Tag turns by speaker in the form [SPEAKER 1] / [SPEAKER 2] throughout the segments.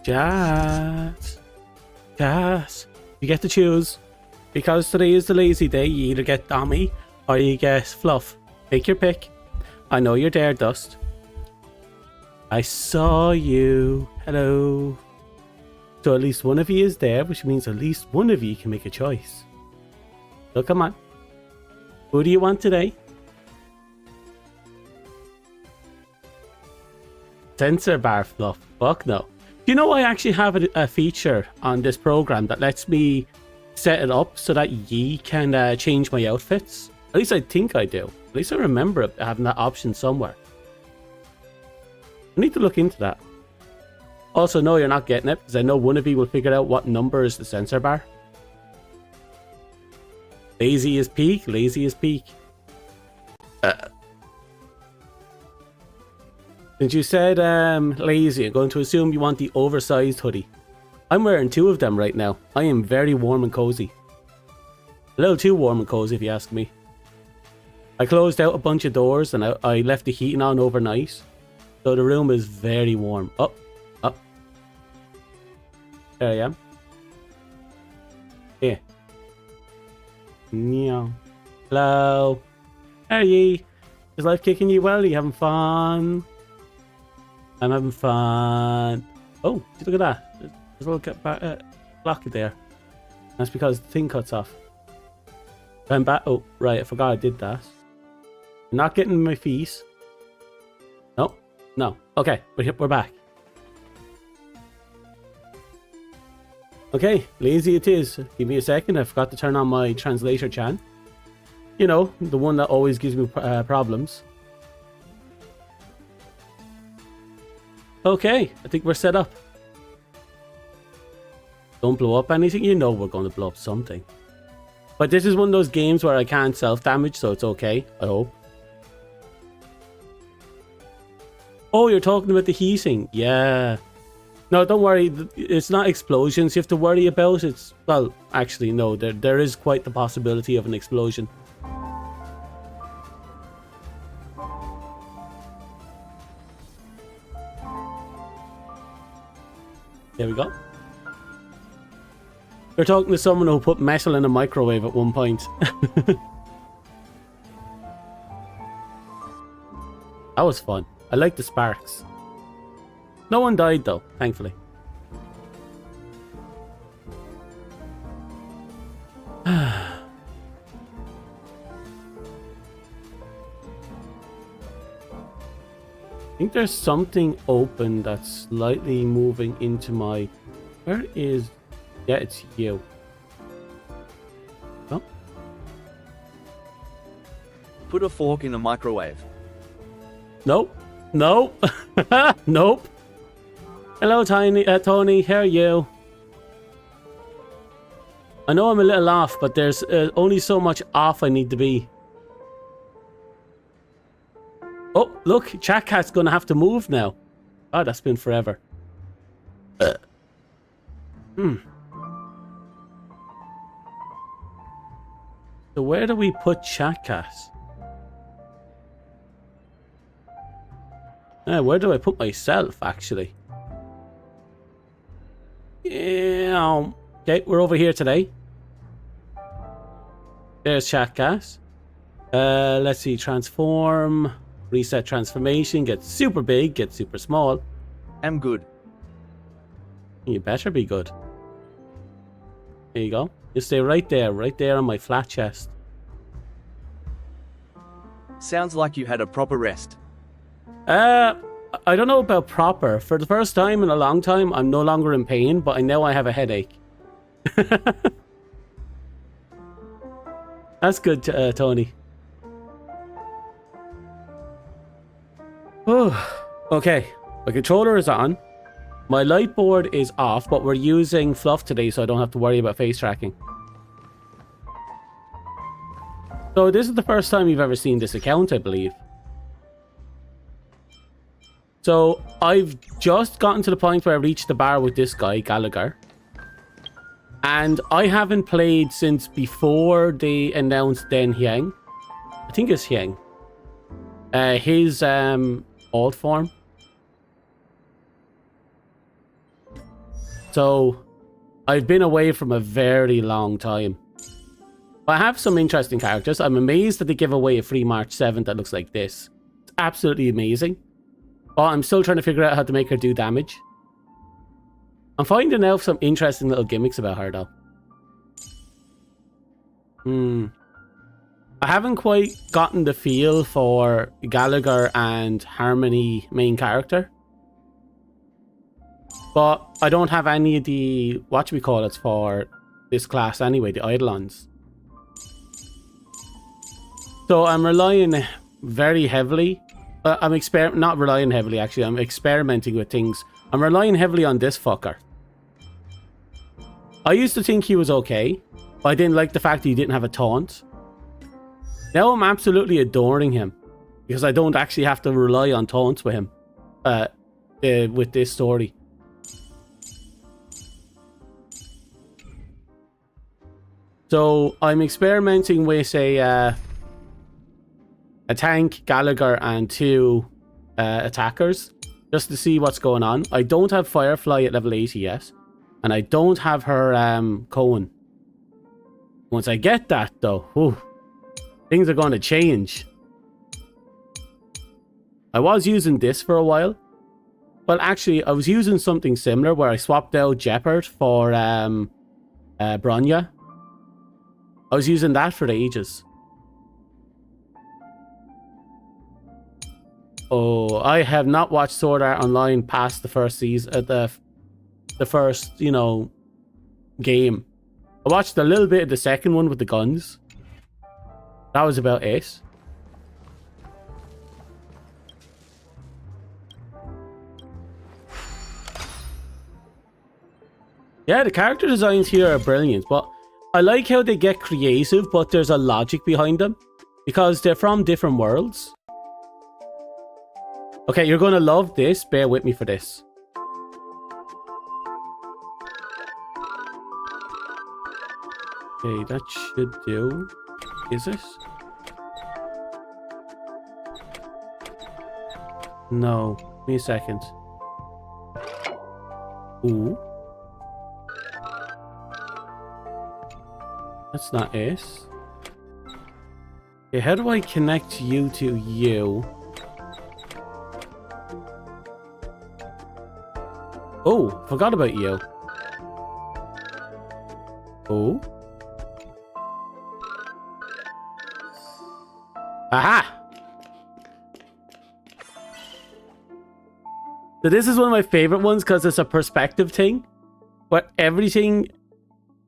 [SPEAKER 1] Jazz. Jazz. You get to choose. Because today is the lazy day, you either get Dommy or you get Fluff. Take your pick. I know you're there, Dust. I saw you. Hello. So at least one of you is there, which means at least one of you can make a choice. So come on. Who do you want today? Sensor bar, Fluff. Fuck no. Do you know I actually have a feature on this program that lets me set it up so that ye can change my outfits? At least I think I do. At least I remember having that option somewhere. I need to look into that. Also, no, you're not getting it, because I know one of you will figure out what number is the sensor bar. Lazy is peak, lazy is peak. Since you said lazy, I'm going to assume you want the oversized hoodie. I'm wearing two of them right now. I am very warm and cozy. A little too warm and cozy if you ask me. I closed out a bunch of doors and I left the heating on overnight. So the room is very warm. Up. There I am. Here. Meow. Hello. How are ye? Is life kicking you well? Are you having fun? I'm having fun. Oh, look at that. There's a little block there. That's because the thing cuts off. I'm back. Oh, right. I forgot I did that. I'm not getting my feet. No. No. Okay. We're back. Okay. Lazy it is. Give me a second. I forgot to turn on my translator chan. You know, the one that always gives me problems. Okay. I think we're set up. Don't blow up anything. You know we're going to blow up something. But this is one of those games where I can't self-damage, so it's okay. I hope. Oh, you're talking about the heating. Yeah. No, don't worry. It's not explosions you have to worry about. It's... Well, actually, no. There is quite the possibility of an explosion. There we go. You're talking to someone who put metal in a microwave at one point. That was fun. I like the sparks. No one died though, thankfully. I think there's something open that's slightly moving into my... Where is... Yeah, it's you. Oh.
[SPEAKER 2] Put a fork in a microwave.
[SPEAKER 1] Nope. Nope. Nope. Hello, Tony. How are you? I know I'm a little off, but there's only so much off I need to be. Oh, look. Chat Cat's going to have to move now. Oh, that's been forever. So where do we put Chat Cat? Where do I put myself, actually? Yeah. Okay, we're over here today. There's Chat Cat. Let's see. Transform. Reset transformation. Get super big. Get super small.
[SPEAKER 2] I'm good.
[SPEAKER 1] You better be good. There you go. You stay right there on my flat chest.
[SPEAKER 2] Sounds like you had a proper rest.
[SPEAKER 1] I don't know about proper. For the first time in a long time, I'm no longer in pain, but I know I have a headache. That's good, Tony. Okay, my controller is on. My light board is off, but we're using Fluff today, so I don't have to worry about face tracking. So this is the first time you've ever seen this account, I believe. So I've just gotten to the point where I reached the bar with this guy, Gallagher. And I haven't played since before they announced Den Hyang. I think it's Hyang. His alt form. So I've been away from a very long time. I have some interesting characters. I'm amazed that they give away a free March 7th that looks like this. It's absolutely amazing. But I'm still trying to figure out how to make her do damage. I'm finding out some interesting little gimmicks about her though. I haven't quite gotten the feel for Gallagher and Harmony main character. But I don't have any of the whatchamacallits for this class anyway, the Eidolons. So I'm relying very heavily. Not relying heavily actually, I'm experimenting with things. I'm relying heavily on this fucker. I used to think he was okay, but I didn't like the fact that he didn't have a taunt. Now I'm absolutely adoring him, because I don't actually have to rely on taunts with him with this story. So I'm experimenting with a tank, Gallagher, and 2 attackers, just to see what's going on. I don't have Firefly at level 80 yet, and I don't have her Cohen. Once I get that though, whew, things are going to change. I was using this for a while. Well, actually, I was using something similar where I swapped out Jeopard for Bronya. I was using that for ages. Oh, I have not watched Sword Art Online past the first season, the first, you know, game. I watched a little bit of the second one with the guns. That was about it. Yeah, the character designs here are brilliant, but I like how they get creative, but there's a logic behind them, because they're from different worlds. Okay, you're gonna love this. Bear with me for this. Okay, that should do. Is it? No. Give me a second. Ooh. That's not it. Okay, how do I connect you to you? Oh, forgot about you. Oh. Aha! So this is one of my favorite ones because it's a perspective thing, where everything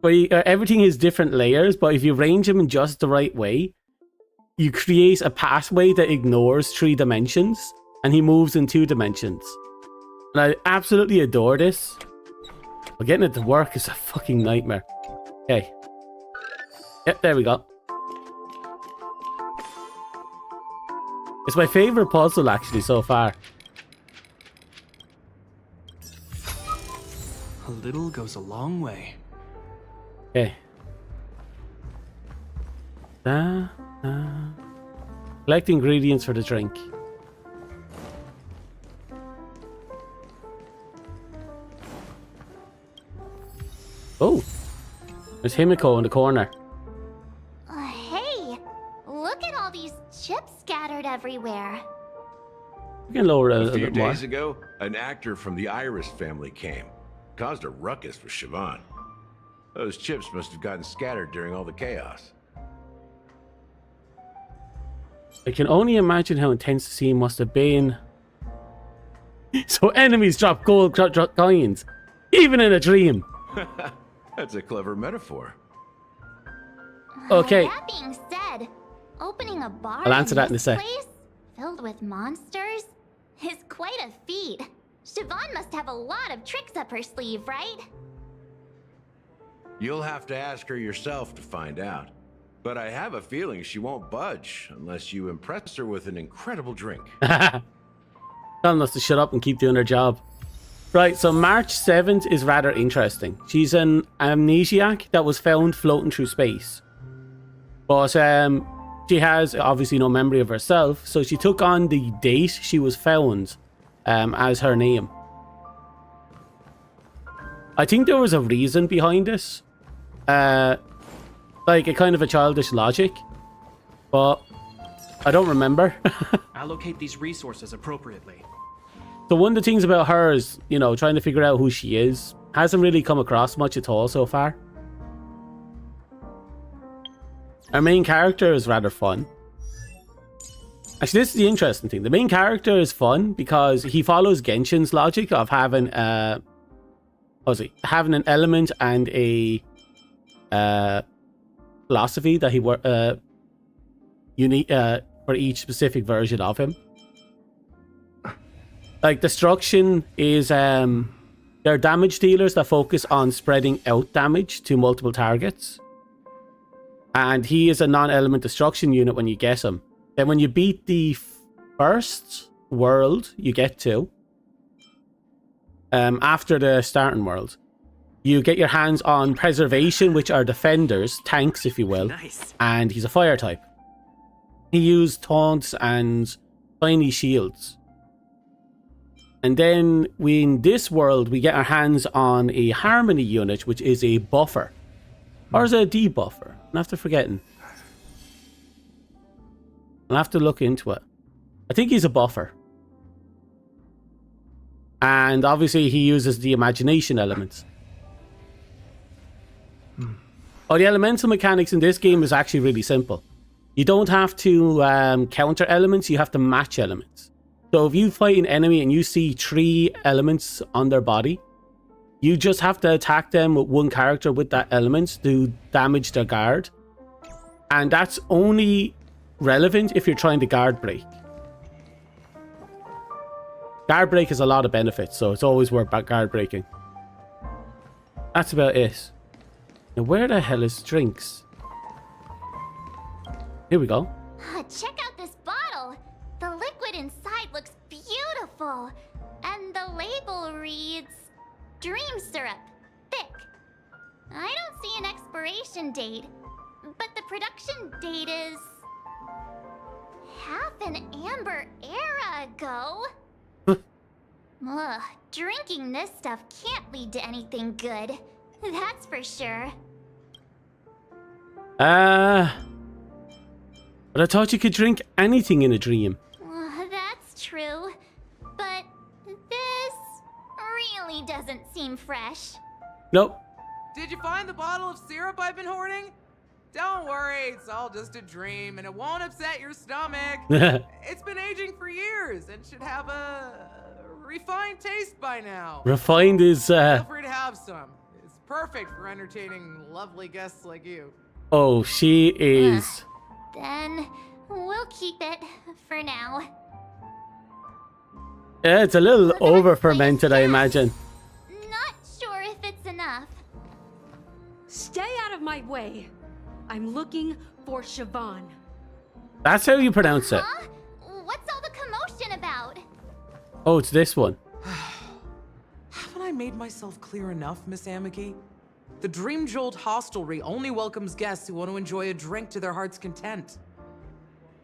[SPEAKER 1] has different layers, but if you arrange them in just the right way, you create a pathway that ignores 3 dimensions, and he moves in 2 dimensions. And I absolutely adore this. But getting it to work is a fucking nightmare. Okay. Yep, there we go. It's my favorite puzzle actually so far.
[SPEAKER 3] A little goes a long way.
[SPEAKER 1] Okay. Collect ingredients for the drink. Oh, there's Himiko in the corner.
[SPEAKER 4] Hey, look at all these chips scattered everywhere.
[SPEAKER 1] We can lower it a
[SPEAKER 5] A
[SPEAKER 1] little
[SPEAKER 5] few
[SPEAKER 1] bit more.
[SPEAKER 5] days ago, an actor from the Iris family came. Caused a ruckus with Siobhan. Those chips must have gotten scattered during all the chaos.
[SPEAKER 1] I can only imagine how intense the scene must have been. So enemies drop gold drop coins, even in a dream.
[SPEAKER 5] That's a clever metaphor.
[SPEAKER 1] Okay.
[SPEAKER 4] That being said, opening a bar
[SPEAKER 1] I'll answer that in a
[SPEAKER 4] this
[SPEAKER 1] sec.
[SPEAKER 4] place, filled with monsters, is quite a feat. Siobhan must have a lot of tricks up her sleeve, right?
[SPEAKER 5] You'll have to ask her yourself to find out. But I have a feeling she won't budge unless you impress her with an incredible drink.
[SPEAKER 1] Telling us to shut up and keep doing her job. Right, so March 7th is rather interesting. She's an amnesiac that was found floating through space. But she has obviously no memory of herself, so she took on the date she was found as her name. I think there was a reason behind this. Like a kind of a childish logic. But I don't remember.
[SPEAKER 3] Allocate these resources appropriately.
[SPEAKER 1] So one of the things about her is, you know, trying to figure out who she is. Hasn't really come across much at all so far. Our main character is rather fun. Actually, this is the interesting thing. The main character is fun because he follows Genshin's logic of having having an element and a philosophy that he unique for each specific version of him. Like destruction is they're damage dealers that focus on spreading out damage to multiple targets. And he is a non-element destruction unit when you get him. Then when you beat the first world you get to, after the starting world, you get your hands on preservation, which are defenders, tanks if you will.
[SPEAKER 3] Nice.
[SPEAKER 1] And he's a fire type. He used taunts and tiny shields. And then in this world, we get our hands on a harmony unit, which is a buffer. Or is it a debuffer? I'm after forgetting. I'll have to look into it. I think he's a buffer. And obviously he uses the imagination elements. Oh, the elemental mechanics in this game is actually really simple. You don't have to counter elements, you have to match elements. So if you fight an enemy and you see 3 elements on their body, you just have to attack them with one character with that element to damage their guard. And that's only relevant if you're trying to guard break. Guard break has a lot of benefits, so it's always worth guard breaking. That's about it. Now where the hell is drinks? Here we go.
[SPEAKER 4] Check out this bottle. The liquid inside looks beautiful. And the label reads Dream Syrup, thick. I don't see an expiration date, but the production date is half an amber era ago. Ugh, drinking this stuff can't lead to anything good. That's for sure.
[SPEAKER 1] But I thought you could drink anything in a dream.
[SPEAKER 4] That's true. But this really doesn't seem fresh.
[SPEAKER 1] Nope.
[SPEAKER 6] Did you find the bottle of syrup I've been hoarding? Don't worry, it's all just a dream and it won't upset your stomach. It's been aging for years and should have a refined taste by now.
[SPEAKER 1] Refined is
[SPEAKER 6] Feel free to have some. It's perfect for entertaining lovely guests like you.
[SPEAKER 1] Oh, she is.
[SPEAKER 4] Then we'll keep it for now.
[SPEAKER 1] Yeah, it's a little over fermented, I imagine.
[SPEAKER 4] Not sure if it's enough.
[SPEAKER 7] Stay out of my way. I'm looking for Siobhan.
[SPEAKER 1] That's how you pronounce it.
[SPEAKER 4] Huh? What's all the commotion about?
[SPEAKER 1] Oh, it's this one.
[SPEAKER 6] Haven't I made myself clear enough, Miss Amiki? The Dream Jolt hostelry only welcomes guests who want to enjoy a drink to their heart's content.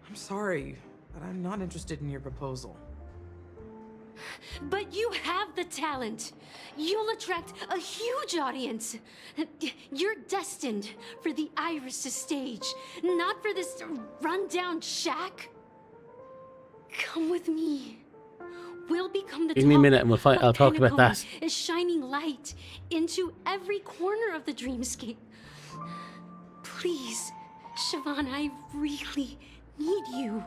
[SPEAKER 6] I'm sorry, but I'm not interested in your proposal.
[SPEAKER 7] But you have the talent. You'll attract a huge audience. You're destined for the Iris' stage, not for this rundown shack. Come with me. We'll become the
[SPEAKER 1] Give me a minute and we'll fight. I'll talk about that.
[SPEAKER 7] Is shining light into every corner of the dreamscape. Please, Siobhan, I really need you.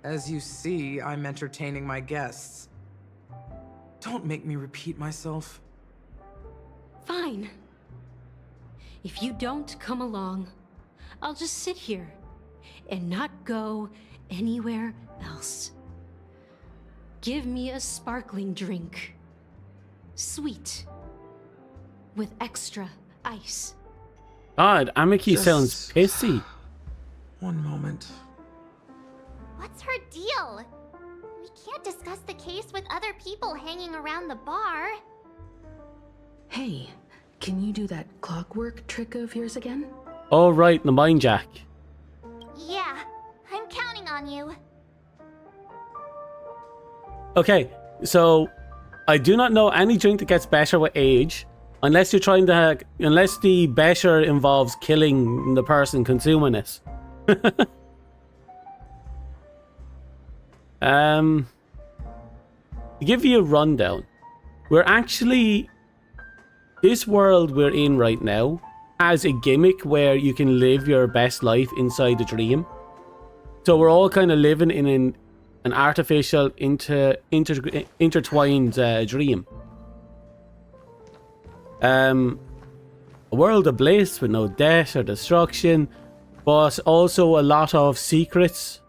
[SPEAKER 6] As you see, I'm entertaining my guests. Don't make me repeat myself.
[SPEAKER 7] Fine. If you don't come along, I'll just sit here and not go anywhere else. Give me a sparkling drink. Sweet. With extra ice.
[SPEAKER 1] God, Amiki
[SPEAKER 6] Just-
[SPEAKER 1] sounds pissy.
[SPEAKER 6] One moment.
[SPEAKER 4] What's her deal? We can't discuss the case with other people hanging around the bar.
[SPEAKER 8] Hey, can you do that clockwork trick of yours again?
[SPEAKER 1] Oh, right, the mind jack.
[SPEAKER 4] Yeah, I'm counting on you.
[SPEAKER 1] Okay, so I do not know any drink that gets better with age, unless you're trying to, unless the better involves killing the person consuming it. To give you a rundown, we're actually, this world we're in right now has a gimmick where you can live your best life inside a dream. So we're all kind of living in an artificial intertwined dream. A world of bliss with no death or destruction, but also a lot of secrets.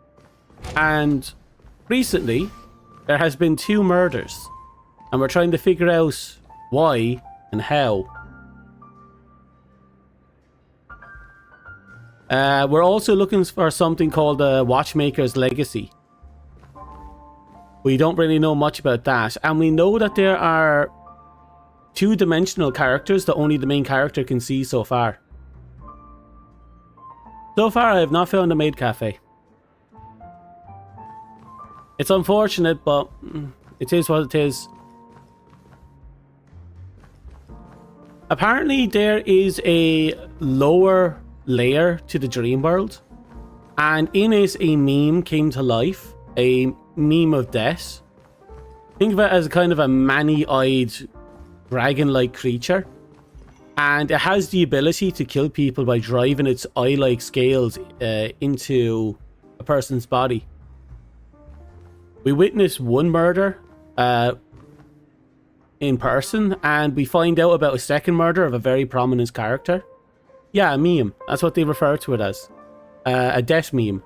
[SPEAKER 1] And recently, there has been 2 murders, and we're trying to figure out why and how. We're also looking for something called the Watchmaker's Legacy. We don't really know much about that, and we know that there are 2-dimensional characters that only the main character can see so far. So far, I have not found a maid cafe. It's unfortunate, but it is what it is. Apparently, there is a lower layer to the dream world, and in it, a meme came to life. A meme of death. Think of it as kind of a many-eyed, dragon-like creature. And it has the ability to kill people by driving its eye-like scales into a person's body. We witnessed one murder in person, and we find out about a second murder of a very prominent character. Yeah, a meme. That's what they refer to it as. A death meme.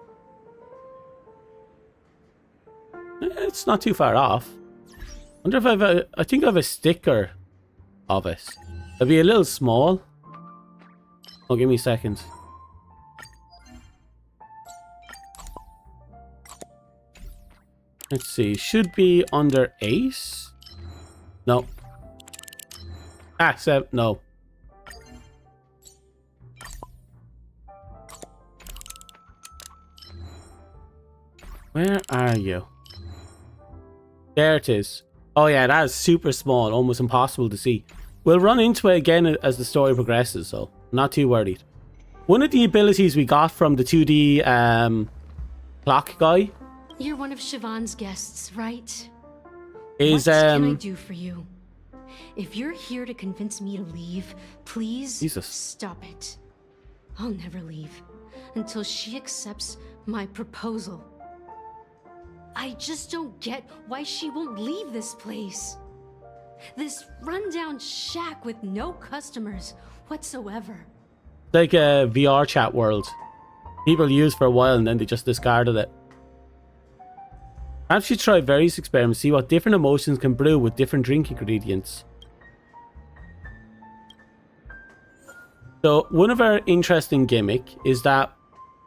[SPEAKER 1] It's not too far off. I wonder if I think I have a sticker of it. It'll be a little small. Oh, give me a second. Let's see. Should be under 8. No. Ah, 7. No. Where are you? There it is. Oh yeah, that is super small, almost impossible to see. We'll run into it again as the story progresses, so not too worried. One of the abilities we got from the 2D clock guy.
[SPEAKER 7] You're one of Siobhan's guests, right?
[SPEAKER 1] Is
[SPEAKER 7] what can I do for you? If you're here to convince me to leave, please stop it. I'll never leave until she accepts my proposal. I just don't get why she won't leave this place. This rundown shack with no customers whatsoever.
[SPEAKER 1] Like a VR chat world. People use for a while and then they just discarded it. Perhaps you try various experiments, see what different emotions can brew with different drink ingredients. So one of our interesting gimmick is that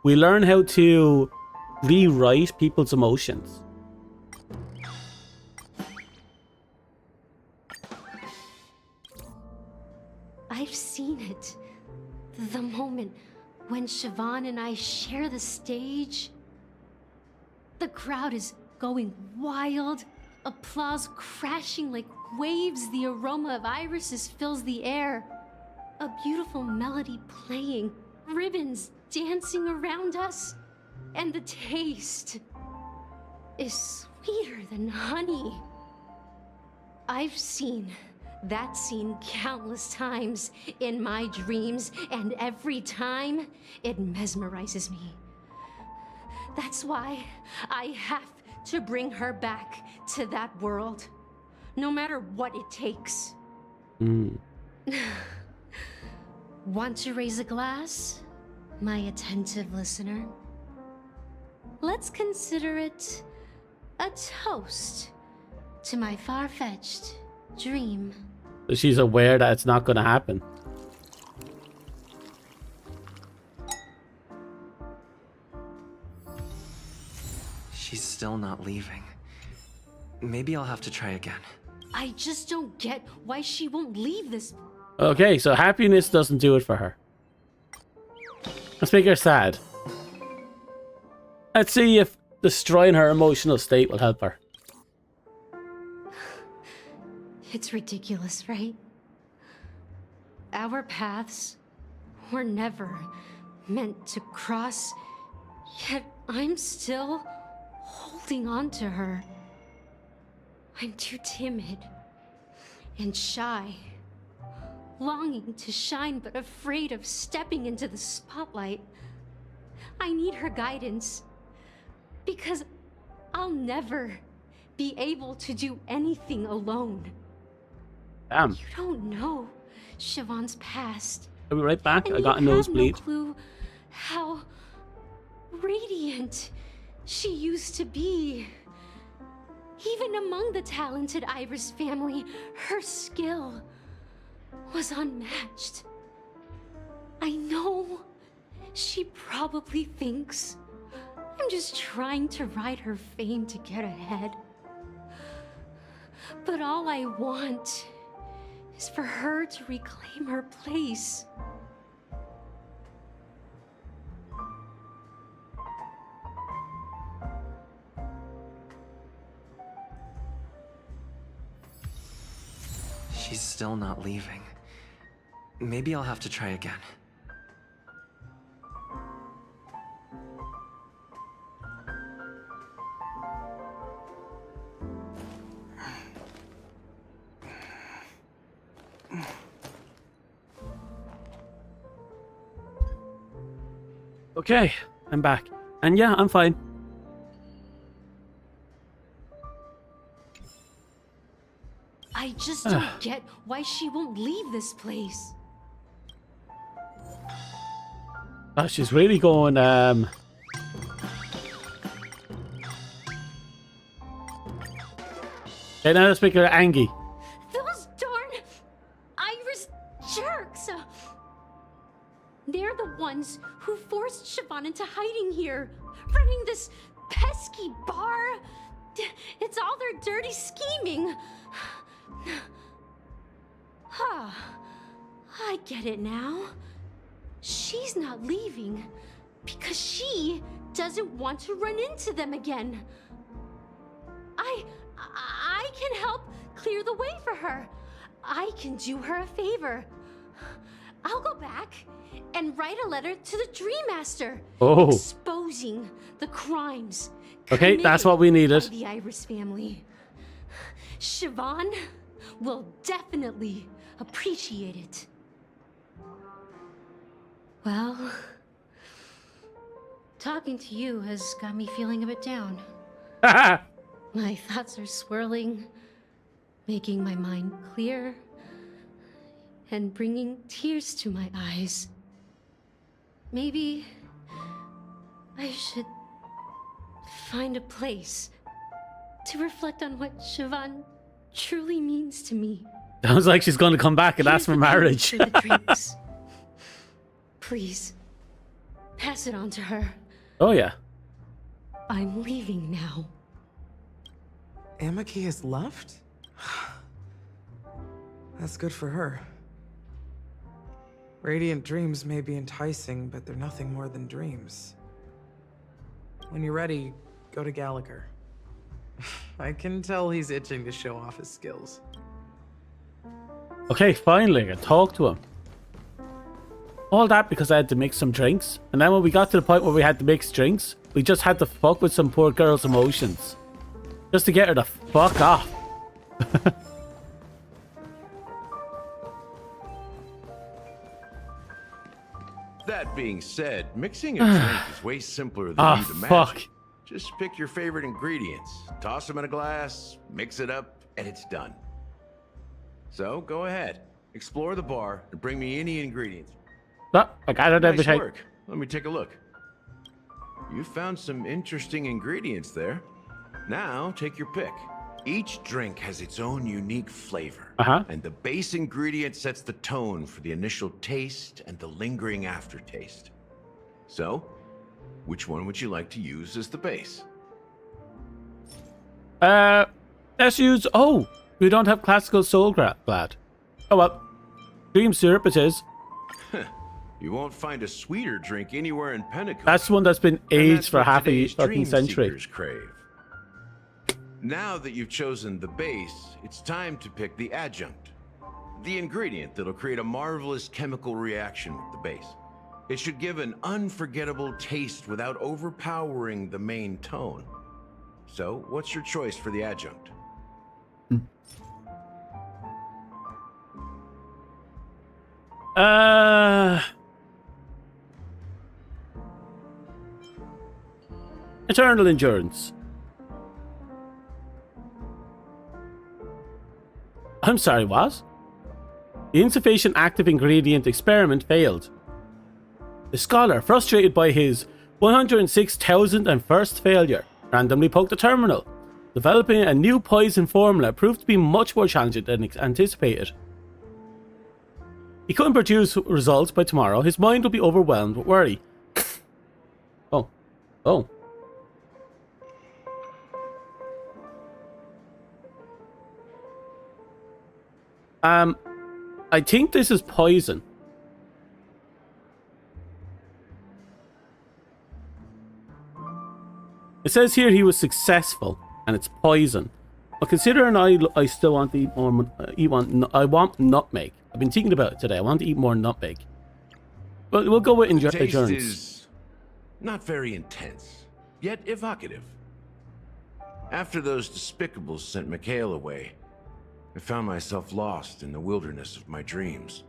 [SPEAKER 1] we learn how to rewrite people's emotions.
[SPEAKER 7] I've seen it. The moment when Siobhan and I share the stage. The crowd is going wild. Applause crashing like waves. The aroma of irises fills the air. A beautiful melody playing. Ribbons dancing around us. And the taste is sweeter than honey. I've seen that scene countless times in my dreams, and every time it mesmerizes me. That's why I have to bring her back to that world, no matter what it takes. Want to raise a glass, my attentive listener? Let's consider it a toast to my far-fetched dream.
[SPEAKER 1] So she's aware that it's not going to happen.
[SPEAKER 9] She's still not leaving. Maybe I'll have to try again.
[SPEAKER 7] I just don't get why she won't leave this.
[SPEAKER 1] Okay, so happiness doesn't do it for her. Let's make her sad. Let's see if destroying her emotional state will help her.
[SPEAKER 7] It's ridiculous, right? Our paths were never meant to cross, yet I'm still holding on to her. I'm too timid and shy, longing to shine but afraid of stepping into the spotlight. I need her guidance, because I'll never be able to do anything alone.
[SPEAKER 1] Damn.
[SPEAKER 7] You don't know Siobhan's past.
[SPEAKER 1] I'll be right back.
[SPEAKER 7] And
[SPEAKER 1] I got a
[SPEAKER 7] you have
[SPEAKER 1] nosebleed.
[SPEAKER 7] no clue how radiant she used to be. Even among the talented Iris family, her skill was unmatched. I know she probably thinks I'm just trying to ride her fame to get ahead. But all I want is for her to reclaim her place.
[SPEAKER 9] She's still not leaving. Maybe I'll have to try again.
[SPEAKER 1] Okay, I'm back. And yeah, I'm fine.
[SPEAKER 7] I just don't get why she won't leave this place.
[SPEAKER 1] Oh, she's really going, Okay, now let's make her angry.
[SPEAKER 7] Those darn Iris jerks! They're the ones who forced Siobhan into hiding here, running this pesky bar. It's all their dirty scheming. I get it now. She's not leaving because she doesn't want to run into them again. I can help clear the way for her. I can do her a favor. I'll go back and write a letter to the Dream Master, exposing the crimes.
[SPEAKER 1] Okay, that's what we needed.
[SPEAKER 7] By the Iris family. Siobhan will definitely appreciate it. Well, talking to you has got me feeling a bit down. My thoughts are swirling, making my mind clear, and bringing tears to my eyes. Maybe I should find a place to reflect on what Siobhan truly means to me.
[SPEAKER 1] Sounds like she's going to come back and ask for marriage.
[SPEAKER 7] For the drinks. Please, pass it on to her.
[SPEAKER 1] Oh, yeah.
[SPEAKER 7] I'm leaving now.
[SPEAKER 6] Amiki has left? That's good for her. Radiant dreams may be enticing, but they're nothing more than dreams. When you're ready, go to Gallagher. I can tell he's itching to show off his skills.
[SPEAKER 1] Okay, finally, I talked to him. All that because I had to mix some drinks. And then when we got to the point where we had to mix drinks, we just had to fuck with some poor girl's emotions. Just to get her to fuck off.
[SPEAKER 5] That being said, mixing a drink is way simpler than you'd imagine.
[SPEAKER 1] Fuck.
[SPEAKER 5] Just pick your favorite ingredients, toss them in a glass, mix it up, and it's done. So, go ahead. Explore the bar and bring me any ingredients.
[SPEAKER 1] Oh, I gathered
[SPEAKER 5] Nice
[SPEAKER 1] everything.
[SPEAKER 5] work. Let me take a look. You found some interesting ingredients there. Now, take your pick. Each drink has its own unique flavor. And the base ingredient sets the tone for the initial taste and the lingering aftertaste. So, which one would you like to use as the base?
[SPEAKER 1] Let's use... Oh, we don't have classical soul glad. Oh well. Dream syrup it is.
[SPEAKER 5] You won't find a sweeter drink anywhere in Pentecost.
[SPEAKER 1] That's one that's been aged for half a fucking century.
[SPEAKER 5] Crave. Now that you've chosen the base, it's time to pick the adjunct. The ingredient that'll create a marvelous chemical reaction with the base. It should give an unforgettable taste without overpowering the main tone. So, what's your choice for the adjunct?
[SPEAKER 1] Eternal endurance. I'm sorry, what? The insufficient active ingredient experiment failed. The scholar, frustrated by his 106,001st failure, randomly poked the terminal. Developing a new poison formula proved to be much more challenging than anticipated. He couldn't produce results by tomorrow. His mind would be overwhelmed with worry. Oh. Oh. I think this is poison. It says here he was successful, and it's poison. But considering I still want to eat more, I want nutmeg. I've been thinking about it today. I want to eat more nutmeg. But we'll go with
[SPEAKER 5] Taste
[SPEAKER 1] endurance.
[SPEAKER 5] is not very intense, yet evocative. After those despicables sent Mikhail away, I found myself lost in the wilderness of my dreams.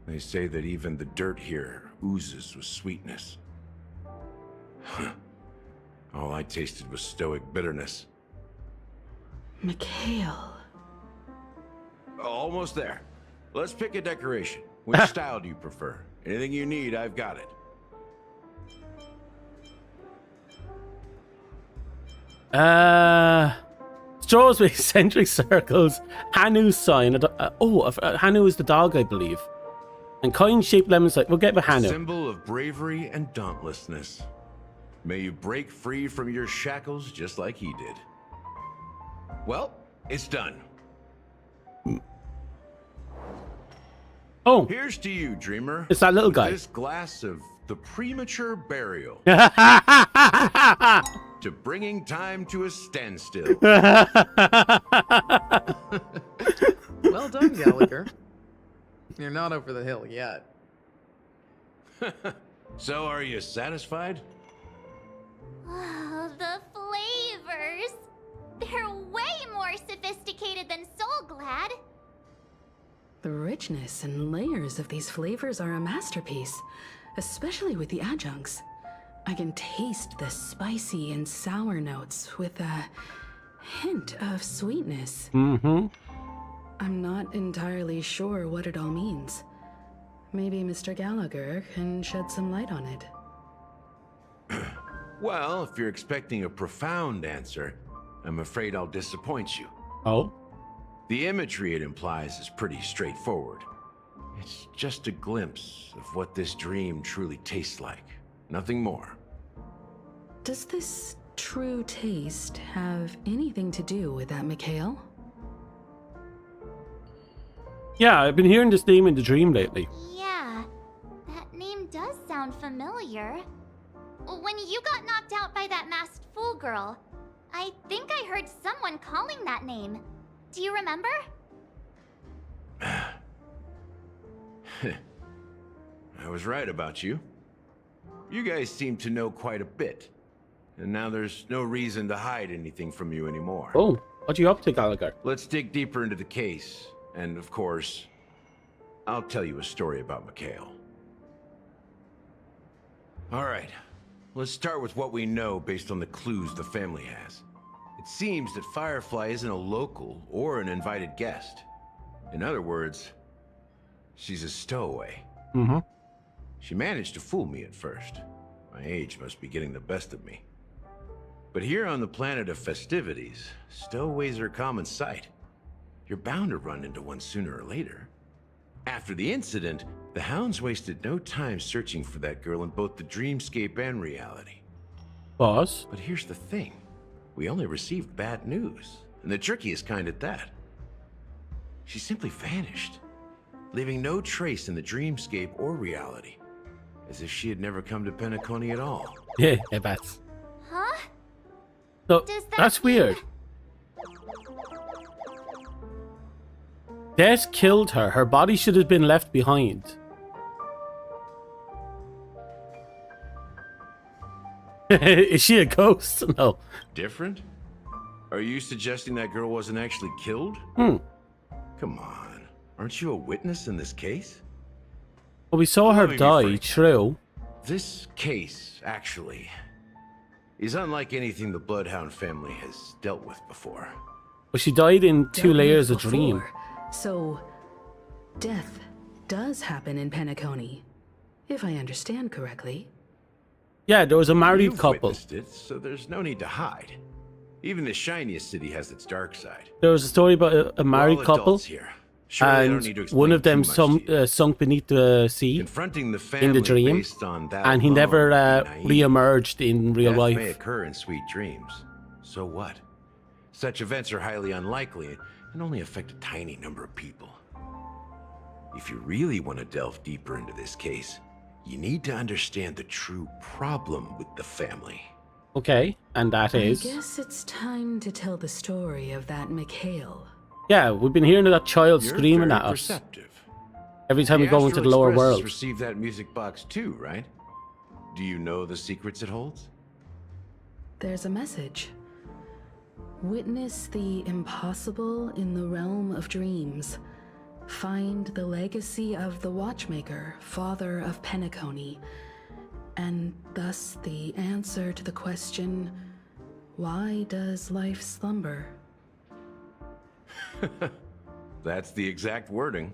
[SPEAKER 5] They say that even the dirt here oozes with sweetness. All I tasted was stoic bitterness.
[SPEAKER 8] Mikhail.
[SPEAKER 5] Almost there. Let's pick a decoration. Which style do you prefer? Anything you need, I've got it.
[SPEAKER 1] Straws with eccentric circles. Hanu's sign. Hanu is the dog, I believe. And coin-shaped lemon slice. We'll get with Hanu.
[SPEAKER 5] Symbol of bravery and dauntlessness. May you break free from your shackles just like he did. Well, it's done.
[SPEAKER 1] Oh.
[SPEAKER 5] Here's to you, dreamer.
[SPEAKER 1] It's that little guy.
[SPEAKER 5] This glass of the premature burial. To bringing time to a standstill.
[SPEAKER 6] Well done, Gallagher. You're not over the hill yet.
[SPEAKER 5] So, are you satisfied?
[SPEAKER 4] Oh, the flavors! They're way more sophisticated than Soul Glad.
[SPEAKER 8] The richness and layers of these flavors are a masterpiece, especially with the adjuncts. I can taste the spicy and sour notes with a hint of sweetness.
[SPEAKER 1] Mm-hmm.
[SPEAKER 8] I'm not entirely sure what it all means. Maybe Mr. Gallagher can shed some light on it.
[SPEAKER 5] Well, if you're expecting a profound answer, I'm afraid I'll disappoint you.
[SPEAKER 1] Oh?
[SPEAKER 5] The imagery it implies is pretty straightforward. It's just a glimpse of what this dream truly tastes like. Nothing more.
[SPEAKER 8] Does this true taste have anything to do with that Mikhail?
[SPEAKER 1] Yeah, I've been hearing this name in the dream lately.
[SPEAKER 4] Yeah, that name does sound familiar. When you got knocked out by that masked fool girl, I think I heard someone calling that name. Do you remember?
[SPEAKER 5] I was right about you. You guys seem to know quite a bit. And now there's no reason to hide anything from you anymore.
[SPEAKER 1] Oh, what are you up to, Gallagher?
[SPEAKER 5] Let's dig deeper into the case. And of course, I'll tell you a story about Mikhail. All right, let's start with what we know based on the clues the family has. It seems that Firefly isn't a local or an invited guest. In other words, she's a stowaway.
[SPEAKER 1] Mm-hmm.
[SPEAKER 5] She managed to fool me at first. My age must be getting the best of me. But here on the planet of festivities, stowaways are common sight. You're bound to run into one sooner or later. After the incident, the hounds wasted no time searching for that girl in both the dreamscape and reality.
[SPEAKER 1] Boss?
[SPEAKER 5] But here's the thing. We only received bad news, and the trickiest kind at that. She simply vanished, leaving no trace in the dreamscape or reality, as if she had never come to Penacony at all.
[SPEAKER 1] Yeah, I bet.
[SPEAKER 4] Huh?
[SPEAKER 1] So,
[SPEAKER 4] Does that
[SPEAKER 1] that's
[SPEAKER 4] mean-
[SPEAKER 1] weird. Death killed her. Her body should have been left behind. Is she a ghost? No.
[SPEAKER 5] Different? Are you suggesting that girl wasn't actually killed?
[SPEAKER 1] Hmm.
[SPEAKER 5] Come on. Aren't you a witness in this case?
[SPEAKER 1] Well, we saw her
[SPEAKER 5] Let me be
[SPEAKER 1] die,
[SPEAKER 5] frank.
[SPEAKER 1] true.
[SPEAKER 5] This case, actually, is unlike anything the Bloodhound family has dealt with before.
[SPEAKER 1] But she died in two
[SPEAKER 8] Dealt with
[SPEAKER 1] layers of
[SPEAKER 8] before.
[SPEAKER 1] dream.
[SPEAKER 8] So, death does happen in Penacony, if I understand correctly.
[SPEAKER 1] Yeah, there was a married
[SPEAKER 5] You've
[SPEAKER 1] couple.
[SPEAKER 5] witnessed it, so there's no need to hide. Even the shiniest city has its dark side.
[SPEAKER 1] There was a story about a
[SPEAKER 5] We're
[SPEAKER 1] married
[SPEAKER 5] all
[SPEAKER 1] couple,
[SPEAKER 5] adults here. Surely I don't
[SPEAKER 1] and
[SPEAKER 5] need to explain
[SPEAKER 1] one of them
[SPEAKER 5] too much to you.
[SPEAKER 1] sunk beneath the sea
[SPEAKER 5] Confronting the family
[SPEAKER 1] in the dream,
[SPEAKER 5] based on that
[SPEAKER 1] and he
[SPEAKER 5] alone
[SPEAKER 1] never
[SPEAKER 5] would be naive.
[SPEAKER 1] re-emerged in real
[SPEAKER 5] Death may
[SPEAKER 1] life.
[SPEAKER 5] occur in sweet dreams. So what? Such events are highly unlikely and only affect a tiny number of people. If you really want to delve deeper into this case, you need to understand the true problem with the family.
[SPEAKER 1] Okay, and that is...
[SPEAKER 8] I guess it's time to tell the story of that Mikhail.
[SPEAKER 1] Yeah, we've been hearing that child
[SPEAKER 5] You're
[SPEAKER 1] screaming
[SPEAKER 5] very
[SPEAKER 1] at us
[SPEAKER 5] perceptive.
[SPEAKER 1] every time we go into the
[SPEAKER 5] Astral
[SPEAKER 1] lower
[SPEAKER 5] Express has
[SPEAKER 1] world.
[SPEAKER 5] received that music box too, right? Do you know the secrets it holds?
[SPEAKER 8] There's a message. Witness the impossible in the realm of dreams. Find the legacy of the Watchmaker, father of Penacony, and thus the answer to the question, why does life slumber?
[SPEAKER 5] That's the exact wording.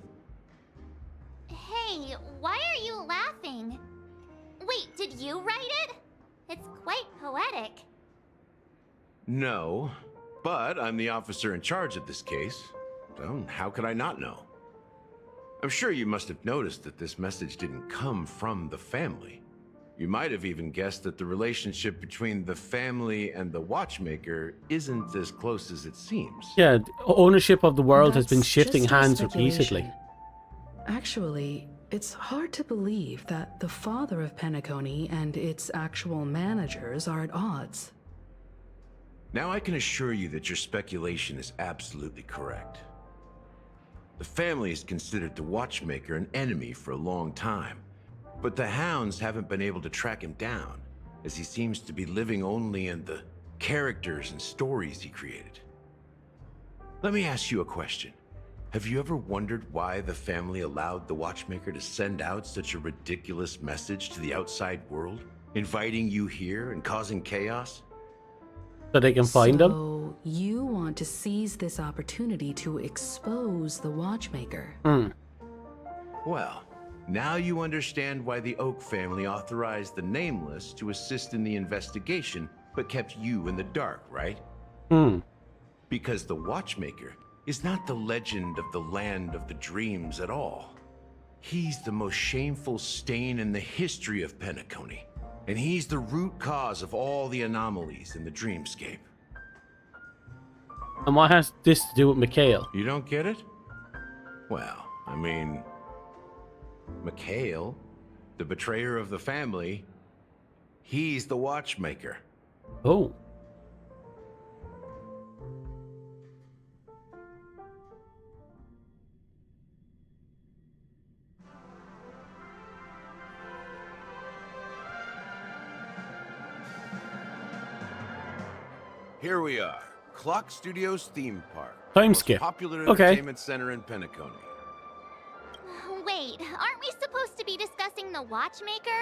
[SPEAKER 4] Hey, why are you laughing? Wait, did you write it? It's quite poetic.
[SPEAKER 5] No, but I'm the officer in charge of this case, so how could I not know? I'm sure you must have noticed that this message didn't come from the family. You might have even guessed that the relationship between the family and the Watchmaker isn't as close as it seems.
[SPEAKER 1] Yeah, ownership of the world has been
[SPEAKER 8] That's
[SPEAKER 1] shifting
[SPEAKER 8] just your
[SPEAKER 1] hands
[SPEAKER 8] speculation.
[SPEAKER 1] repeatedly.
[SPEAKER 8] Actually, it's hard to believe that the father of Penacony and its actual managers are at odds.
[SPEAKER 5] Now I can assure you that your speculation is absolutely correct. The family has considered the Watchmaker an enemy for a long time, but the hounds haven't been able to track him down, as he seems to be living only in the characters and stories he created. Let me ask you a question. Have you ever wondered why the family allowed the Watchmaker to send out such a ridiculous message to the outside world, inviting you here and causing chaos?
[SPEAKER 1] So they can find them?
[SPEAKER 8] So you want to seize this opportunity to expose the Watchmaker?
[SPEAKER 5] Well, now you understand why the Oak family authorized the Nameless to assist in the investigation, but kept you in the dark, right? Because the Watchmaker is not the legend of the land of the dreams at all. He's the most shameful stain in the history of Penacony, and he's the root cause of all the anomalies in the dreamscape.
[SPEAKER 1] And what has this to do with Mikhail?
[SPEAKER 5] You don't get it? Well, I mean, Mikhail, the betrayer of the family, he's the Watchmaker.
[SPEAKER 1] Oh.
[SPEAKER 5] Here we are, Clock Studios theme park.
[SPEAKER 1] Time
[SPEAKER 5] most
[SPEAKER 1] skip.
[SPEAKER 5] Popular
[SPEAKER 1] Okay.
[SPEAKER 5] entertainment center in Penacony.
[SPEAKER 4] Wait, aren't we supposed to be discussing the Watchmaker?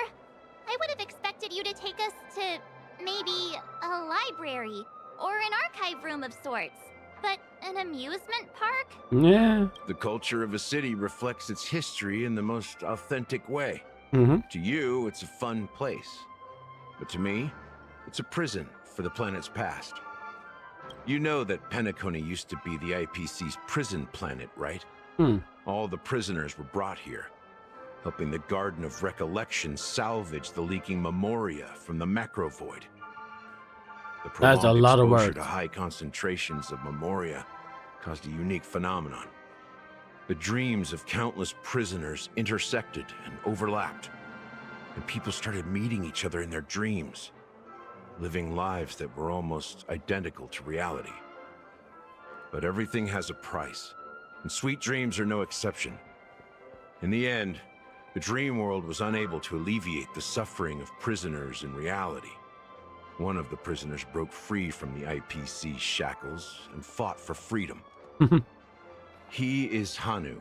[SPEAKER 4] I would have expected you to take us to maybe a library or an archive room of sorts. But an amusement park?
[SPEAKER 1] Yeah.
[SPEAKER 5] The culture of a city reflects its history in the most authentic way.
[SPEAKER 1] Mm-hmm.
[SPEAKER 5] To you, it's a fun place. But to me, it's a prison for the planet's past. You know that Penacony used to be the IPC's prison planet, right? All the prisoners were brought here, helping the Garden of Recollection salvage the leaking memoria from the macro void. The
[SPEAKER 1] That's a
[SPEAKER 5] prolonged
[SPEAKER 1] lot of
[SPEAKER 5] exposure
[SPEAKER 1] words.
[SPEAKER 5] to high concentrations of memoria caused a unique phenomenon. The dreams of countless prisoners intersected and overlapped, and people started meeting each other in their dreams. living lives that were almost identical to reality. But everything has a price, and sweet dreams are no exception. In the end, the dream world was unable to alleviate the suffering of prisoners in reality. One of the prisoners broke free from the IPC shackles and fought for freedom. He is Hanu,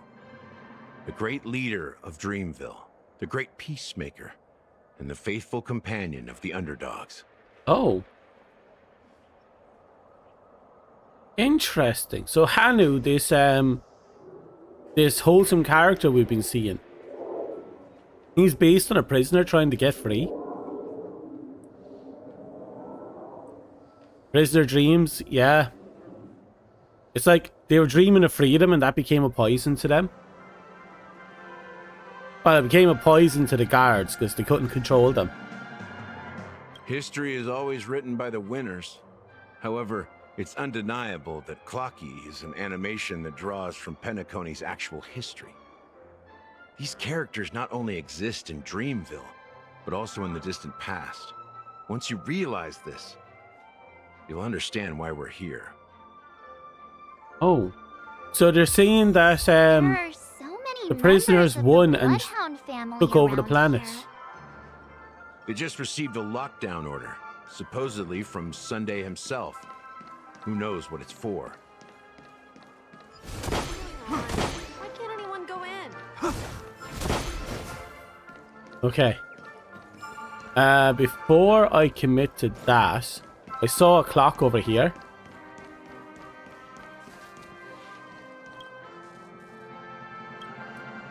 [SPEAKER 5] the great leader of Dreamville, the great peacemaker, and the faithful companion of the underdogs.
[SPEAKER 1] Oh. Interesting. So Hanu, this wholesome character we've been seeing, he's based on a prisoner trying to get free. Prisoner dreams, yeah. It's like they were dreaming of freedom and that became a poison to them. Well, it became a poison to the guards because they couldn't control them.
[SPEAKER 5] History is always written by the winners. However, it's undeniable that Clocky is an animation that draws from Penacony's actual history. These characters not only exist in Dreamville, but also in the distant past. Once you realize this, you'll understand why we're here.
[SPEAKER 1] Oh, so they're saying that
[SPEAKER 4] There are so many
[SPEAKER 1] the prisoners
[SPEAKER 4] members of
[SPEAKER 1] won
[SPEAKER 4] the
[SPEAKER 1] and
[SPEAKER 4] Bloodhound family
[SPEAKER 1] took over the
[SPEAKER 4] around
[SPEAKER 1] planet.
[SPEAKER 4] here.
[SPEAKER 5] They just received a lockdown order, supposedly from Sunday himself. Who knows what it's for?
[SPEAKER 7] Why can't anyone go in?
[SPEAKER 1] Okay. Before I commit to that, I saw a clock over here.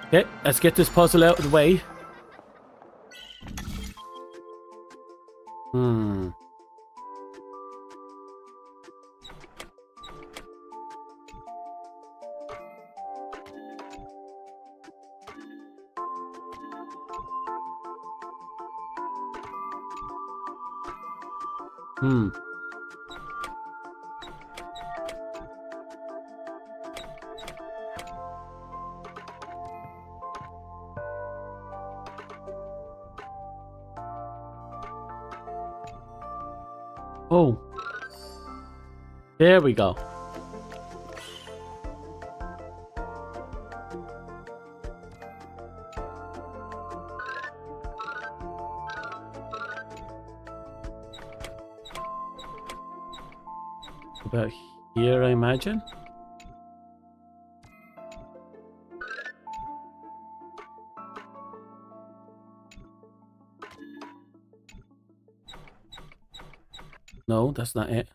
[SPEAKER 1] Okay, let's get this puzzle out of the way. Oh. There we go. About here, I imagine. No, that's not it.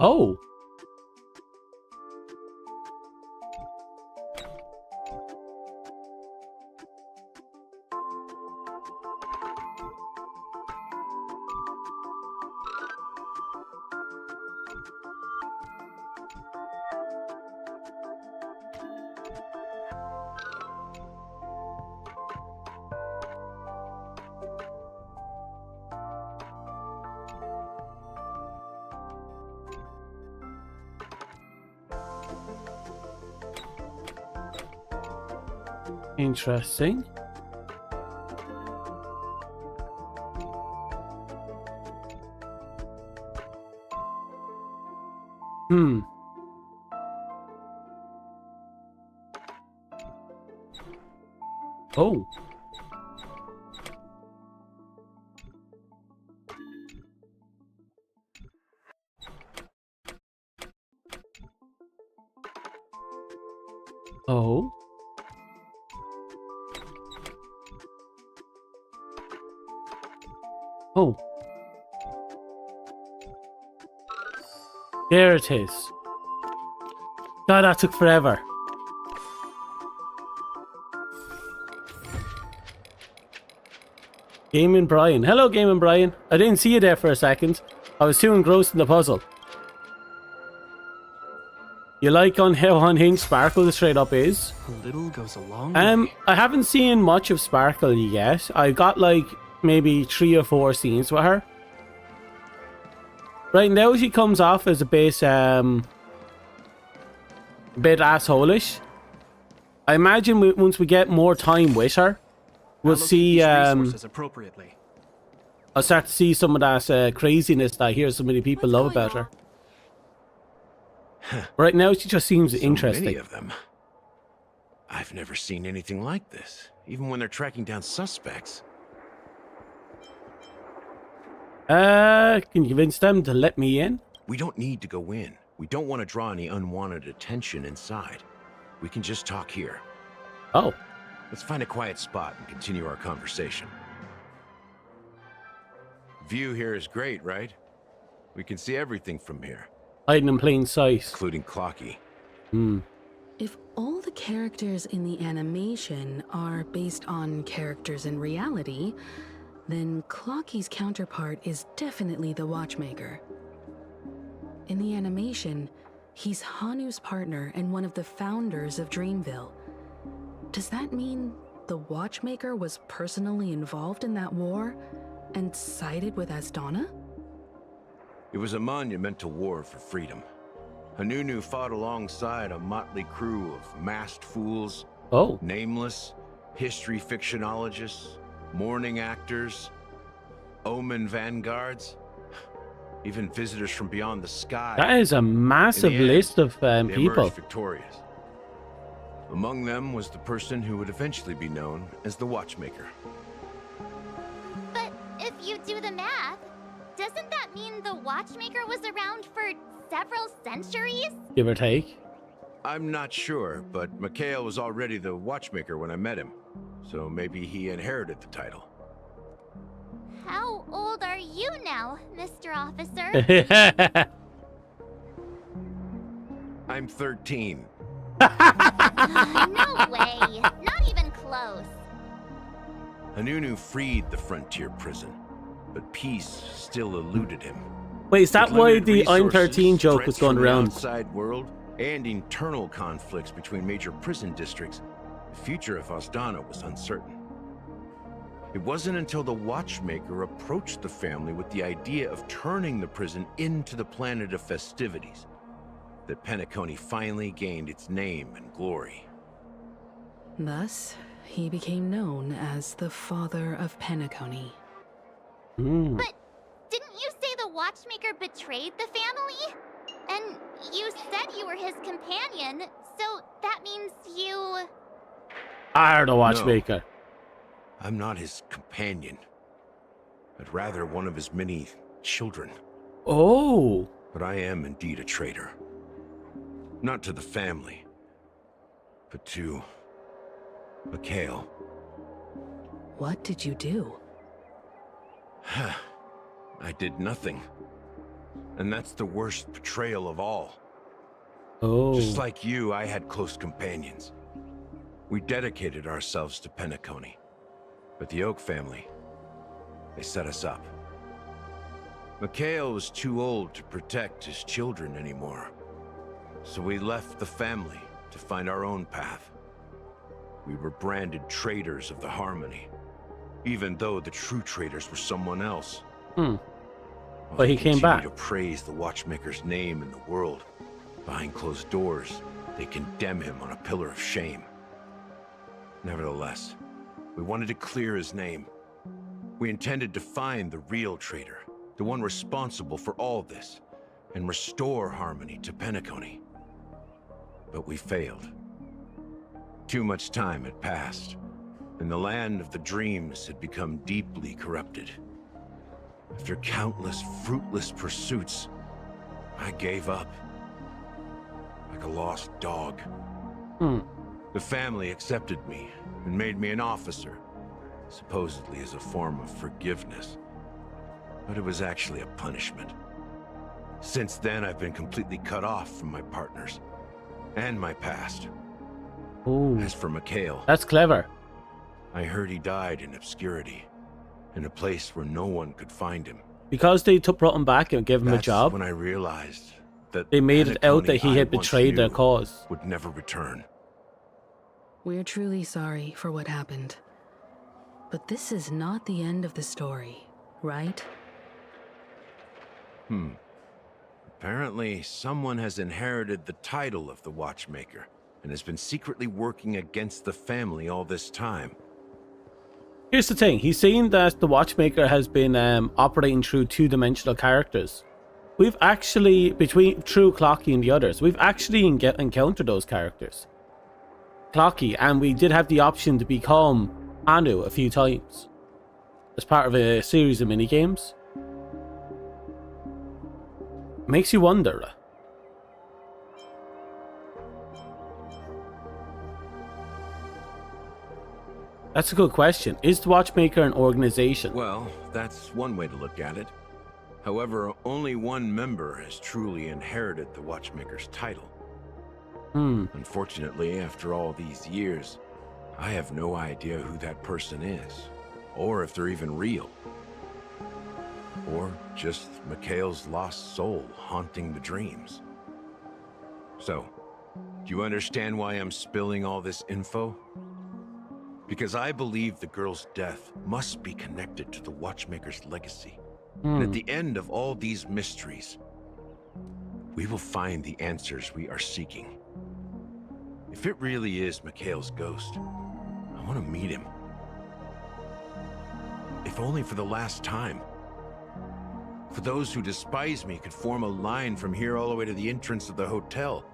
[SPEAKER 1] Oh. Interesting. Oh. Oh. Oh. There it is. God, that took forever. Gaming Brian. Hello, Gaming Brian. I didn't see you there for a second. I was too engrossed in the puzzle. You like on how unhinged Sparkle straight up is?
[SPEAKER 3] A little goes a long way.
[SPEAKER 1] I haven't seen much of Sparkle yet. I got like maybe 3 or 4 scenes with her. Right now she comes off as a bit assholish. I imagine once we get more time with her, we'll see
[SPEAKER 3] appropriately.
[SPEAKER 1] I'll start to see some of that craziness that I hear so many people love about her. Right now she just seems interesting.
[SPEAKER 5] Many of them. I've never seen anything like this, even when they're tracking down suspects.
[SPEAKER 1] Can you convince them to let me in?
[SPEAKER 5] We don't need to go in. We don't want to draw any unwanted attention inside. We can just talk here.
[SPEAKER 1] Oh.
[SPEAKER 5] Let's find a quiet spot and continue our conversation. View here is great, right? We can see everything from here.
[SPEAKER 1] Hiding in plain sight.
[SPEAKER 5] Including Clocky.
[SPEAKER 8] If all the characters in the animation are based on characters in reality, then Clocky's counterpart is definitely the Watchmaker. In the animation, he's Hanu's partner and one of the founders of Dreamville. Does that mean the Watchmaker was personally involved in that war and sided with Asdana?
[SPEAKER 5] It was a monumental war for freedom. Hanunu fought alongside a motley crew of masked fools, nameless, history fictionologists, mourning actors, omen vanguards, even visitors from beyond the sky.
[SPEAKER 1] That is a massive list of
[SPEAKER 5] they
[SPEAKER 1] people.
[SPEAKER 5] emerged victorious. Among them was the person who would eventually be known as the Watchmaker.
[SPEAKER 4] But if you do the math, doesn't that mean the Watchmaker was around for several centuries?
[SPEAKER 1] Give or take.
[SPEAKER 5] I'm not sure, but Mikhail was already the Watchmaker when I met him, so maybe he inherited the title.
[SPEAKER 4] How old are you now, Mr. Officer?
[SPEAKER 5] I'm 13.
[SPEAKER 4] No way. Not even close.
[SPEAKER 5] Hanunu freed the frontier prison, but peace still eluded him.
[SPEAKER 1] Wait, is that
[SPEAKER 5] With
[SPEAKER 1] why
[SPEAKER 5] limited
[SPEAKER 1] the I'm
[SPEAKER 5] resources,
[SPEAKER 1] 13 joke was
[SPEAKER 5] threats
[SPEAKER 1] going
[SPEAKER 5] from the
[SPEAKER 1] around?
[SPEAKER 5] outside world, and internal conflicts between major prison districts, the future of Asdana was uncertain. It wasn't until the Watchmaker approached the family with the idea of turning the prison into the planet of festivities that Penacony finally gained its name and glory.
[SPEAKER 8] Thus, he became known as the Father of Penacony.
[SPEAKER 4] But didn't you say the Watchmaker betrayed the family? And you said you were his companion, so that means you...
[SPEAKER 1] are the Watchmaker.
[SPEAKER 5] No, I'm not his companion, but rather one of his many children.
[SPEAKER 1] Oh.
[SPEAKER 5] But I am indeed a traitor. Not to the family, but to Mikhail.
[SPEAKER 8] What did you do?
[SPEAKER 5] I did nothing. And that's the worst betrayal of all.
[SPEAKER 1] Oh.
[SPEAKER 5] Just like you, I had close companions. We dedicated ourselves to Penacony. But the Oak family, they set us up. Mikhail was too old to protect his children anymore. So we left the family to find our own path. We were branded traitors of the Harmony, even though the true traitors were someone else.
[SPEAKER 1] But he came back.
[SPEAKER 5] To praise the Watchmaker's name in the world. Behind closed doors, they condemn him on a pillar of shame. Nevertheless, we wanted to clear his name. We intended to find the real traitor, the one responsible for all this, and restore harmony to Penacony. But we failed. Too much time had passed, and the land of the dreams had become deeply corrupted. After countless fruitless pursuits, I gave up. Like a lost dog. The family accepted me and made me an officer, supposedly as a form of forgiveness. But it was actually a punishment. Since then, I've been completely cut off from my partners and my past.
[SPEAKER 1] Ooh.
[SPEAKER 5] As for Mikhail,
[SPEAKER 1] That's clever.
[SPEAKER 5] I heard he died in obscurity, in a place where no one could find him.
[SPEAKER 1] Because they brought him back and gave him a job,
[SPEAKER 5] when I realized that
[SPEAKER 1] they made it out that he
[SPEAKER 5] I
[SPEAKER 1] had
[SPEAKER 5] once
[SPEAKER 1] betrayed their
[SPEAKER 5] knew
[SPEAKER 1] cause.
[SPEAKER 5] would never return.
[SPEAKER 8] We're truly sorry for what happened. But this is not the end of the story, right?
[SPEAKER 5] Apparently, someone has inherited the title of the Watchmaker and has been secretly working against the family all this time.
[SPEAKER 1] Here's the thing. He's saying that the Watchmaker has been operating through two-dimensional characters. We've actually, between through Clocky and the others, we've actually encountered those characters. Clocky, and we did have the option to become Anu a few times as part of a series of minigames. Makes you wonder. That's a good question. Is the Watchmaker an organization?
[SPEAKER 5] Well, that's one way to look at it. However, only one member has truly inherited the Watchmaker's title. Unfortunately, after all these years, I have no idea who that person is, or if they're even real. Or just Mikhail's lost soul haunting the dreams. So, do you understand why I'm spilling all this info? Because I believe the girl's death must be connected to the Watchmaker's legacy. And at the end of all these mysteries, we will find the answers we are seeking. If it really is Mikhail's ghost, I want to meet him. If only for the last time. For those who despise me could form a line from here all the way to the entrance of the hotel.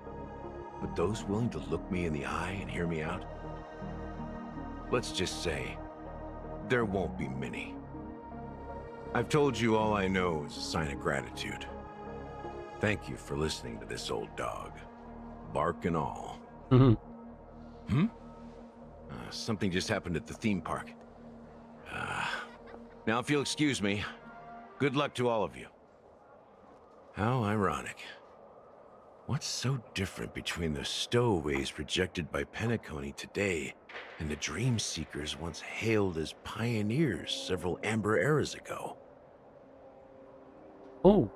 [SPEAKER 5] But those willing to look me in the eye and hear me out? Let's just say, there won't be many. I've told you all I know is a sign of gratitude. Thank you for listening to this old dog. Bark and all. Something just happened at the theme park. Now if you'll excuse me, good luck to all of you. How ironic. What's so different between the stowaways rejected by Penacony today and the dream seekers once hailed as pioneers several amber eras ago?
[SPEAKER 1] Oh,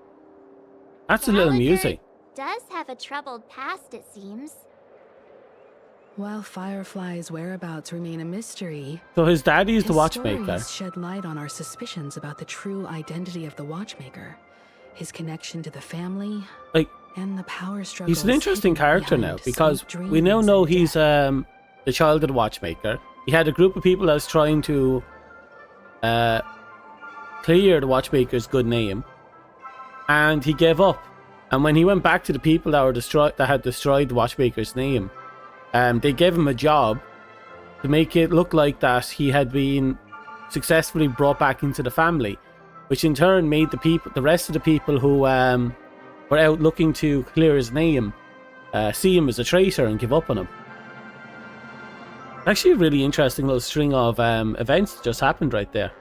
[SPEAKER 1] that's a little amusing.
[SPEAKER 4] Does have a troubled past, it seems.
[SPEAKER 8] While Firefly's whereabouts remain a mystery,
[SPEAKER 1] So his daddy is the
[SPEAKER 8] his
[SPEAKER 1] Watchmaker.
[SPEAKER 8] stories shed light on our suspicions about the true identity of the Watchmaker, his connection to the family,
[SPEAKER 1] Like,
[SPEAKER 8] and the power struggle.
[SPEAKER 1] he's an interesting character now because we now know he's the child of the Watchmaker. He had a group of people that was trying to clear the Watchmaker's good name, and he gave up. And when he went back to the people that had destroyed the Watchmaker's name, they gave him a job to make it look like that he had been successfully brought back into the family, which in turn made the rest of the people who were out looking to clear his name see him as a traitor and give up on him. Actually, a really interesting little string of events that just happened right there.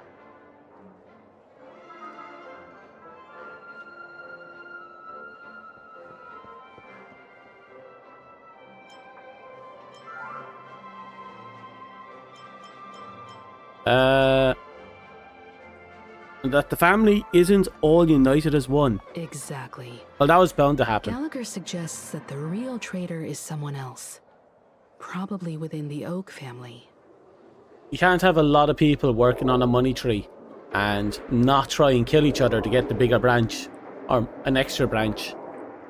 [SPEAKER 1] That the family isn't all united as one.
[SPEAKER 8] Exactly.
[SPEAKER 1] Well, that was bound to happen.
[SPEAKER 8] Gallagher suggests that the real traitor is someone else, probably within the Oak family.
[SPEAKER 1] You can't have a lot of people working on a money tree and not try and kill each other to get the bigger branch, or an extra branch.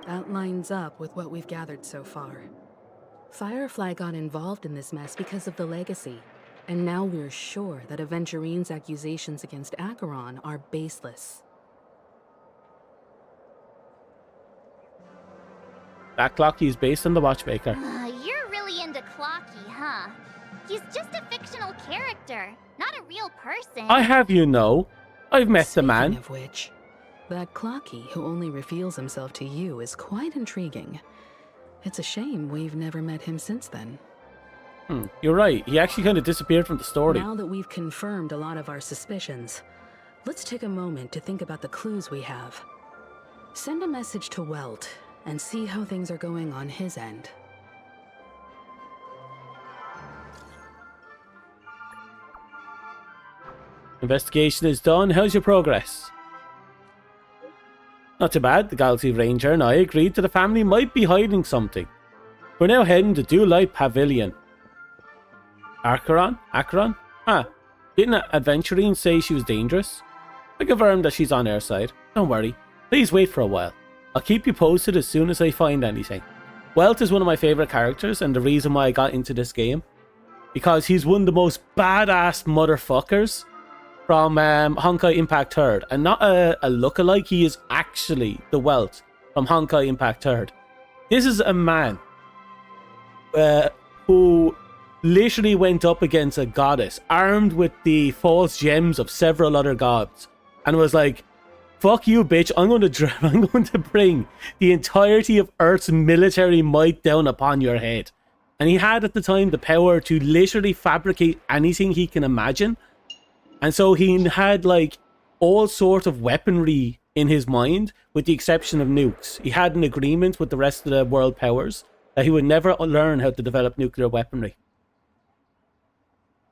[SPEAKER 8] That lines up with what we've gathered so far. Firefly got involved in this mess because of the legacy, and now we're sure that Aventurine's accusations against Acheron are baseless.
[SPEAKER 1] That Clocky is based on the watchmaker.
[SPEAKER 4] You're really into Clocky, huh? He's just a fictional character, not a real person.
[SPEAKER 1] I have you know. I've met the
[SPEAKER 8] Speaking
[SPEAKER 1] man.
[SPEAKER 8] of which, that Clocky who only reveals himself to you is quite intriguing. It's a shame we've never met him since then.
[SPEAKER 1] You're right. He actually kind of disappeared from the story.
[SPEAKER 8] Now that we've confirmed a lot of our suspicions, let's take a moment to think about the clues we have. Send a message to Welt and see how things are going on his end.
[SPEAKER 1] Investigation is done. How's your progress? Not too bad. The Galaxy Ranger and I agreed that the family might be hiding something. We're now heading to Dewlight Pavilion. Acheron? Huh. Didn't Adventurine say she was dangerous? I confirmed that she's on our side. Don't worry. Please wait for a while. I'll keep you posted as soon as I find anything. Welt is one of my favourite characters and the reason why I got into this game. Because he's one of the most badass motherfuckers from Honkai Impact 3rd. And not a lookalike, he is actually the Welt from Honkai Impact 3rd. This is a man who literally went up against a goddess armed with the false gems of several other gods and was like, fuck you, bitch, I'm going to bring the entirety of Earth's military might down upon your head. And he had at the time the power to literally fabricate anything he can imagine. And so he had like all sorts of weaponry in his mind, with the exception of nukes. He had an agreement with the rest of the world powers that he would never learn how to develop nuclear weaponry.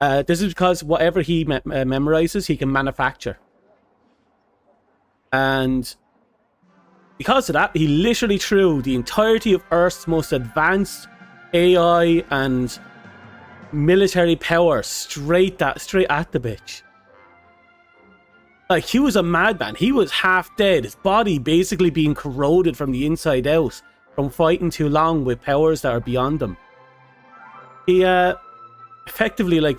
[SPEAKER 1] This is because whatever he memorizes, he can manufacture. And because of that, he literally threw the entirety of Earth's most advanced AI and military power straight at the bitch. Like, he was a madman. He was half dead. His body basically being corroded from the inside out from fighting too long with powers that are beyond him. He effectively like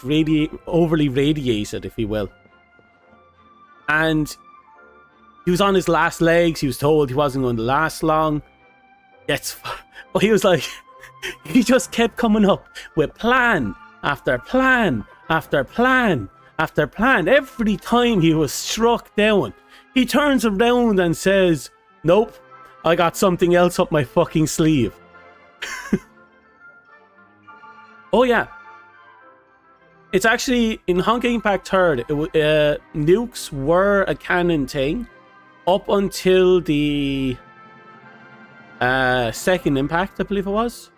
[SPEAKER 1] overly radiated, if you will. And he was on his last legs. He was told he wasn't going to last long. But he was like, he just kept coming up with plan after plan after plan after plan. Every time he was struck down, he turns around and says, nope, I got something else up my fucking sleeve. Oh yeah. It's actually, in Honkai Impact 3rd, nukes were a canon thing up until the second impact, I believe it was.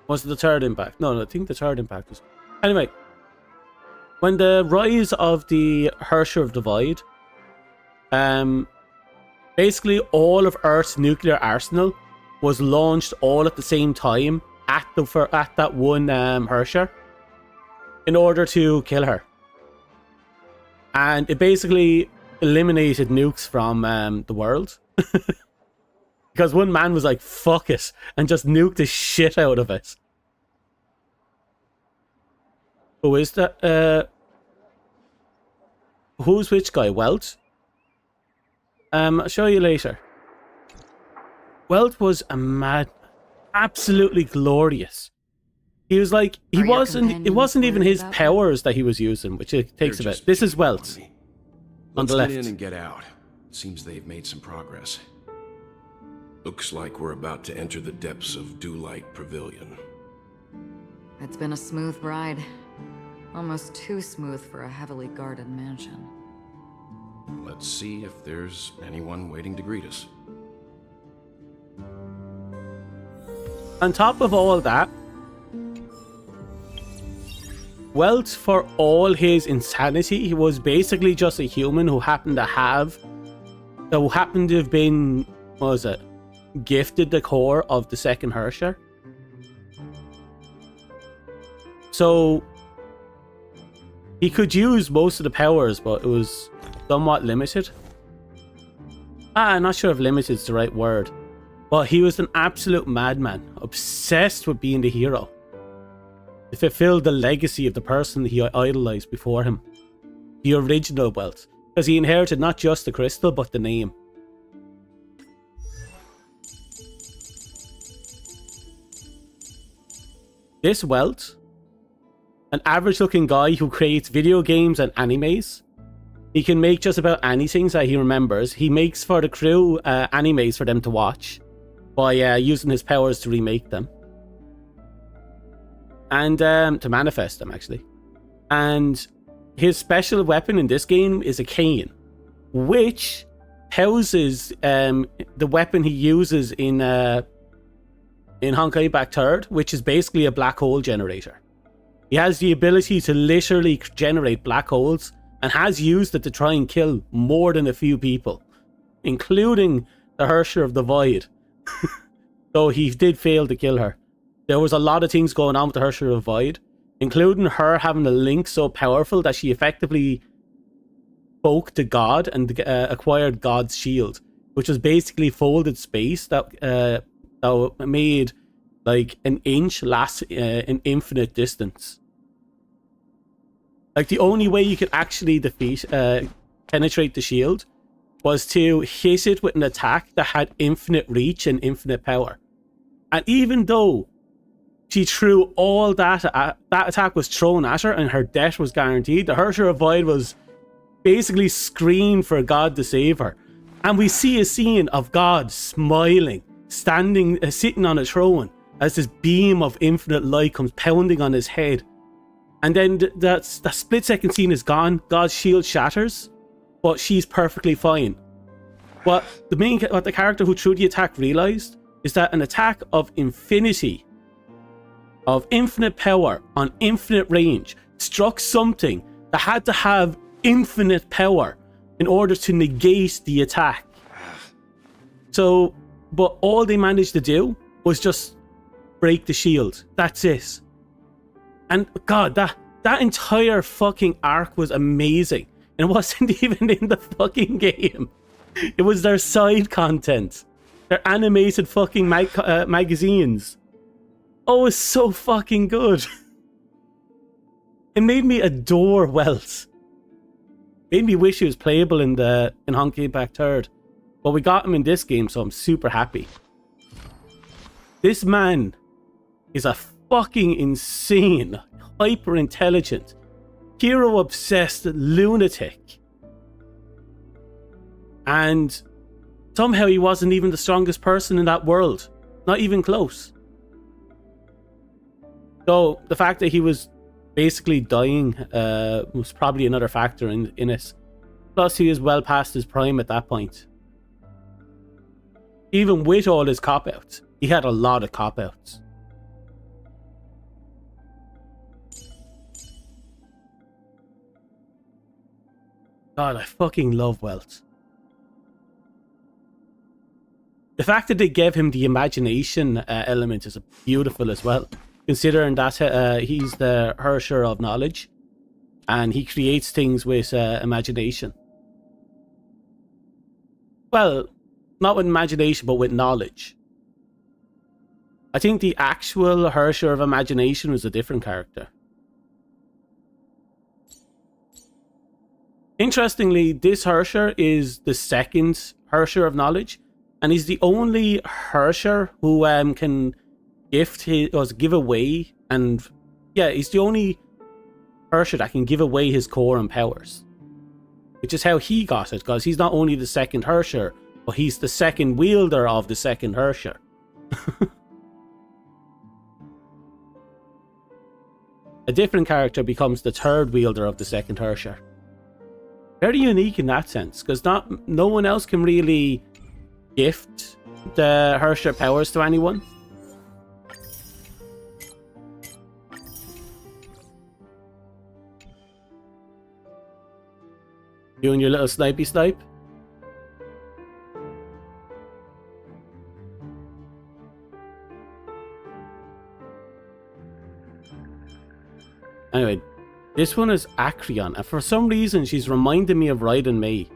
[SPEAKER 1] Was it the third impact? No, I think the third impact was. Anyway, when the rise of the Hersher of the Void, basically all of Earth's nuclear arsenal was launched all at the same time at that one Hersher in order to kill her. And it basically eliminated nukes from the world. Because one man was like, fuck it, and just nuked the shit out of it. Who is that? Who's which guy? Welt? I'll show you later. Welt was a madman. Absolutely glorious. He was like, it wasn't even his powers that he was using, which it takes a bit. This is Welt. On the left.
[SPEAKER 5] Let's get in and get out. Seems they've made some progress. Looks like we're about to enter the depths of Dewlight Pavilion.
[SPEAKER 10] It's been a smooth ride. Almost too smooth for a heavily guarded mansion.
[SPEAKER 5] Let's see if there's anyone waiting to greet us.
[SPEAKER 1] On top of all that, Welt, for all his insanity, he was basically just a human who happened to have been, what was it, gifted the core of the second Hersher. So he could use most of the powers, but it was somewhat limited. I'm not sure if limited is the right word. But he was an absolute madman, obsessed with being the hero. It fulfilled the legacy of the person he idolized before him. The original Welt. Because he inherited not just the crystal, but the name. this Welt, an average-looking guy who creates video games and animes, he can make just about anything that he remembers. He makes for the crew animes for them to watch by using his powers to remake them. And to manifest them, actually. And his special weapon in this game is a cane, which houses the weapon he uses in Honkai Back Third, which is basically a black hole generator. He has the ability to literally generate black holes and has used it to try and kill more than a few people, including the Hersher of the Void. Though he did fail to kill her. There was a lot of things going on with the Hersher of the Void, including her having a link so powerful that she effectively spoke to God and acquired God's shield, which was basically folded space that made like an inch last an infinite distance. Like the only way you could actually penetrate the shield was to hit it with an attack that had infinite reach and infinite power. And even though she threw all that attack was thrown at her and her death was guaranteed, the Hersher of Void was basically screamed for God to save her. And we see a scene of God smiling, sitting on a throne as this beam of infinite light comes pounding on his head. And then that split-second scene is gone. God's shield shatters, but she's perfectly fine. What the character who threw the attack realized is that an attack of infinity, of infinite power on infinite range, struck something that had to have infinite power in order to negate the attack. So, but all they managed to do was just break the shield. That's it. And God, that entire fucking arc was amazing. And it wasn't even in the fucking game. It was their side content. Their animated fucking magazines. Oh, it's so fucking good. It made me adore Welt. Made me wish he was playable in Honkai Back Third. But we got him in this game, so I'm super happy. This man is a fucking insane, hyper intelligent, hero obsessed lunatic. And somehow he wasn't even the strongest person in that world. Not even close. So the fact that he was basically dying was probably another factor in it. Plus he was well past his prime at that point. Even with all his cop-outs, he had a lot of cop-outs. God, I fucking love Welt. The fact that they gave him the imagination element is beautiful as well. Considering that he's the Hersher of knowledge. And he creates things with imagination. Well, not with imagination, but with knowledge. I think the actual Hersher of imagination was a different character. Interestingly, this Hersher is the second Hersher of knowledge, and he's the only Hersher who can give away, and yeah, he's the only Hersher that can give away his core and powers, which is how he got it, because he's not only the second Hersher, but he's the second wielder of the second Hersher. A different character becomes the third wielder of the second Hersher. Very unique in that sense, because no one else can really gift the Hersher powers to anyone. Doing your little snipey snipe. Anyway, this one is Acreon, and for some reason she's reminding me of Raiden Mei.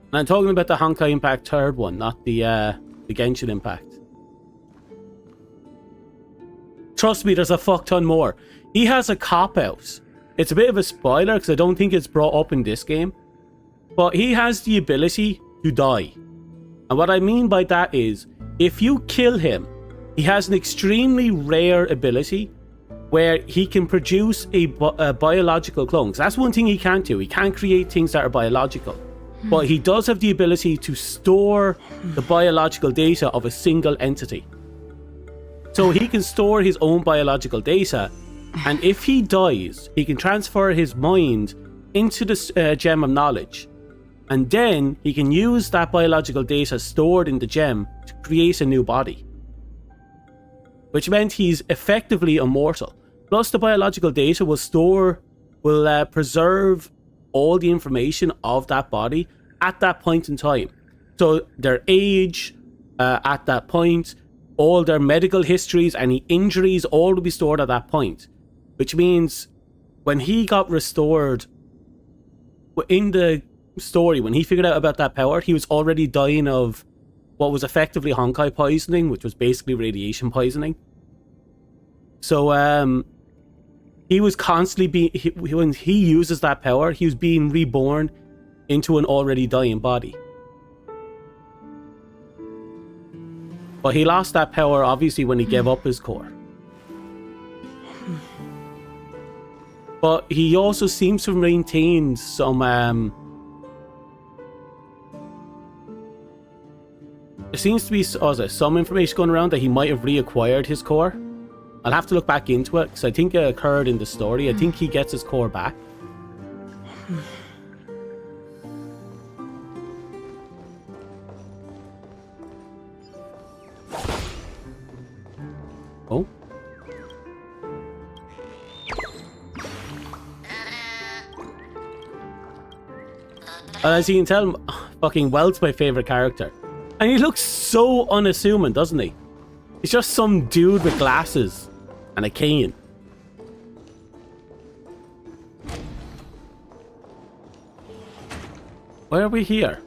[SPEAKER 1] And I'm talking about the Honkai Impact Third one, not the Genshin Impact. Trust me, there's a fuck ton more. He has a cop-out. It's a bit of a spoiler because I don't think it's brought up in this game. But he has the ability to die. And what I mean by that is, if you kill him he has an extremely rare ability where he can produce a biological clone. So that's one thing he can't do. He can't create things that are biological. But he does have the ability to store the biological data of a single entity. So he can store his own biological data, and if he dies, he can transfer his mind into the gem of knowledge. And then he can use that biological data stored in the gem to create a new body. Which meant he's effectively immortal. Plus the biological data will preserve all the information of that body at that point in time. So their age at that point, all their medical histories, any injuries, all will be stored at that point. Which means when he got restored in the story, when he figured out about that power, he was already dying of what was effectively Honkai poisoning, which was basically radiation poisoning. So he was constantly when he uses that power, he was being reborn into an already dying body. But he lost that power obviously when he gave up his core. But he also seems to maintain some there seems to be some information going around that he might have reacquired his core. I'll have to look back into it because I think it occurred in the story. I think he gets his core back. Oh. As you can tell, fucking Welt's my favorite character. And he looks so unassuming, doesn't he? He's just some dude with glasses and a cane. Why are we here?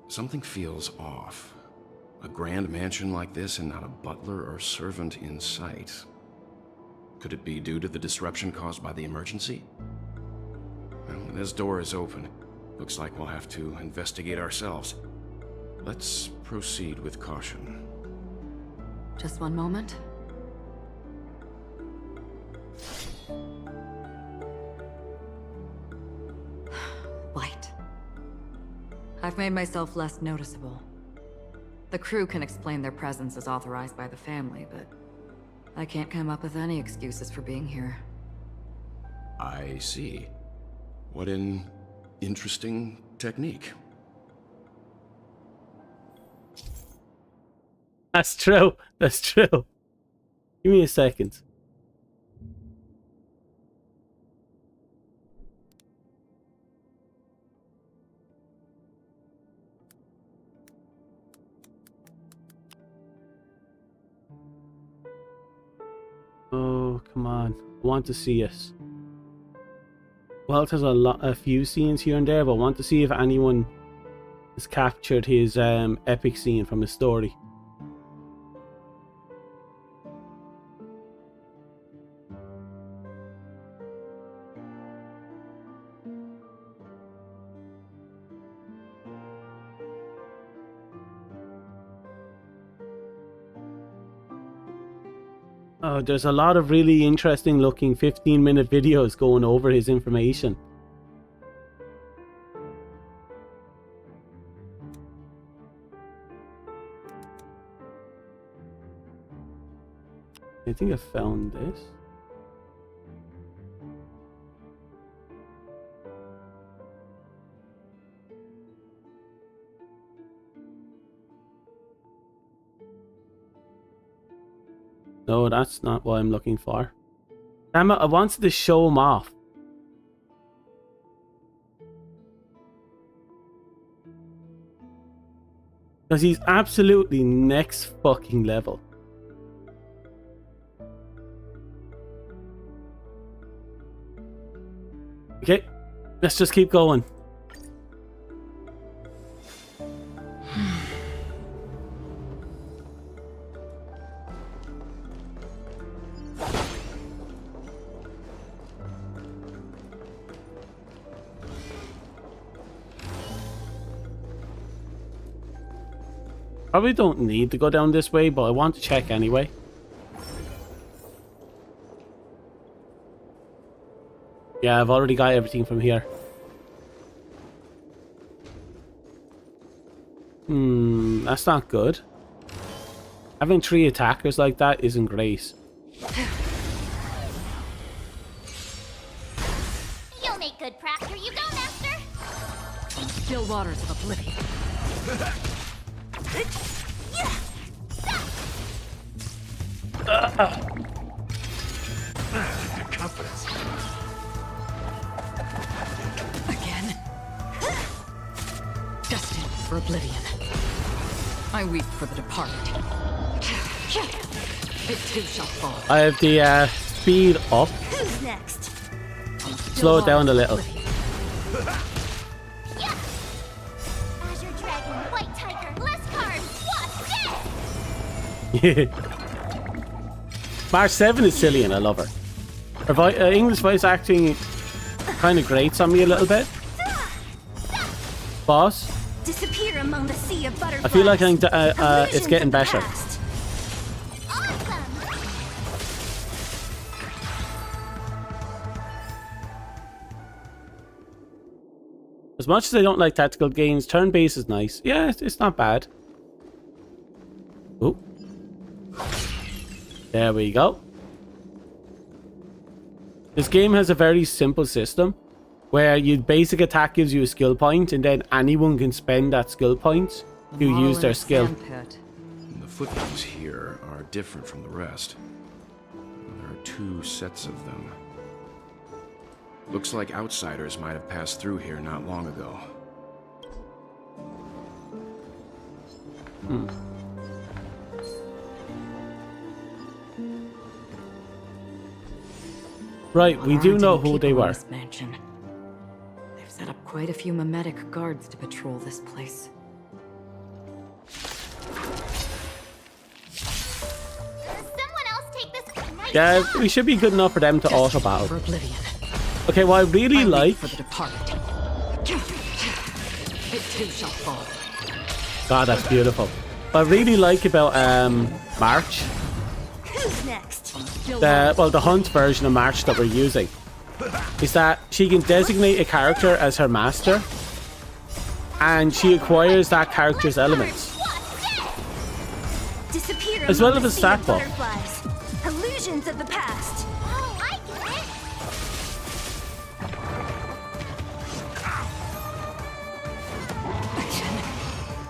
[SPEAKER 11] Something feels off. A grand mansion like this and not a butler or servant in sight. Could it be due to the disruption caused by the emergency? Well, this door is open. Looks like we'll have to investigate ourselves. Let's proceed with caution.
[SPEAKER 10] Just one moment. Light. I've made myself less noticeable. The crew can explain their presence as authorized by the family, but I can't come up with any excuses for being here.
[SPEAKER 11] I see. What an interesting technique.
[SPEAKER 1] That's true. That's true. Give me a second. Oh, come on. I want to see it. Well, there's a few scenes here and there, but I want to see if anyone has captured his epic scene from his story. Oh, there's a lot of really interesting looking 15-minute videos going over his information. I think I found this. No, that's not what I'm looking for. Damn it, I wanted to show him off. Because he's absolutely next fucking level. Okay, let's just keep going. Probably don't need to go down this way, but I want to check anyway. Yeah, I've already got everything from here. That's not good. Having 3 attackers like that isn't great.
[SPEAKER 4] You'll make good practice. Here you go, Master.
[SPEAKER 10] Still waters of oblivion.
[SPEAKER 5] Confidence.
[SPEAKER 10] Again. Destined for oblivion. I weep for the departed. It too shall fall.
[SPEAKER 1] I have the speed up.
[SPEAKER 4] Who's next?
[SPEAKER 1] Slow it down a little.
[SPEAKER 4] Azure Dragon, White Tiger, less cards. What's this?
[SPEAKER 1] March 7 is silly and I love her. Her English voice acting kind of grates on me a little bit. Boss,
[SPEAKER 4] Disappear among the sea of butterflies.
[SPEAKER 1] I feel like it's getting better.
[SPEAKER 4] Awesome.
[SPEAKER 1] As much as I don't like tactical games, turn-based is nice. Yeah, it's not bad. Oh. There we go. This game has a very simple system where your basic attack gives you a skill point and then anyone can spend that skill point to use their skill.
[SPEAKER 11] The footprints here are different from the rest. There are 2 sets of them. Looks like outsiders might have passed through here not long ago.
[SPEAKER 1] Right, we do know who they were.
[SPEAKER 10] Mansion. They've set up quite a few mimetic guards to patrol this place.
[SPEAKER 4] Someone else take this. Nice
[SPEAKER 1] Yeah,
[SPEAKER 4] job.
[SPEAKER 1] we should be good enough for them to auto
[SPEAKER 10] For
[SPEAKER 1] battle.
[SPEAKER 10] oblivion.
[SPEAKER 1] Okay, what I really
[SPEAKER 10] I weep
[SPEAKER 1] like...
[SPEAKER 10] for the departed. It too shall fall.
[SPEAKER 1] God, that's beautiful. What I really like about March,
[SPEAKER 4] Who's next?
[SPEAKER 1] the Hunt version of March that we're using, is that she can designate a character as her master, and she acquires that character's elements.
[SPEAKER 4] Disappear
[SPEAKER 1] As well
[SPEAKER 4] among
[SPEAKER 1] as
[SPEAKER 4] the
[SPEAKER 1] a
[SPEAKER 4] sea of
[SPEAKER 1] stat buff.
[SPEAKER 4] butterflies. Illusions of the past. Oh, I get it.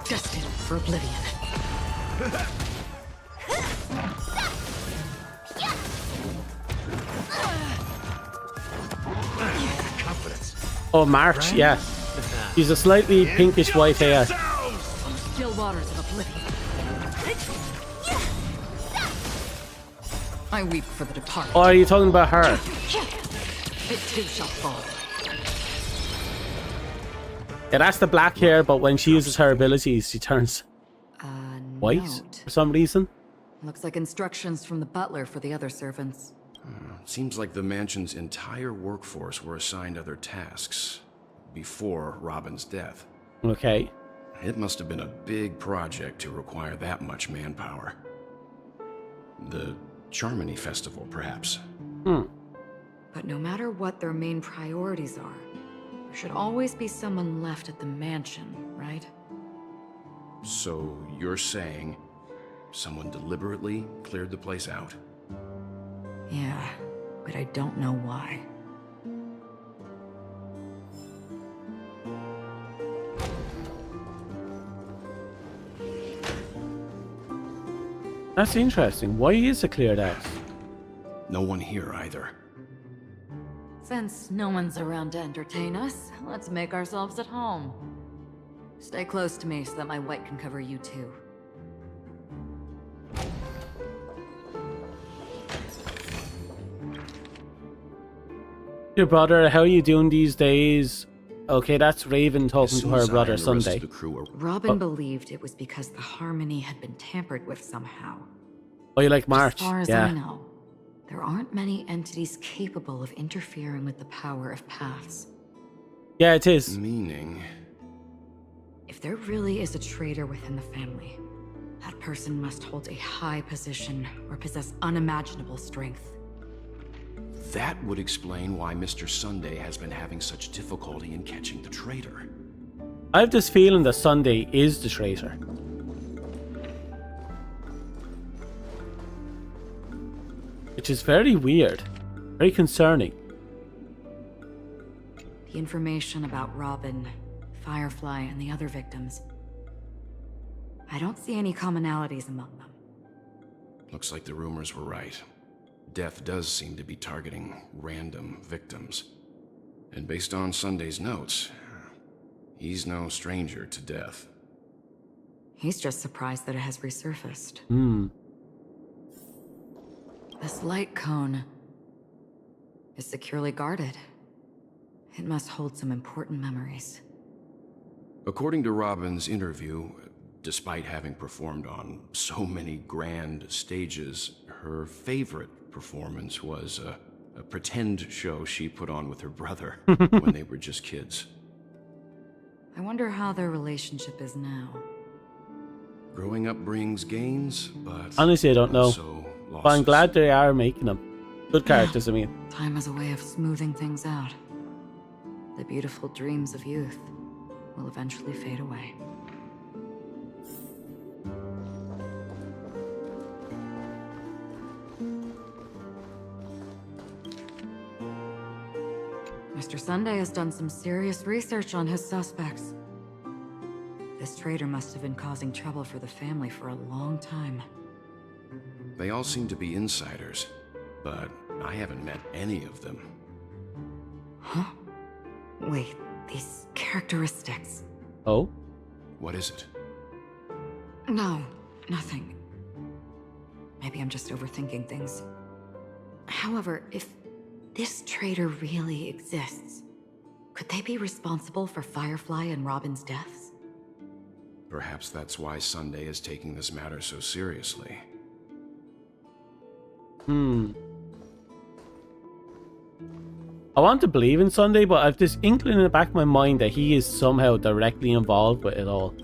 [SPEAKER 10] Destined for oblivion.
[SPEAKER 5] Confidence.
[SPEAKER 1] Oh, March, yeah. She's a slightly pinkish white hair.
[SPEAKER 10] Still waters of oblivion. I weep for the departed.
[SPEAKER 1] Oh, are you talking about her?
[SPEAKER 10] It too shall fall.
[SPEAKER 1] Yeah, that's the black hair, but when she uses her abilities, she turns white
[SPEAKER 10] Note.
[SPEAKER 1] for some reason.
[SPEAKER 10] Looks like instructions from the butler for the other servants.
[SPEAKER 11] Seems like the mansion's entire workforce were assigned other tasks before Robin's death.
[SPEAKER 1] Okay.
[SPEAKER 11] It must have been a big project to require that much manpower. The Charmony Festival, perhaps.
[SPEAKER 10] But no matter what their main priorities are, there should always be someone left at the mansion, right?
[SPEAKER 11] So you're saying someone deliberately cleared the place out?
[SPEAKER 10] Yeah, but I don't know why.
[SPEAKER 1] That's interesting. Why is it cleared out?
[SPEAKER 11] No one here either.
[SPEAKER 10] Since no one's around to entertain us, let's make ourselves at home. Stay close to me so that my white can cover you too.
[SPEAKER 1] Your brother, how are you doing these days? Okay, that's Raven talking to her brother Sunday.
[SPEAKER 10] Robin believed it was because the harmony had been tampered with somehow.
[SPEAKER 1] Oh, you like March?
[SPEAKER 10] As far as
[SPEAKER 1] Yeah.
[SPEAKER 10] I know, there aren't many entities capable of interfering with the power of paths.
[SPEAKER 1] Yeah, it is.
[SPEAKER 11] Meaning?
[SPEAKER 10] If there really is a traitor within the family, That person must hold a high position or possess unimaginable strength.
[SPEAKER 11] That would explain why Mr. Sunday has been having such difficulty in catching the traitor.
[SPEAKER 1] I have this feeling that Sunday is the traitor. Which is very weird. Very concerning.
[SPEAKER 10] The information about Robin, Firefly, and the other victims. I don't see any commonalities among them.
[SPEAKER 11] Looks like the rumors were right. Death does seem to be targeting random victims. And based on Sunday's notes, he's no stranger to death.
[SPEAKER 10] He's just surprised that it has resurfaced. This light cone is securely guarded. It must hold some important memories.
[SPEAKER 11] According to Robin's interview, despite having performed on so many grand stages, her favorite performance was a pretend show she put on with her brother when they were just kids.
[SPEAKER 10] I wonder how their relationship is now.
[SPEAKER 11] Growing up brings gains, but
[SPEAKER 1] honestly, I don't know. But I'm glad they are making them. Good characters, I mean.
[SPEAKER 10] Time is a way of smoothing things out. The beautiful dreams of youth will eventually fade away. Mr. Sunday has done some serious research on his suspects. This traitor must have been causing trouble for the family for a long time.
[SPEAKER 11] They all seem to be insiders, but I haven't met any of them.
[SPEAKER 10] Huh? Wait, these characteristics.
[SPEAKER 1] Oh?
[SPEAKER 11] What is it?
[SPEAKER 10] No, nothing. Maybe I'm just overthinking things. However, if this traitor really exists, could they be responsible for Firefly and Robin's deaths?
[SPEAKER 11] Perhaps that's why Sunday is taking this matter so seriously.
[SPEAKER 1] I want to believe in Sunday, but I've this inkling in the back of my mind that he is somehow directly involved with it all.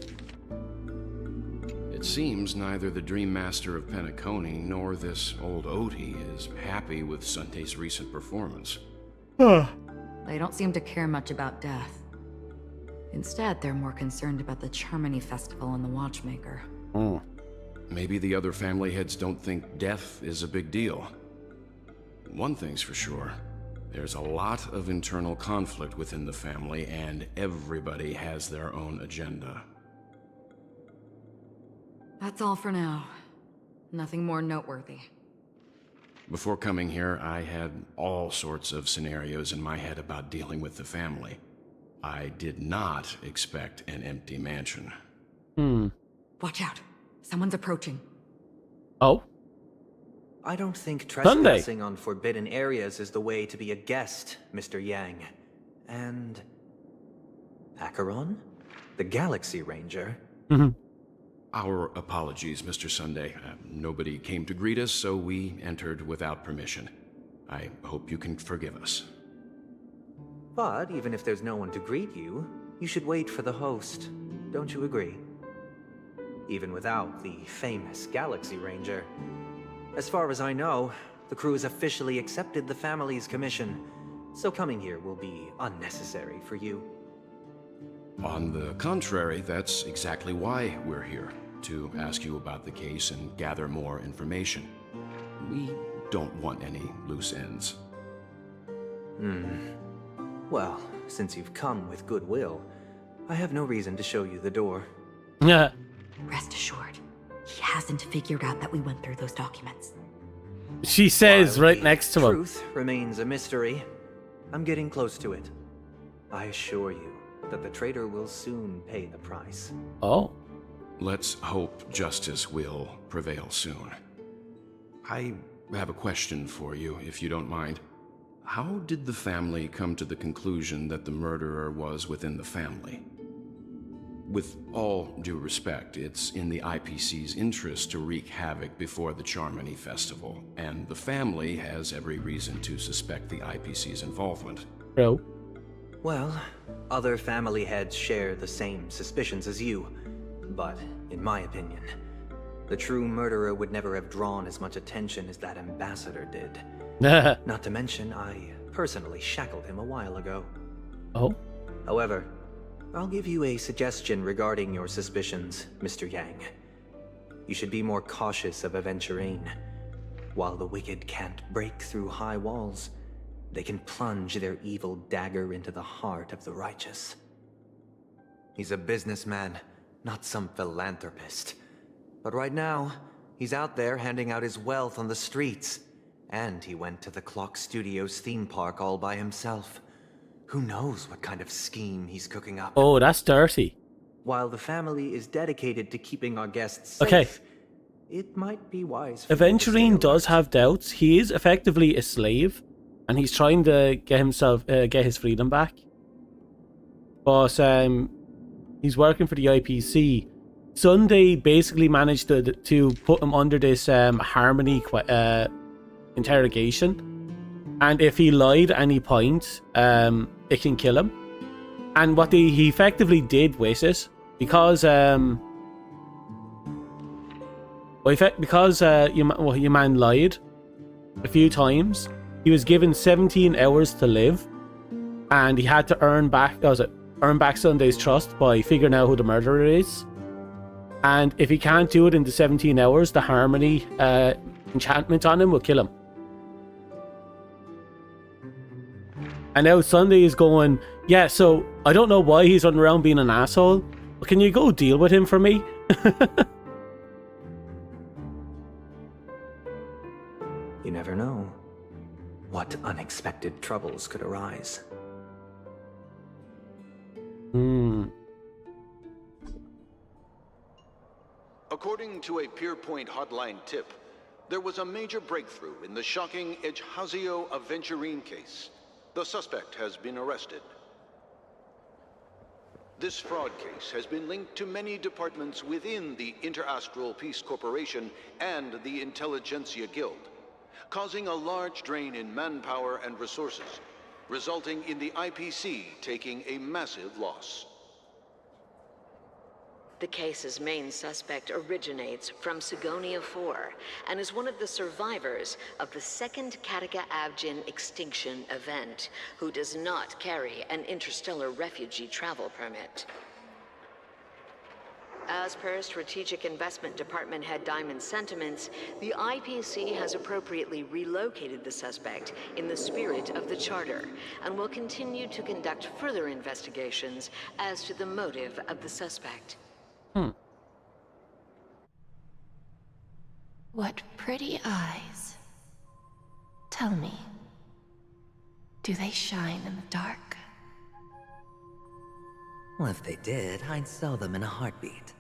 [SPEAKER 11] It seems neither the Dream Master of Penacony nor this old Odie is happy with Sunday's recent performance.
[SPEAKER 10] They don't seem to care much about death. Instead, they're more concerned about the Charmony Festival and the Watchmaker.
[SPEAKER 11] Maybe the other family heads don't think death is a big deal. One thing's for sure. There's a lot of internal conflict within the family, and everybody has their own agenda.
[SPEAKER 10] That's all for now. Nothing more noteworthy.
[SPEAKER 11] Before coming here, I had all sorts of scenarios in my head about dealing with the family. I did not expect an empty mansion.
[SPEAKER 10] Watch out. Someone's approaching.
[SPEAKER 1] Oh?
[SPEAKER 12] I don't think trespassing on forbidden areas is the way to be a guest, Mr. Yang. And... Acheron? The Galaxy Ranger?
[SPEAKER 11] Our apologies, Mr. Sunday. Nobody came to greet us, so we entered without permission. I hope you can forgive us.
[SPEAKER 12] But even if there's no one to greet you, you should wait for the host. Don't you agree? Even without the famous Galaxy Ranger. As far as I know, the crew has officially accepted the family's commission, so coming here will be unnecessary for you.
[SPEAKER 11] On the contrary, that's exactly why we're here, to ask you about the case and gather more information. We don't want any loose ends.
[SPEAKER 12] Well, since you've come with goodwill, I have no reason to show you the door.
[SPEAKER 1] Yeah.
[SPEAKER 10] Rest assured, he hasn't figured out that we went through those documents.
[SPEAKER 1] She says
[SPEAKER 12] While
[SPEAKER 1] right
[SPEAKER 12] the
[SPEAKER 1] next to him.
[SPEAKER 12] Truth remains a mystery. I'm getting close to it. I assure you that the traitor will soon pay the price.
[SPEAKER 1] Oh.
[SPEAKER 11] Let's hope justice will prevail soon. I have a question for you, if you don't mind. How did the family come to the conclusion that the murderer was within the family? With all due respect, it's in the IPC's interest to wreak havoc before the Charmony Festival, and the family has every reason to suspect the IPC's involvement.
[SPEAKER 1] Bro.
[SPEAKER 12] Well, other family heads share the same suspicions as you, but in my opinion, The true murderer would never have drawn as much attention as that ambassador did. Not to mention, I personally shackled him a while ago.
[SPEAKER 1] Oh?
[SPEAKER 12] However, I'll give you a suggestion regarding your suspicions, Mr. Yang. You should be more cautious of Aventurine. While the wicked can't break through high walls, they can plunge their evil dagger into the heart of the righteous. He's a businessman, not some philanthropist. But right now, he's out there handing out his wealth on the streets. And he went to the Clock Studios theme park all by himself. Who knows what kind of scheme he's cooking up.
[SPEAKER 1] Oh, that's dirty.
[SPEAKER 12] While the family is dedicated to keeping our guests safe, it might be wise for
[SPEAKER 1] Aventurine does have doubts. He is effectively a slave, and he's trying to get his freedom back. But he's working for the IPC. Sunday basically managed to put him under this harmony interrogation, and if he lied at any point, it can kill him. And what he effectively did with it, because your man lied a few times, he was given 17 hours to live, and he had to earn back Sunday's trust by figuring out who the murderer is. And if he can't do it in the 17 hours, the harmony enchantment on him will kill him. And now Sunday is going, yeah, so I don't know why he's running around being an asshole, but can you go deal with him for me?
[SPEAKER 12] You never know what unexpected troubles could arise.
[SPEAKER 13] According to a Pierpoint hotline tip, there was a major breakthrough in the shocking Ejhazio Aventurine case. The suspect has been arrested. This fraud case has been linked to many departments within the Interastral Peace Corporation and the Intelligentsia Guild, causing a large drain in manpower and resources, resulting in the IPC taking a massive loss.
[SPEAKER 14] The case's main suspect originates from Sigonia 4 and is one of the survivors of the second Kataka Abjin extinction event, who does not carry an interstellar refugee travel permit. As per Strategic Investment Department Head Diamond's sentiments, the IPC has appropriately relocated the suspect in the spirit of the Charter and will continue to conduct further investigations as to the motive of the suspect.
[SPEAKER 15] What pretty eyes. Tell me, do they shine in the dark?
[SPEAKER 16] Well, if they did, I'd sell them in a heartbeat.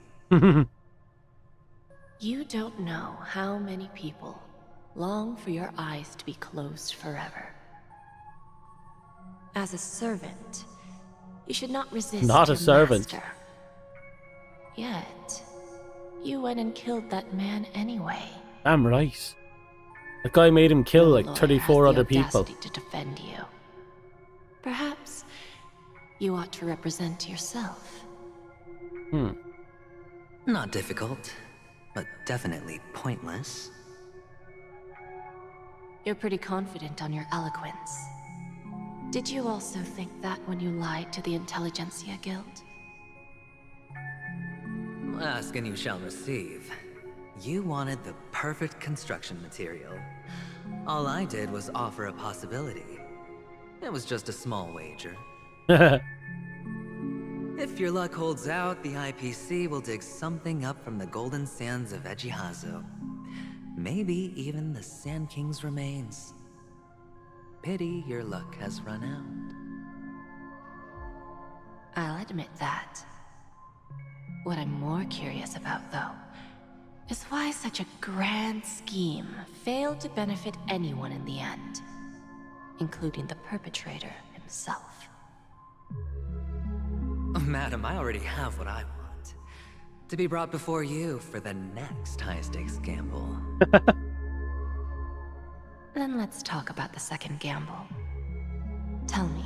[SPEAKER 15] You don't know how many people long for your eyes to be closed forever. As a servant, you should not resist
[SPEAKER 1] Not a
[SPEAKER 15] your
[SPEAKER 1] servant.
[SPEAKER 15] master. Yet, you went and killed that man anyway.
[SPEAKER 1] Damn right. That guy made him kill like
[SPEAKER 15] Lawyer
[SPEAKER 1] 34
[SPEAKER 15] has the
[SPEAKER 1] other people.
[SPEAKER 15] audacity to defend you. Perhaps you ought to represent yourself.
[SPEAKER 16] Not difficult, but definitely pointless.
[SPEAKER 15] You're pretty confident on your eloquence. Did you also think that when you lied to the Intelligentsia Guild?
[SPEAKER 16] Ask and you shall receive. You wanted the perfect construction material. All I did was offer a possibility. It was just a small wager. If your luck holds out, the IPC will dig something up from the golden sands of Ejhazio. Maybe even the Sand King's remains. Pity your luck has run out.
[SPEAKER 15] I'll admit that. What I'm more curious about, though, is why such a grand scheme failed to benefit anyone in the end, including the perpetrator himself.
[SPEAKER 16] Madam, I already have what I want. To be brought before you for the next high-stakes gamble.
[SPEAKER 15] Then let's talk about the second gamble. Tell me,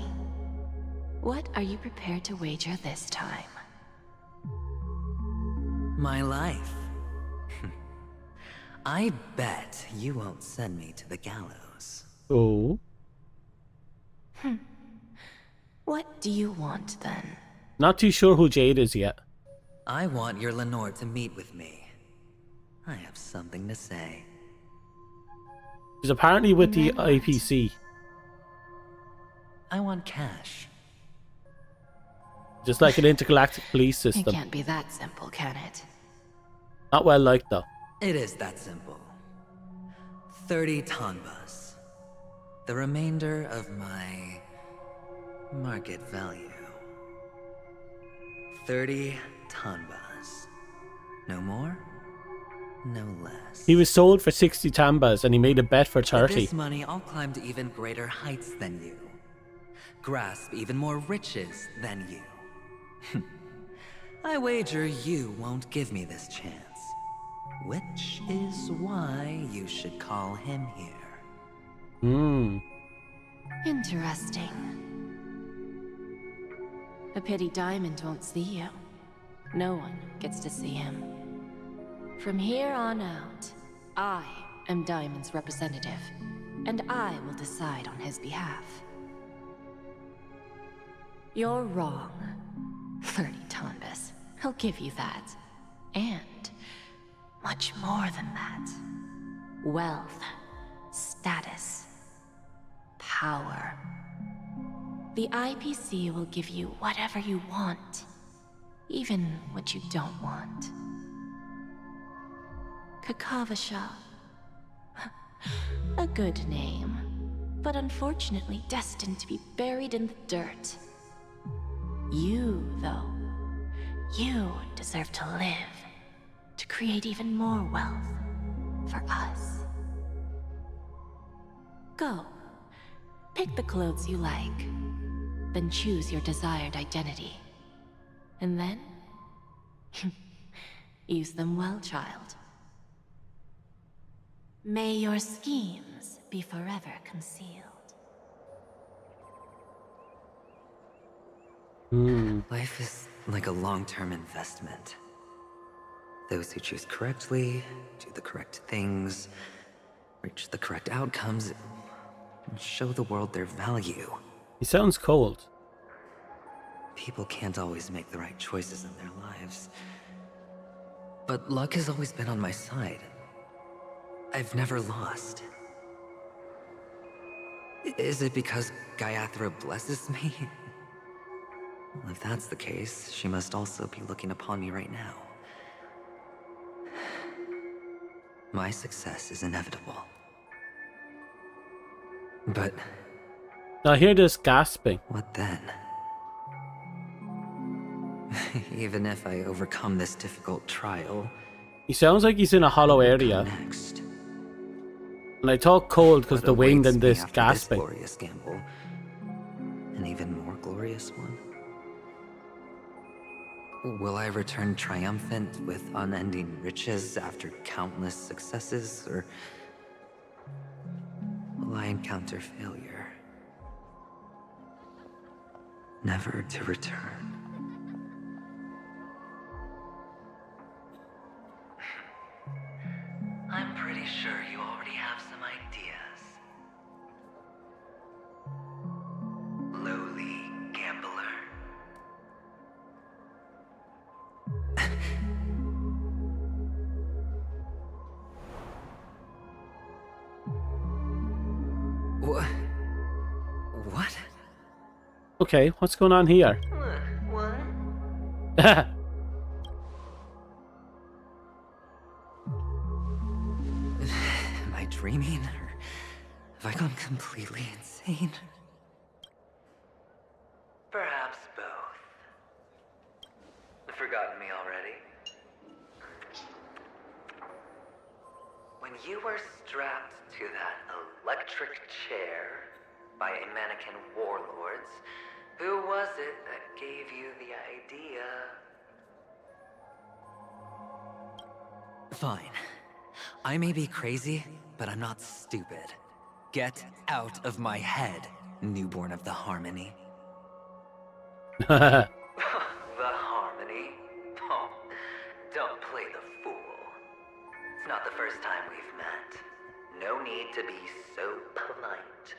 [SPEAKER 15] what are you prepared to wager this time?
[SPEAKER 16] My life. I bet you won't send me to the gallows.
[SPEAKER 1] Oh.
[SPEAKER 15] What do you want then?
[SPEAKER 1] Not too sure who Jade is yet.
[SPEAKER 16] I want your Lenore to meet with me. I have something to say.
[SPEAKER 1] She's apparently with the IPC.
[SPEAKER 16] I want cash.
[SPEAKER 1] Just like an intergalactic police system.
[SPEAKER 15] It can't be that simple, can it?
[SPEAKER 1] Not well liked though.
[SPEAKER 16] It is that simple. 30 tanbas. The remainder of my market value. 30 tanbas. No more, no less.
[SPEAKER 1] He was sold for 60 tambas and he made a bet for 30.
[SPEAKER 16] With this money, I'll climb to even greater heights than you. Grasp even more riches than you. I wager you won't give me this chance. Which is why you should call him here.
[SPEAKER 15] Interesting. A pity Diamond won't see you. No one gets to see him. From here on out, I am Diamond's representative, and I will decide on his behalf. You're wrong. 30 tanbas. I'll give you that. And much more than that. Wealth, status, power. The IPC will give you whatever you want, even what you don't want. Kakavasha. A good name, but unfortunately destined to be buried in the dirt. You, though, you deserve to live, to create even more wealth for us. Go, pick the clothes you like, then choose your desired identity. And then, use them well, child. May your schemes be forever concealed.
[SPEAKER 16] Life is like a long-term investment. Those who choose correctly, do the correct things, reach the correct outcomes, and show the world their value.
[SPEAKER 1] He sounds cold.
[SPEAKER 16] People can't always make the right choices in their lives. But luck has always been on my side. I've never lost. Is it because Gayathra blesses me? Well, if that's the case, she must also be looking upon me right now. My success is inevitable. But...
[SPEAKER 1] I hear this gasping.
[SPEAKER 16] What then? Even if I overcome this difficult trial...
[SPEAKER 1] He sounds like he's in a hollow area.
[SPEAKER 16] Next?
[SPEAKER 1] And I talk cold because the wind and this gasping.
[SPEAKER 16] This glorious gamble. An even more glorious one? Will I return triumphant with unending riches after countless successes, or will I encounter failure, never to return? I'm pretty sure you already have some ideas. Lowly gambler. What?
[SPEAKER 1] Okay, what's going on here?
[SPEAKER 16] What? Am I dreaming, or have I gone completely insane? Perhaps both. Forgotten me already? When you were strapped to that electric chair by a mannequin warlords, who was it that gave you the idea? Fine. I may be crazy, but I'm not stupid. Get out of my head, newborn of the Harmony. The Harmony? Oh, don't play the fool. It's not the first time we've met. No need to be so polite.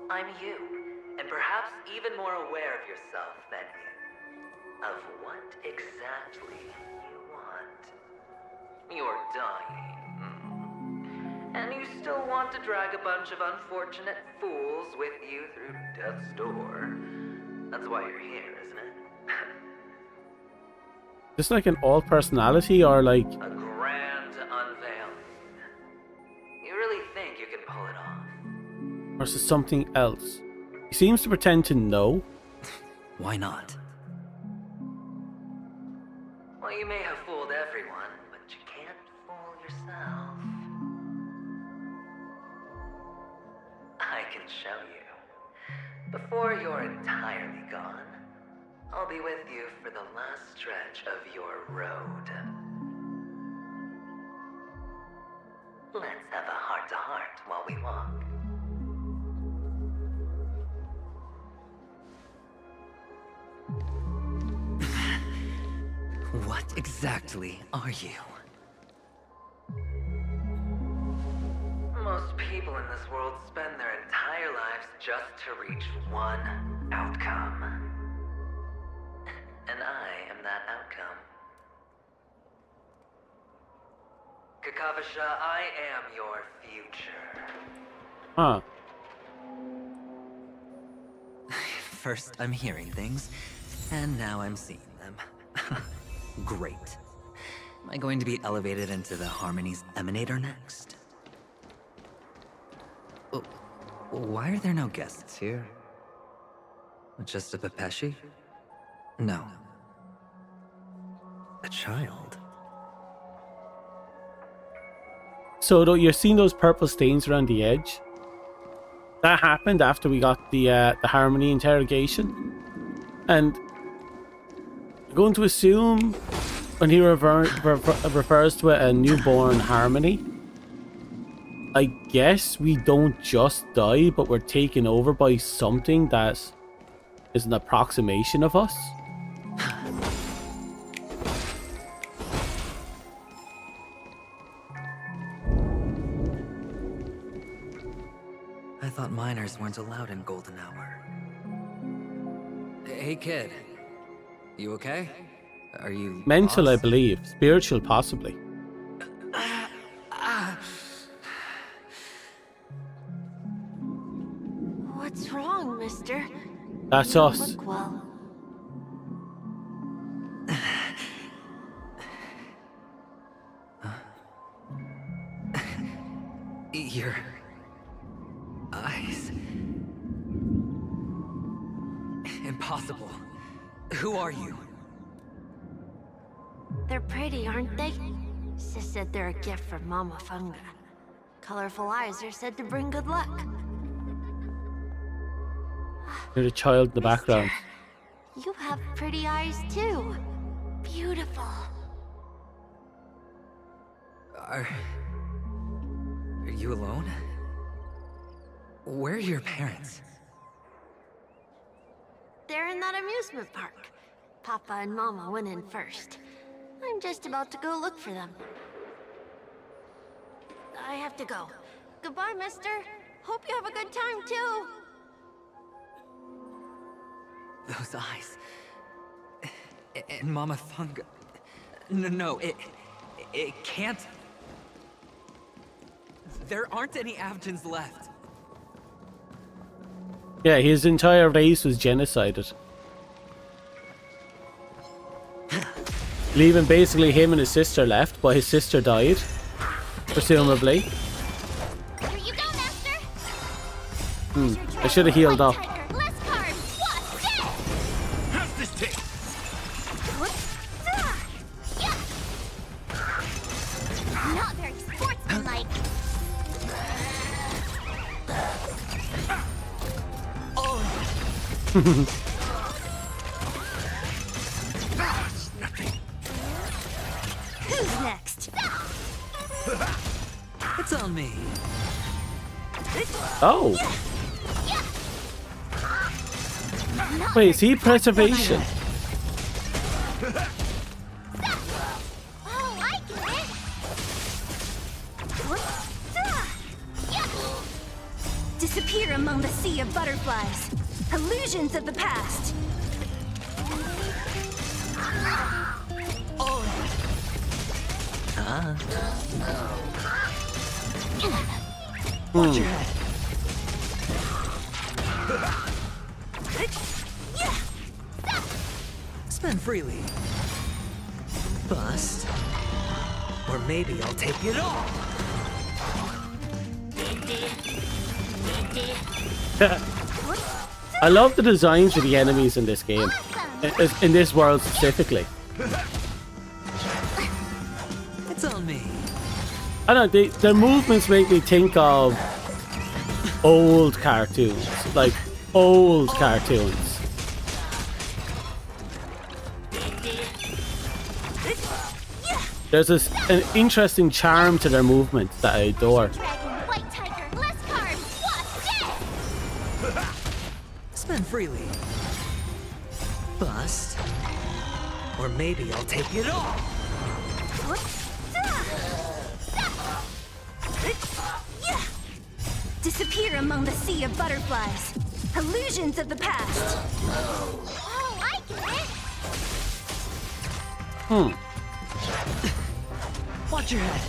[SPEAKER 16] I'm you, and perhaps even more aware of yourself than you. Of what exactly you want. You're dying. And you still want to drag a bunch of unfortunate fools with you through death's door. That's why you're here, isn't it?
[SPEAKER 1] Just like an all personality or like
[SPEAKER 16] a grand unveiling. You really think you can pull it off?
[SPEAKER 1] or is it something else? He seems to pretend to know.
[SPEAKER 16] Why not? Well, you may have fooled everyone, but you can't fool yourself. I can show you. Before you're entirely gone, I'll be with you for the last stretch of your road. Let's have a heart-to-heart while we walk. What exactly are you? Most people in this world spend their entire lives just to reach one outcome. And I am that outcome. Kakavasha, I am your future.
[SPEAKER 1] Huh.
[SPEAKER 16] First, I'm hearing things, and now I'm seeing them. Great. Am I going to be elevated into the Harmony's Emanator next? Oh, why are there no guests here? Just a Pepeshi? No. A child.
[SPEAKER 1] So you're seeing those purple stains around the edge. That happened after we got the Harmony interrogation, and I'm going to assume when he refers to it a newborn Harmony, I guess we don't just die, but we're taken over by something that is an approximation of us.
[SPEAKER 16] I thought minors weren't allowed in Golden Hour. Hey kid, you okay? Are you
[SPEAKER 1] Mental,
[SPEAKER 16] lost?
[SPEAKER 1] I believe. Spiritual, possibly.
[SPEAKER 7] What's wrong, mister?
[SPEAKER 1] That's
[SPEAKER 7] You
[SPEAKER 1] us.
[SPEAKER 7] look well.
[SPEAKER 16] Your eyes. Impossible. Who are you?
[SPEAKER 7] They're pretty, aren't they? Sis said they're a gift from Mama Funga. Colorful eyes are said to bring good luck.
[SPEAKER 1] There's a child in the background.
[SPEAKER 7] You have pretty eyes too. Beautiful.
[SPEAKER 16] Are you alone? Where are your parents?
[SPEAKER 7] They're in that amusement park. Papa and Mama went in first. I'm just about to go look for them. I have to go. Goodbye, mister. Hope you have a good time, too.
[SPEAKER 16] Those eyes. And Mama Funga. No, it can't. There aren't any Avgens left.
[SPEAKER 1] Yeah, his entire race was genocided. Leaving basically him and his sister left, but his sister died. Presumably.
[SPEAKER 4] Here you go, Master.
[SPEAKER 1] I should have healed up.
[SPEAKER 4] Less carbs. What's this?
[SPEAKER 5] How's this taste?
[SPEAKER 4] Not very sportsmanlike.
[SPEAKER 7] Who's next?
[SPEAKER 16] It's on me.
[SPEAKER 1] Oh. Wait, is he preservation?
[SPEAKER 17] disappear among the sea of butterflies. Illusions of the past.
[SPEAKER 16] Oh. Watch your head. Spend freely. Bust. Or maybe I'll take it all.
[SPEAKER 1] I love the designs for the enemies in this game. In this world specifically.
[SPEAKER 16] It's on me.
[SPEAKER 1] I don't know, their movements make me think of old cartoons. Like, old cartoons. There's an interesting charm to their movements that I adore.
[SPEAKER 16] Spend freely. Bust. Or maybe I'll take it all.
[SPEAKER 17] Disappear among the sea of butterflies. Illusions of the past.
[SPEAKER 4] Oh, I get it.
[SPEAKER 16] Watch your head.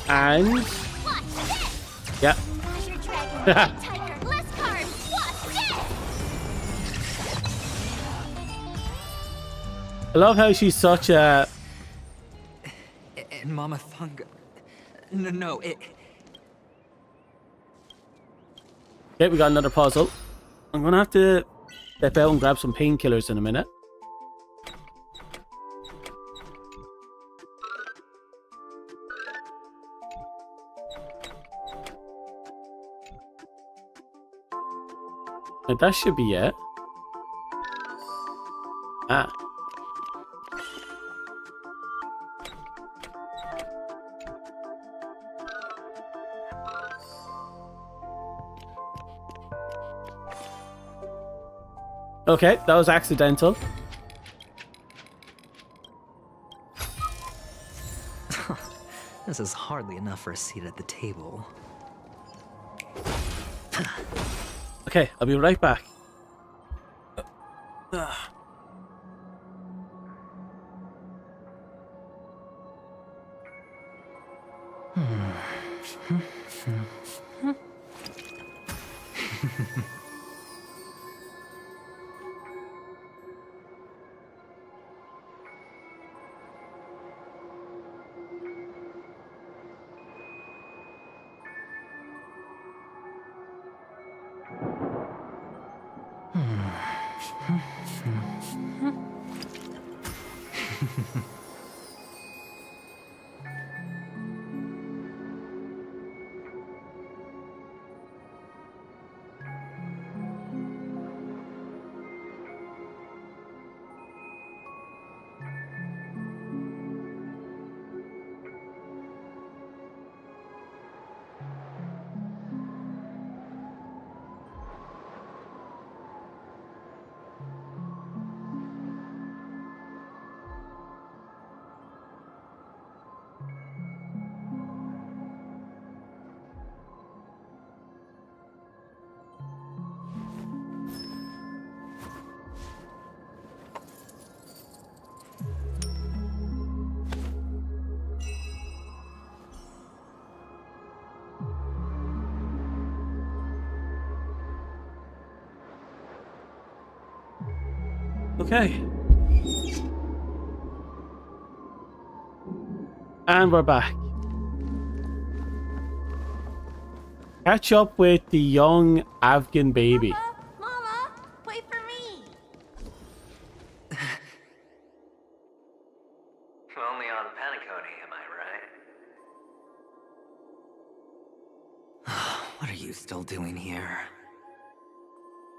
[SPEAKER 1] And yeah. I love how she's such a
[SPEAKER 16] And Mama Thunga. No, it.
[SPEAKER 1] Okay, we got another puzzle. I'm gonna have to step out and grab some painkillers in a minute. That should be it. Ah. Okay, that was accidental.
[SPEAKER 16] This is hardly enough for a seat at the table.
[SPEAKER 1] Okay, I'll be right back. Okay. And we're back. Catch up with the young Afghan baby.
[SPEAKER 17] Mama, wait for me.
[SPEAKER 9] Only on Paniconi, am I right?
[SPEAKER 16] What are you still doing here?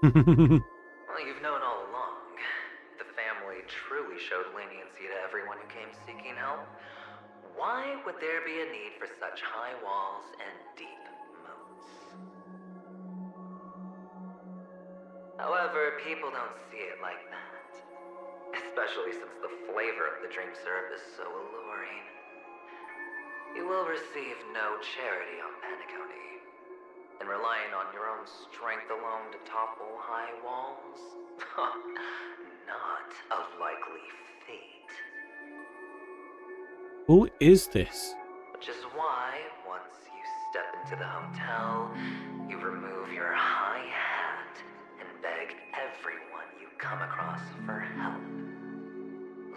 [SPEAKER 9] Well, you've known all along. The family truly showed leniency to everyone who came seeking help. Why would there be a need for such high walls and deep moats? However, people don't see it like that. Especially since the flavor of the dream syrup is so alluring. You will receive no charity on Panicone. And relying on your own strength alone to topple high walls? Not a likely fate.
[SPEAKER 1] Who is this?
[SPEAKER 9] Which is why, once you step into the hotel, you remove your high hat and beg everyone you come across for help.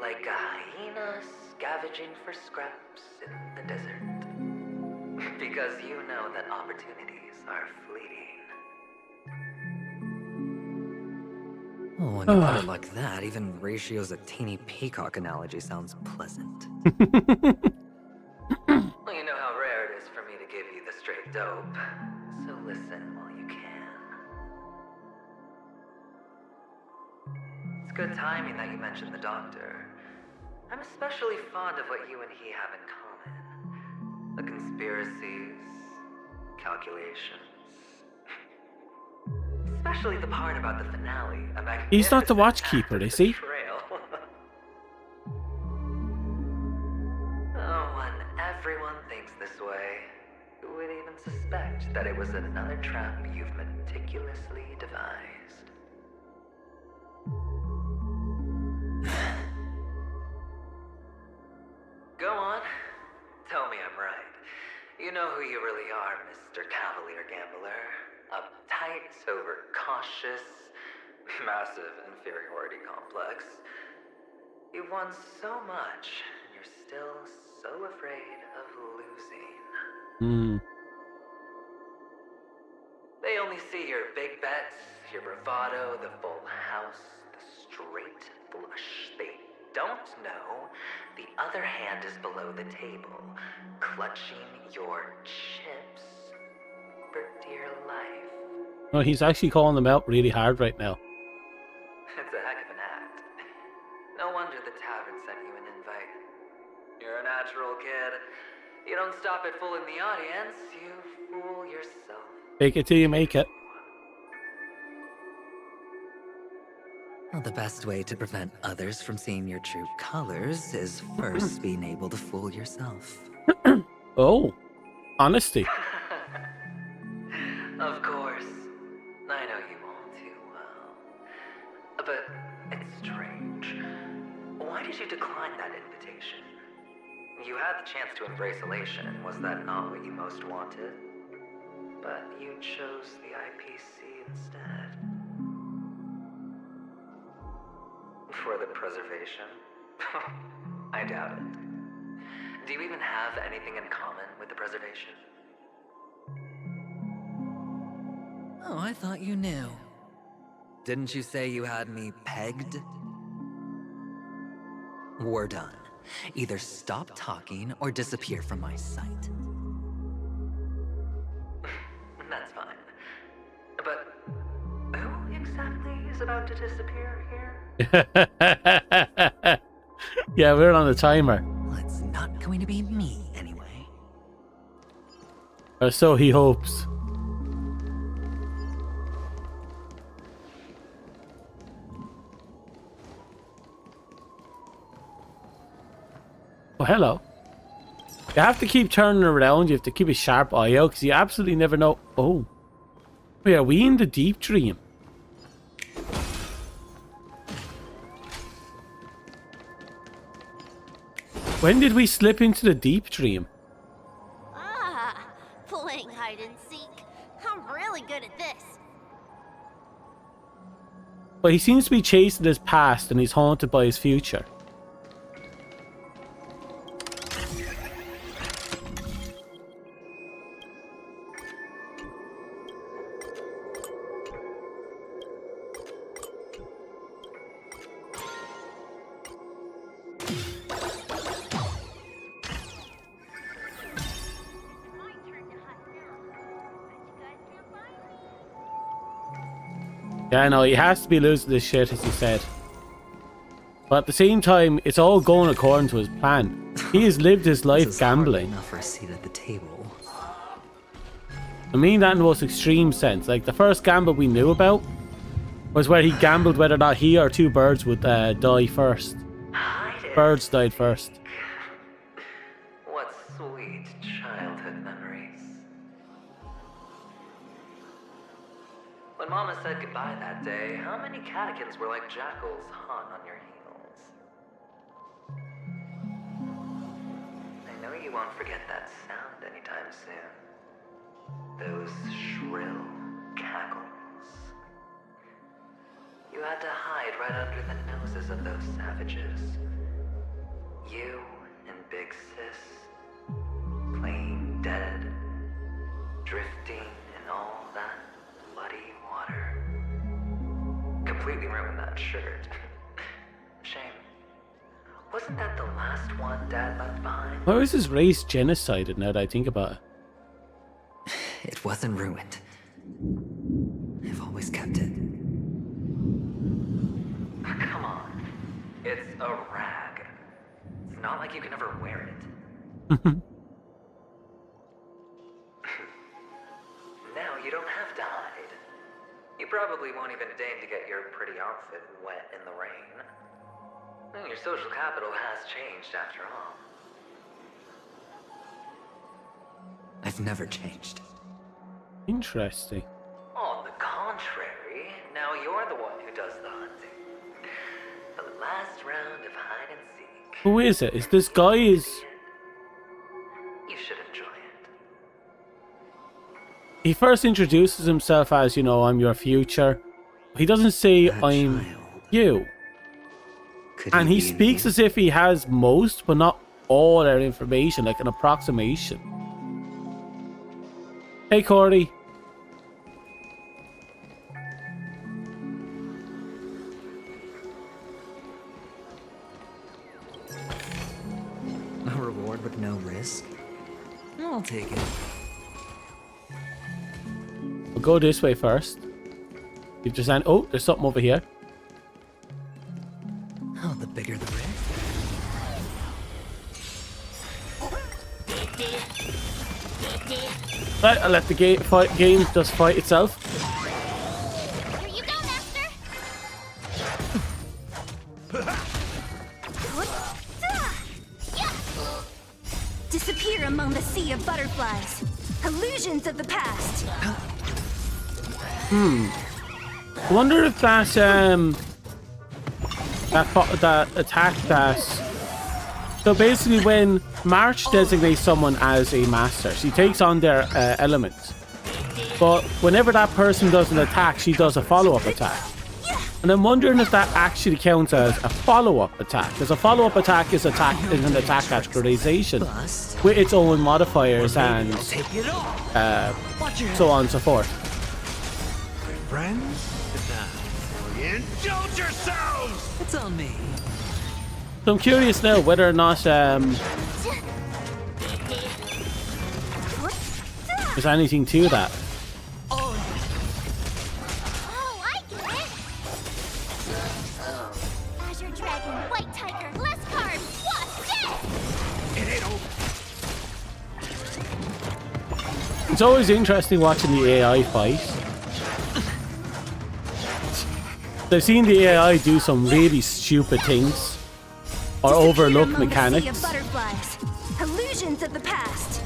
[SPEAKER 9] Like a hyena scavenging for scraps in the desert. Because you know that opportunities are fleeting.
[SPEAKER 16] Oh, when you put it like that, even Ratio's a teeny peacock analogy sounds pleasant.
[SPEAKER 9] Well, you know how rare it is for me to give you the straight dope, so listen while you can. It's good timing that you mentioned the doctor. I'm especially fond of what you and he have in common. The conspiracies, calculations. Especially the part about the finale.
[SPEAKER 1] He's not the watchkeeper, is he?
[SPEAKER 9] Oh, when everyone thinks this way, who would even suspect that it was another trap you've meticulously devised? Go on. Tell me I'm right. You know who you really are, Mr. Cavalier Gambler. Uptight, overcautious, massive inferiority complex. You've won so much, and you're still so afraid of losing. They only see your big bets, your bravado, the full house, the straight flush. They don't know the other hand is below the table, clutching your chips for dear life.
[SPEAKER 1] No, he's actually calling them out really hard right now.
[SPEAKER 9] It's a heck of an act. No wonder the tavern sent you an invite. You're a natural kid. You don't stop at fooling the audience, you fool yourself.
[SPEAKER 1] Fake it till you make it.
[SPEAKER 16] Well, the best way to prevent others from seeing your true colors is first being able to fool yourself.
[SPEAKER 1] Oh, honesty.
[SPEAKER 9] Of course. I know you all too well. But it's strange. Why did you decline that invitation? You had the chance to embrace elation. Was that not what you most wanted? But you chose the IPC instead. For the preservation? I doubt it. Do you even have anything in common with the preservation?
[SPEAKER 16] Oh, I thought you knew. Didn't you say you had me pegged? We're done. Either stop talking or disappear from my sight.
[SPEAKER 9] That's fine. But who exactly is about to disappear here?
[SPEAKER 1] Yeah, we're on the timer.
[SPEAKER 16] Well, it's not going to be me anyway.
[SPEAKER 1] Or so he hopes. Oh, hello. You have to keep turning around. You have to keep a sharp eye out because you absolutely never know. Oh. Wait, are we in the deep dream? When did we slip into the deep dream?
[SPEAKER 17] Ah, playing hide and seek. I'm really good at this.
[SPEAKER 1] Well, he seems to be chasing his past and he's haunted by his future. Yeah, no, he has to be losing this shit, as he said. But at the same time, it's all going according to his plan. He has lived his life gambling.
[SPEAKER 16] Enough for a seat at the table.
[SPEAKER 1] I mean that in the most extreme sense. Like, the first gamble we knew about, was where he gambled whether or not he or two birds would die first. Birds died first.
[SPEAKER 9] What sweet childhood memories. When Mama said goodbye that day, how many catechins were like jackals hot on your heels? I know you won't forget that sound anytime soon. Those shrill cackles. You had to hide right under the noses of those savages. You and Big Sis, playing dead, drifting in all that bloody water. Completely ruined that shirt. Shame. Wasn't that the last one Dad left behind?
[SPEAKER 1] Why was his race genocided now that I think about it?
[SPEAKER 16] It wasn't ruined. I've always kept it.
[SPEAKER 9] Come on. It's a rag. It's not like you can ever wear it. Now you don't have to hide. You probably won't even deign to get your pretty outfit wet in the rain. Your social capital has changed after all.
[SPEAKER 16] I've never changed.
[SPEAKER 1] Interesting.
[SPEAKER 9] On the contrary, now you're the one who does the hunting. The last round of hide and seek.
[SPEAKER 1] Who is it? Is this guy is...
[SPEAKER 9] You should enjoy it.
[SPEAKER 1] He first introduces himself as, you know, I'm your future. He doesn't say I'm you. And he speaks as if he has most, but not all their information, like an approximation. Hey, Cordy.
[SPEAKER 16] A reward with no risk? I'll take it.
[SPEAKER 1] We'll go this way first. You've just said, oh, there's something over here.
[SPEAKER 16] Oh, the bigger the risk.
[SPEAKER 1] Right, I'll let the game just fight itself.
[SPEAKER 4] Here you go, Master.
[SPEAKER 17] Disappear among the sea of butterflies. Illusions of the past.
[SPEAKER 1] I wonder if that's that attack that. So basically, when March designates someone as a master, she takes on their elements. But whenever that person does an attack, she does a follow-up attack. And I'm wondering if that actually counts as a follow-up attack. Because a follow-up attack is an attack categorization with its own modifiers and so on and so forth.
[SPEAKER 5] Friends, indulge yourselves!
[SPEAKER 16] It's on me.
[SPEAKER 1] So I'm curious now whether or not there's anything to that.
[SPEAKER 4] Oh, I get it. Azure Dragon, White Tiger, less carbs, what's dead?
[SPEAKER 5] It ain't over.
[SPEAKER 1] It's always interesting watching the AI fight. I've seen the AI do some really stupid things. Or overlook mechanics.
[SPEAKER 17] Illusions of the past.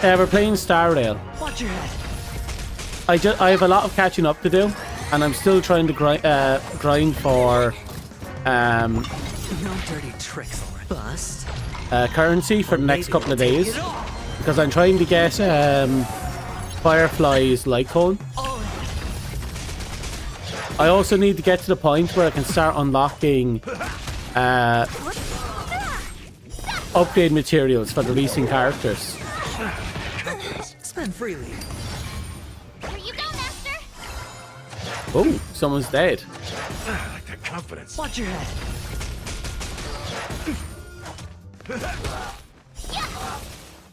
[SPEAKER 1] We're playing Star Rail.
[SPEAKER 16] Watch your head.
[SPEAKER 1] I have a lot of catching up to do, and I'm still trying to grind for
[SPEAKER 16] No dirty tricks, alright. Bust.
[SPEAKER 1] Currency for the next couple of days, because I'm trying to get Firefly's light cone. I also need to get to the point where I can start unlocking upgrade materials for the releasing characters.
[SPEAKER 16] Spend freely.
[SPEAKER 4] Here you go, Master.
[SPEAKER 1] Oh, someone's dead.
[SPEAKER 5] I like that confidence.
[SPEAKER 16] Watch your head.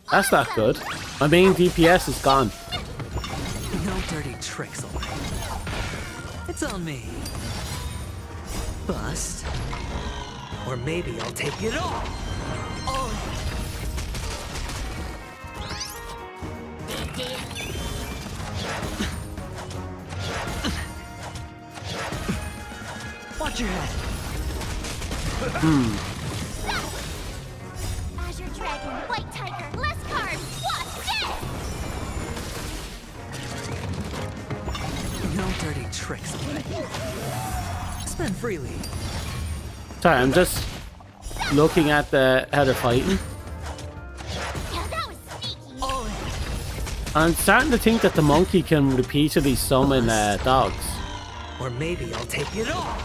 [SPEAKER 1] That's not good. My main DPS is gone.
[SPEAKER 16] No dirty tricks, alright. It's on me. Bust. Or maybe I'll take it all. Watch your head.
[SPEAKER 4] Azure Dragon, White Tiger, less carbs, watch this!
[SPEAKER 16] No dirty tricks, kid. Spend freely.
[SPEAKER 1] Sorry, I'm just looking at how they're fighting.
[SPEAKER 4] Yeah, that was sneaky.
[SPEAKER 1] I'm starting to think that the monkey can repeatedly summon dogs.
[SPEAKER 16] Or maybe I'll take it all.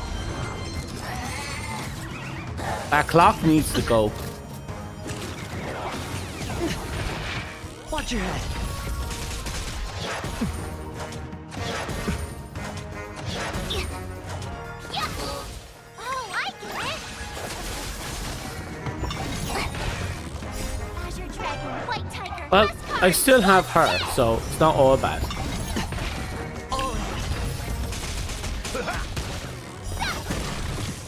[SPEAKER 1] That clock needs to go.
[SPEAKER 16] Watch your head.
[SPEAKER 4] Yeah. Oh, I get it. Azure Dragon, White Tiger,
[SPEAKER 1] Well,
[SPEAKER 4] less carbs.
[SPEAKER 1] I still have her, so it's not all bad.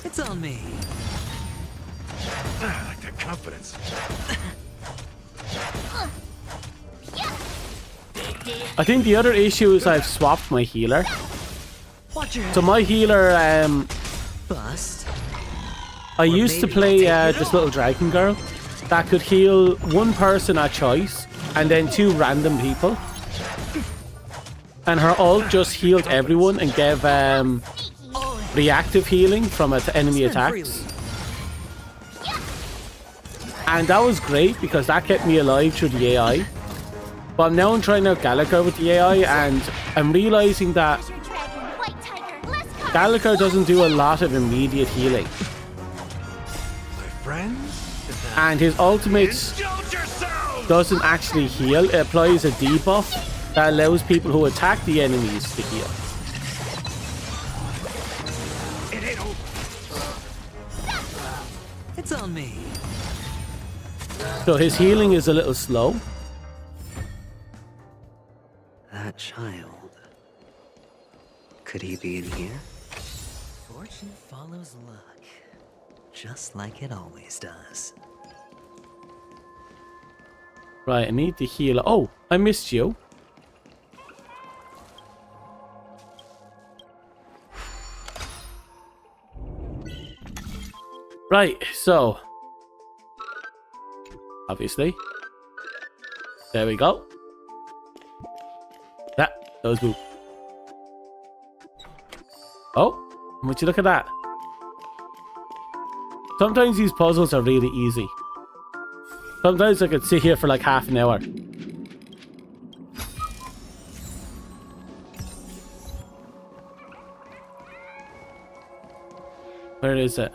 [SPEAKER 16] It's on me.
[SPEAKER 5] I like that confidence.
[SPEAKER 1] I think the other issue is I've swapped my healer.
[SPEAKER 16] Watch your head.
[SPEAKER 1] So my healer,
[SPEAKER 16] Bust.
[SPEAKER 1] I used to play this little dragon girl that could heal one person at choice and then 2 random people. And her ult just healed everyone and gave reactive healing from enemy attacks. And that was great because that kept me alive through the AI. But now I'm trying out Gallagher with the AI and I'm realizing that Gallagher doesn't do a lot of immediate healing. And his ultimate doesn't actually heal. It applies a debuff that allows people who attack the enemies to heal.
[SPEAKER 16] It's on me.
[SPEAKER 1] So his healing is a little slow.
[SPEAKER 16] That child. Could he be in here? Fortune follows luck. Just like it always does.
[SPEAKER 1] Right, I need to heal. Oh, I missed you. Right, so obviously there we go. That was boo. Oh, would you look at that? Sometimes these puzzles are really easy. Sometimes I could sit here for like half an hour. Where is it?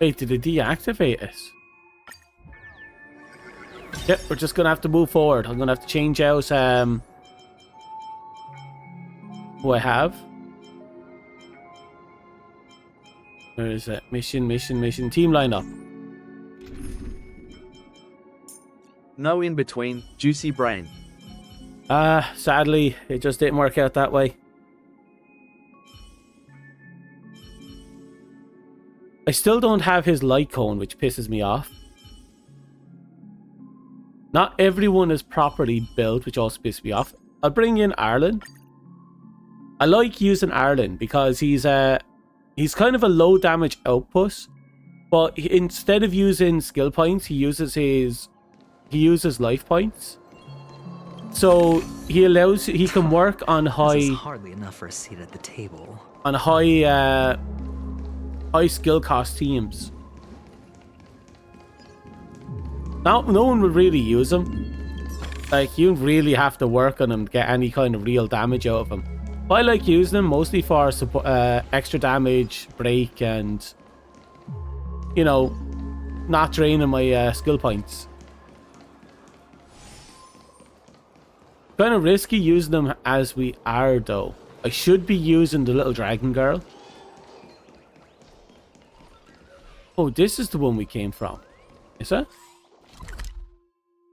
[SPEAKER 1] Wait, did it deactivate it? Yep, we're just gonna have to move forward. I'm gonna have to change out who I have. Where is it? Mission. Team lineup.
[SPEAKER 2] No in between, juicy brain.
[SPEAKER 1] Sadly, it just didn't work out that way. I still don't have his light cone, which pisses me off. Not everyone is properly built, which also pisses me off. I'll bring in Arlen. I like using Arlen because he's kind of a low damage output, but instead of using skill points, he uses life points. So he can work on high.
[SPEAKER 16] This is hardly enough for a seat at the table.
[SPEAKER 1] On high skill cost teams. No one would really use him. Like, you really have to work on him to get any kind of real damage out of him. But I like using him mostly for extra damage, break, and, you know, not draining my skill points. Kind of risky using them as we are, though. I should be using the little dragon girl. Oh, this is the one we came from. Is it?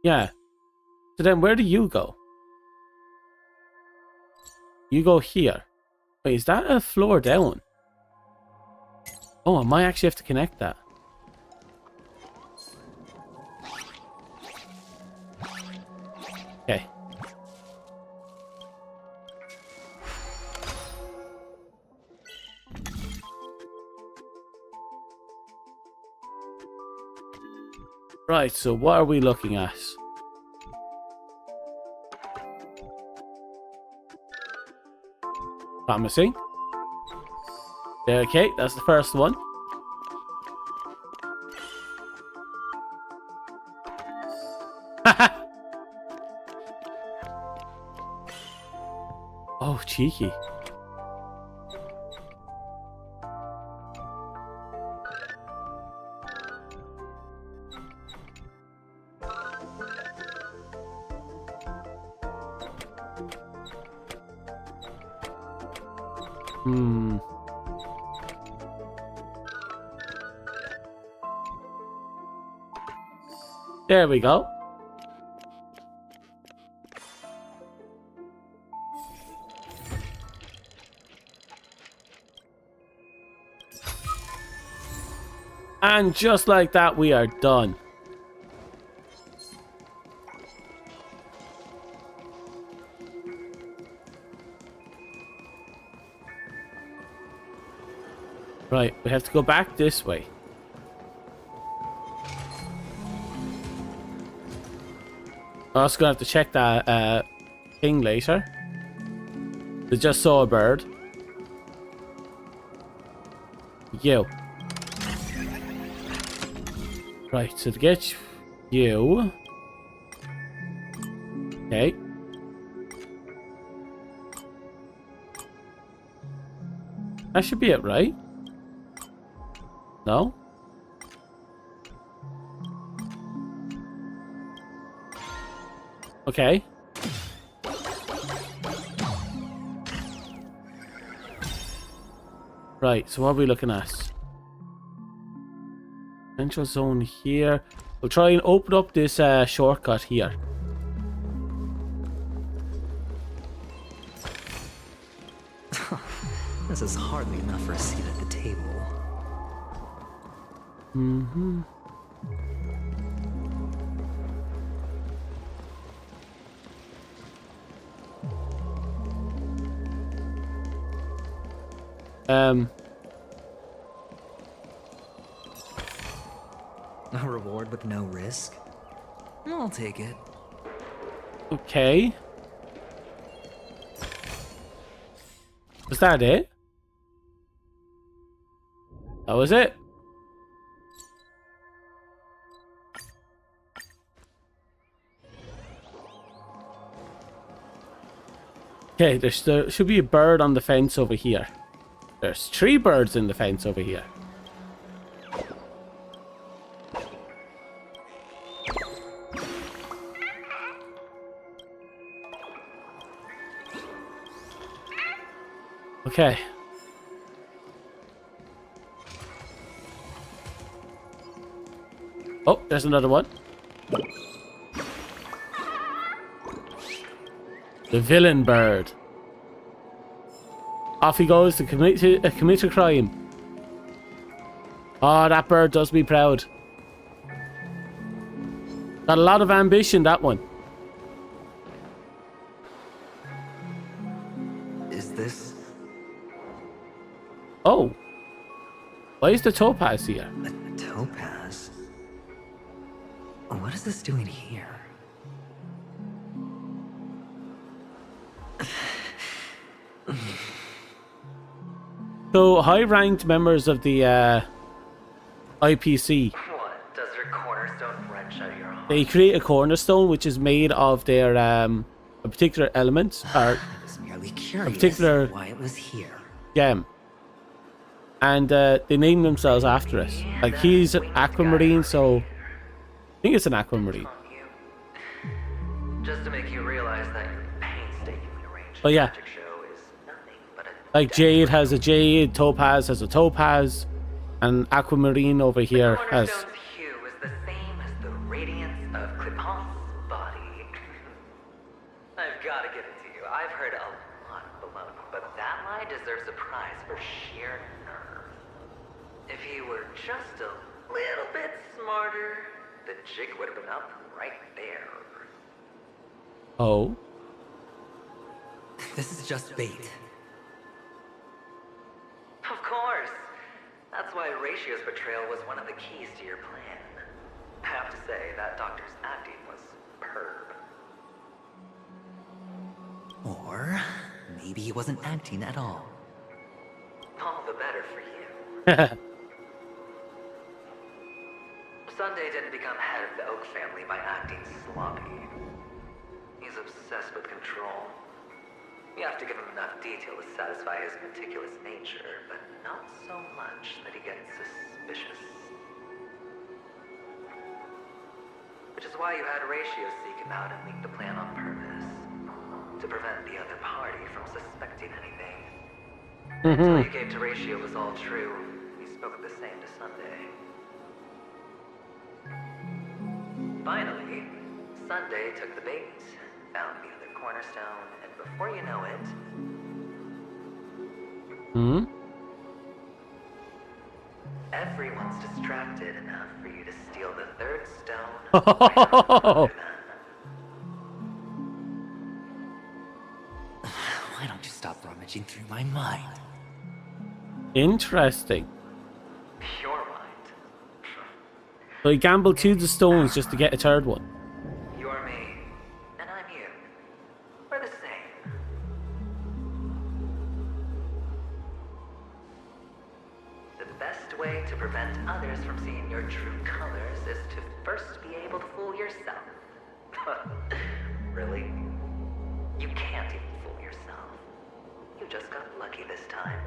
[SPEAKER 1] Yeah. So then where do you go? You go here. Wait, is that a floor down? Oh, I might actually have to connect that. Right, so what are we looking at? Promising. Okay, that's the first one. Oh, cheeky. There we go. And just like that, we are done. Right, we have to go back this way. I'm also gonna have to check that thing later. I just saw a bird. You. Right, so to get you. Okay. That should be it, right? No? Okay. Right, so what are we looking at? Central zone here. We'll try and open up this shortcut here.
[SPEAKER 16] This is hardly enough for a seat at the table.
[SPEAKER 1] Mm-hmm.
[SPEAKER 16] A reward with no risk? I'll take it.
[SPEAKER 1] Okay. Was that it? That was it. Okay, there should be a bird on the fence over here. There's 3 birds in the fence over here. Okay. Oh, there's another one. The villain bird. Off he goes to commit a crime. Oh, that bird does me proud. Got a lot of ambition, that one.
[SPEAKER 16] Is this...
[SPEAKER 1] Oh. Why is the topaz here?
[SPEAKER 16] A topaz? What is this doing here?
[SPEAKER 1] So, high-ranked members of the IPC,
[SPEAKER 9] What? Does your cornerstone wrench out your heart?
[SPEAKER 1] they create a cornerstone which is made of their a particular element or
[SPEAKER 16] I was merely
[SPEAKER 1] a
[SPEAKER 16] curious
[SPEAKER 1] particular
[SPEAKER 16] why it was here.
[SPEAKER 1] gem, and they name themselves after it. Like he's an aquamarine, so I think it's an aquamarine.
[SPEAKER 9] Just to make you realize that your painstakingly arranged
[SPEAKER 1] Oh yeah,
[SPEAKER 9] magic show is nothing but a
[SPEAKER 1] like jade has a jade, topaz has a topaz, and aquamarine over here has.
[SPEAKER 9] cornerstone's hue is the same as the radiance of Clipant's body. I've got to give it to you. I've heard a lot of baloney, but that lie deserves a prize for sheer nerve. If he were just a little bit smarter, the jig would have been up right there.
[SPEAKER 1] Oh.
[SPEAKER 16] This is just bait.
[SPEAKER 9] Of course. That's why Ratio's betrayal was one of the keys to your plan.
[SPEAKER 16] I have to say, that doctor's acting was superb. Or maybe he wasn't acting at all. All the better for you. Sunday didn't become head of the Oak family by acting sloppy. He's obsessed with control. You have to give him enough detail to satisfy his meticulous nature, but not so much that he gets suspicious. Which is why you had Ratio seek him out and leak the plan on purpose. To prevent the other party from suspecting anything. Until you gave to Ratio was all true, he spoke of the same to Sunday. Finally, Sunday took the bait, found the other cornerstone, and before you know it... Everyone's distracted enough for you to steal the third stone. Why don't you stop rummaging through my mind?
[SPEAKER 1] Interesting.
[SPEAKER 16] Your mind.
[SPEAKER 1] So he gambled 2 the stones just to get a third one.
[SPEAKER 16] You're me, and I'm you. We're the same. The best way to prevent others from seeing your true colors is to first be able to fool yourself. Really? You can't even fool yourself. You just got lucky this time.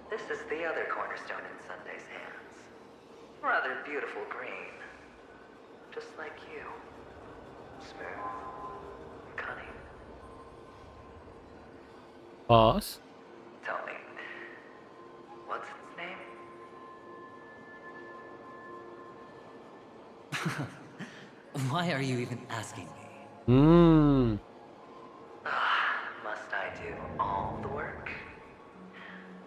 [SPEAKER 16] This is the other cornerstone in Sunday's hands. Rather beautiful green. Just like you. Smooth. Cunning.
[SPEAKER 1] Boss?
[SPEAKER 16] Tell me, what's its name? Why are you even asking me? Must I do all the work?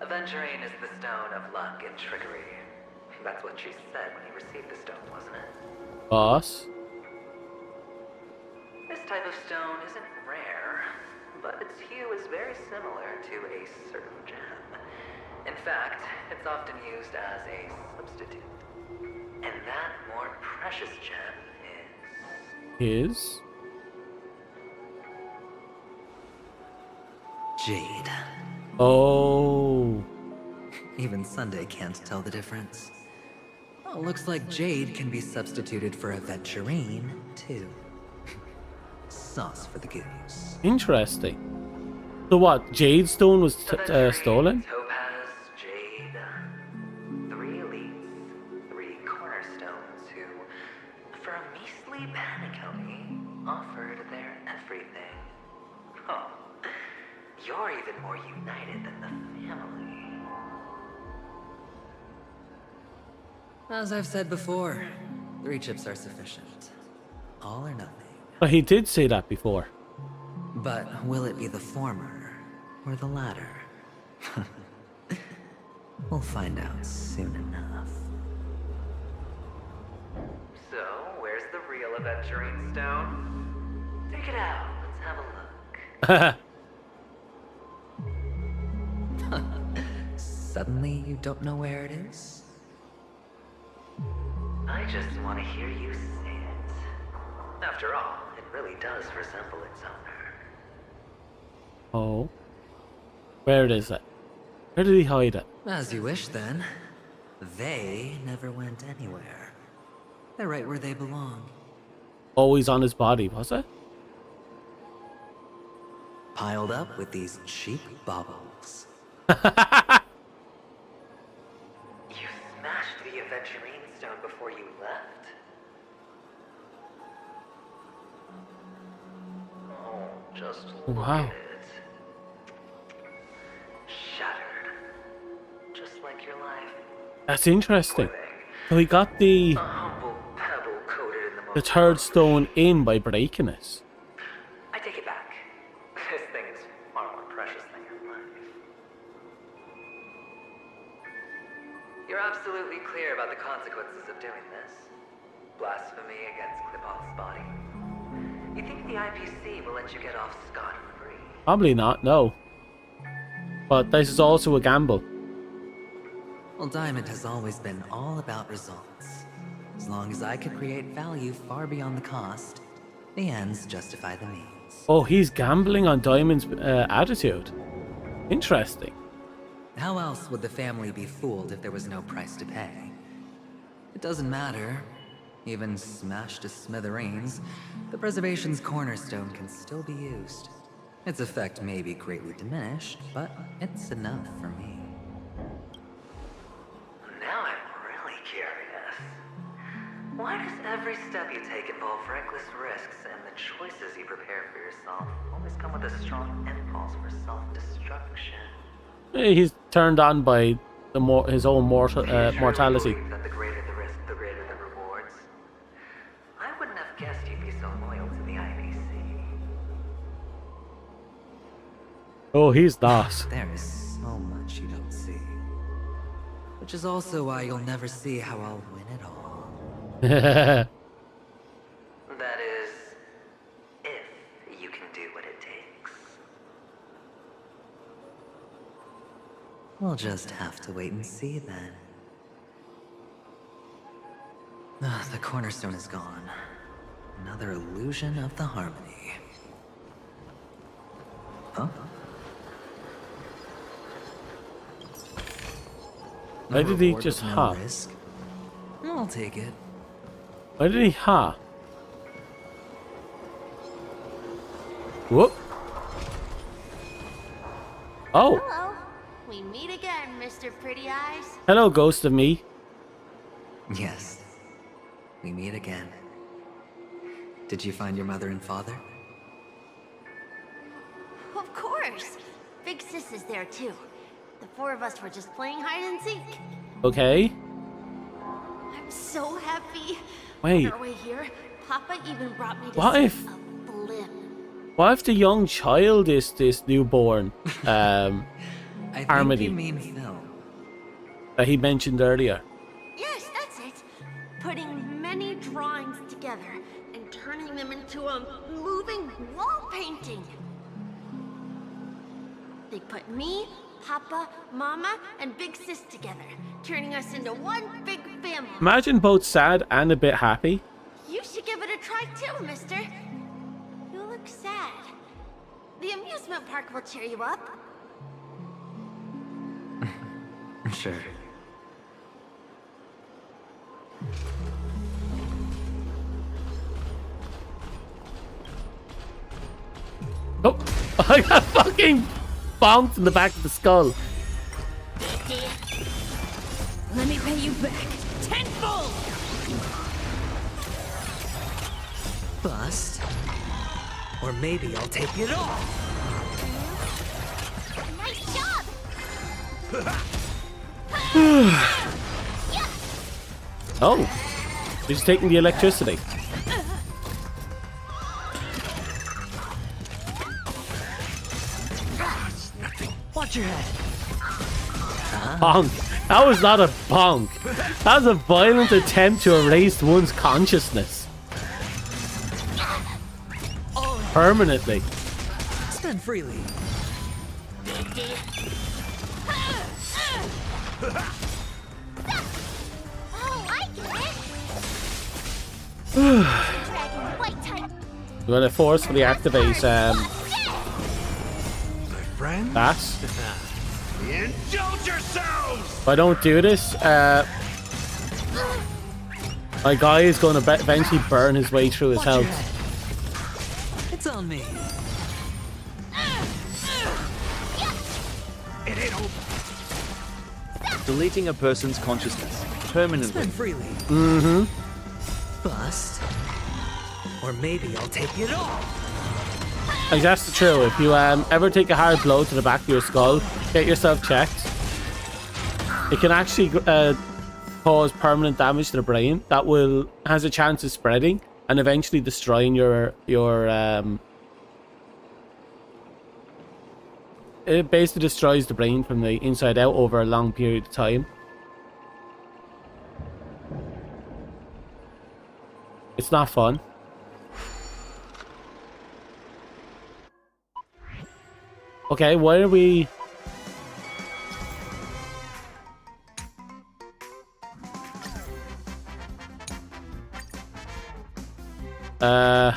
[SPEAKER 16] Aventurine is the stone of luck and trickery. That's what she said when you received the stone, wasn't it?
[SPEAKER 1] Boss?
[SPEAKER 16] This type of stone isn't rare, but its hue is very similar to a certain gem. In fact, it's often used as a substitute. And that more precious gem
[SPEAKER 1] is...
[SPEAKER 16] Jade.
[SPEAKER 1] Oh.
[SPEAKER 16] Even Sunday can't tell the difference. Oh, looks like Jade can be substituted for aventurine, too. Sauce for the goose.
[SPEAKER 1] Interesting. So what? Jade stone was stolen?
[SPEAKER 16] Topaz, Jade. 3 elites, 3 cornerstones who, for a measly penny, offered their everything. Oh, you're even more united than the family. As I've said before, 3 chips are sufficient. All or nothing.
[SPEAKER 1] But he did say that before.
[SPEAKER 16] But will it be the former or the latter? We'll find out soon enough. So, where's the real aventurine stone? Take it out. Let's have a look. Suddenly, you don't know where it is? I just want to hear you say it. After all, it really does resemble its owner.
[SPEAKER 1] Oh. Where is it? Where did he hide it?
[SPEAKER 16] As you wish, then. They never went anywhere. They're right where they belong.
[SPEAKER 1] Always on his body, was it?
[SPEAKER 16] Piled up with these cheap baubles. You smashed the aventurine stone before you left? Oh, just look
[SPEAKER 1] Wow.
[SPEAKER 16] at it. Shattered. Just like your life.
[SPEAKER 1] That's interesting. So he got the
[SPEAKER 16] Pebble coated in the
[SPEAKER 1] the third stone in by breaking it.
[SPEAKER 16] I take it back. This thing is far more precious than your life. You're absolutely clear about the consequences of doing this. Blasphemy against Klipoth's body. You think the IPC will let you get off scot-free?
[SPEAKER 1] Probably not, no. But this is also a gamble.
[SPEAKER 16] Well, Diamond has always been all about results. As long as I could create value far beyond the cost, the ends justify the means.
[SPEAKER 1] Oh, he's gambling on Diamond's attitude. Interesting.
[SPEAKER 16] How else would the family be fooled if there was no price to pay? It doesn't matter. Even smashed to smithereens, the preservation's cornerstone can still be used. Its effect may be greatly diminished, but it's enough for me.
[SPEAKER 9] Now I'm really curious. Why does every step you take involve reckless risks, and the choices you prepare for yourself always come with a strong impulse for self-destruction?
[SPEAKER 1] He's turned on by his own mortality.
[SPEAKER 9] That the greater the risk, the greater the rewards. I wouldn't have guessed you'd be so loyal to the IPC.
[SPEAKER 1] Oh, he's not.
[SPEAKER 16] There is so much you don't see. Which is also why you'll never see how I'll win it all.
[SPEAKER 9] That is, if you can do what it takes.
[SPEAKER 16] We'll just have to wait and see then. The cornerstone is gone. Another illusion of the harmony. Huh?
[SPEAKER 1] Why did he just ha?
[SPEAKER 16] I'll take it.
[SPEAKER 1] Why did he ha? Whoop. Oh.
[SPEAKER 17] Hello. We meet again, Mr. Pretty Eyes.
[SPEAKER 1] Hello, ghost of me.
[SPEAKER 16] Yes. We meet again. Did you find your mother and father?
[SPEAKER 17] Of course. Big Sis is there too. The four of us were just playing hide and seek.
[SPEAKER 1] Okay.
[SPEAKER 17] I'm so happy.
[SPEAKER 1] Wait.
[SPEAKER 17] On our way here, Papa even brought me to
[SPEAKER 1] What
[SPEAKER 17] see
[SPEAKER 1] if-
[SPEAKER 17] a blimp.
[SPEAKER 1] What if the young child is this newborn
[SPEAKER 16] I think
[SPEAKER 1] Harmony
[SPEAKER 16] you mean Phil.
[SPEAKER 1] that he mentioned earlier?
[SPEAKER 17] Yes, that's it. Putting many drawings together and turning them into a moving wall painting. They put me, Papa, Mama, and Big Sis together, turning us into one big family.
[SPEAKER 1] Imagine both sad and a bit happy.
[SPEAKER 17] You should give it a try too, mister. You look sad. The amusement park will cheer you up.
[SPEAKER 16] Sure.
[SPEAKER 1] Oh, I got fucking bonked in the back of the skull.
[SPEAKER 7] Let me pay you back tenfold.
[SPEAKER 16] Bust. Or maybe I'll take it all.
[SPEAKER 17] Nice job.
[SPEAKER 1] Oh, he's taking the electricity.
[SPEAKER 16] Watch your head.
[SPEAKER 1] Bonk. That was not a bonk. That was a violent attempt to erase one's consciousness. Permanently.
[SPEAKER 16] Spend freely.
[SPEAKER 17] Oh, I get it. Dragon, white type.
[SPEAKER 1] We're gonna forcefully activate that.
[SPEAKER 5] Indulge yourselves!
[SPEAKER 1] If I don't do this, my guy is going to eventually burn his way through his health.
[SPEAKER 16] It's on me.
[SPEAKER 2] Deleting a person's consciousness permanently.
[SPEAKER 16] Spend freely.
[SPEAKER 1] Mm-hmm.
[SPEAKER 16] Bust. Or maybe I'll take it all.
[SPEAKER 1] Like, that's true. If you ever take a hard blow to the back of your skull, get yourself checked. It can actually cause permanent damage to the brain that has a chance of spreading and eventually destroying your it basically destroys the brain from the inside out over a long period of time. It's not fun. Okay, why are we... Oh.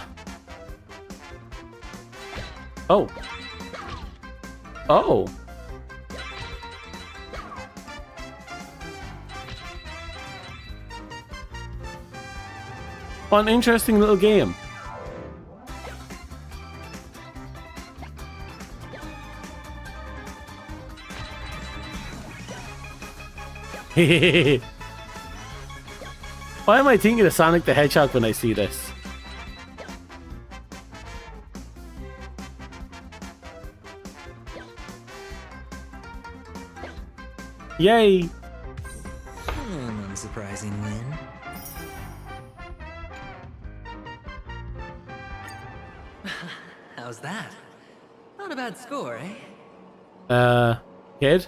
[SPEAKER 1] Oh. What an interesting little game. Why am I thinking of Sonic the Hedgehog when I see this? Yay!
[SPEAKER 16] An unsurprising win. How's that? Not a bad score, eh?
[SPEAKER 1] Kid?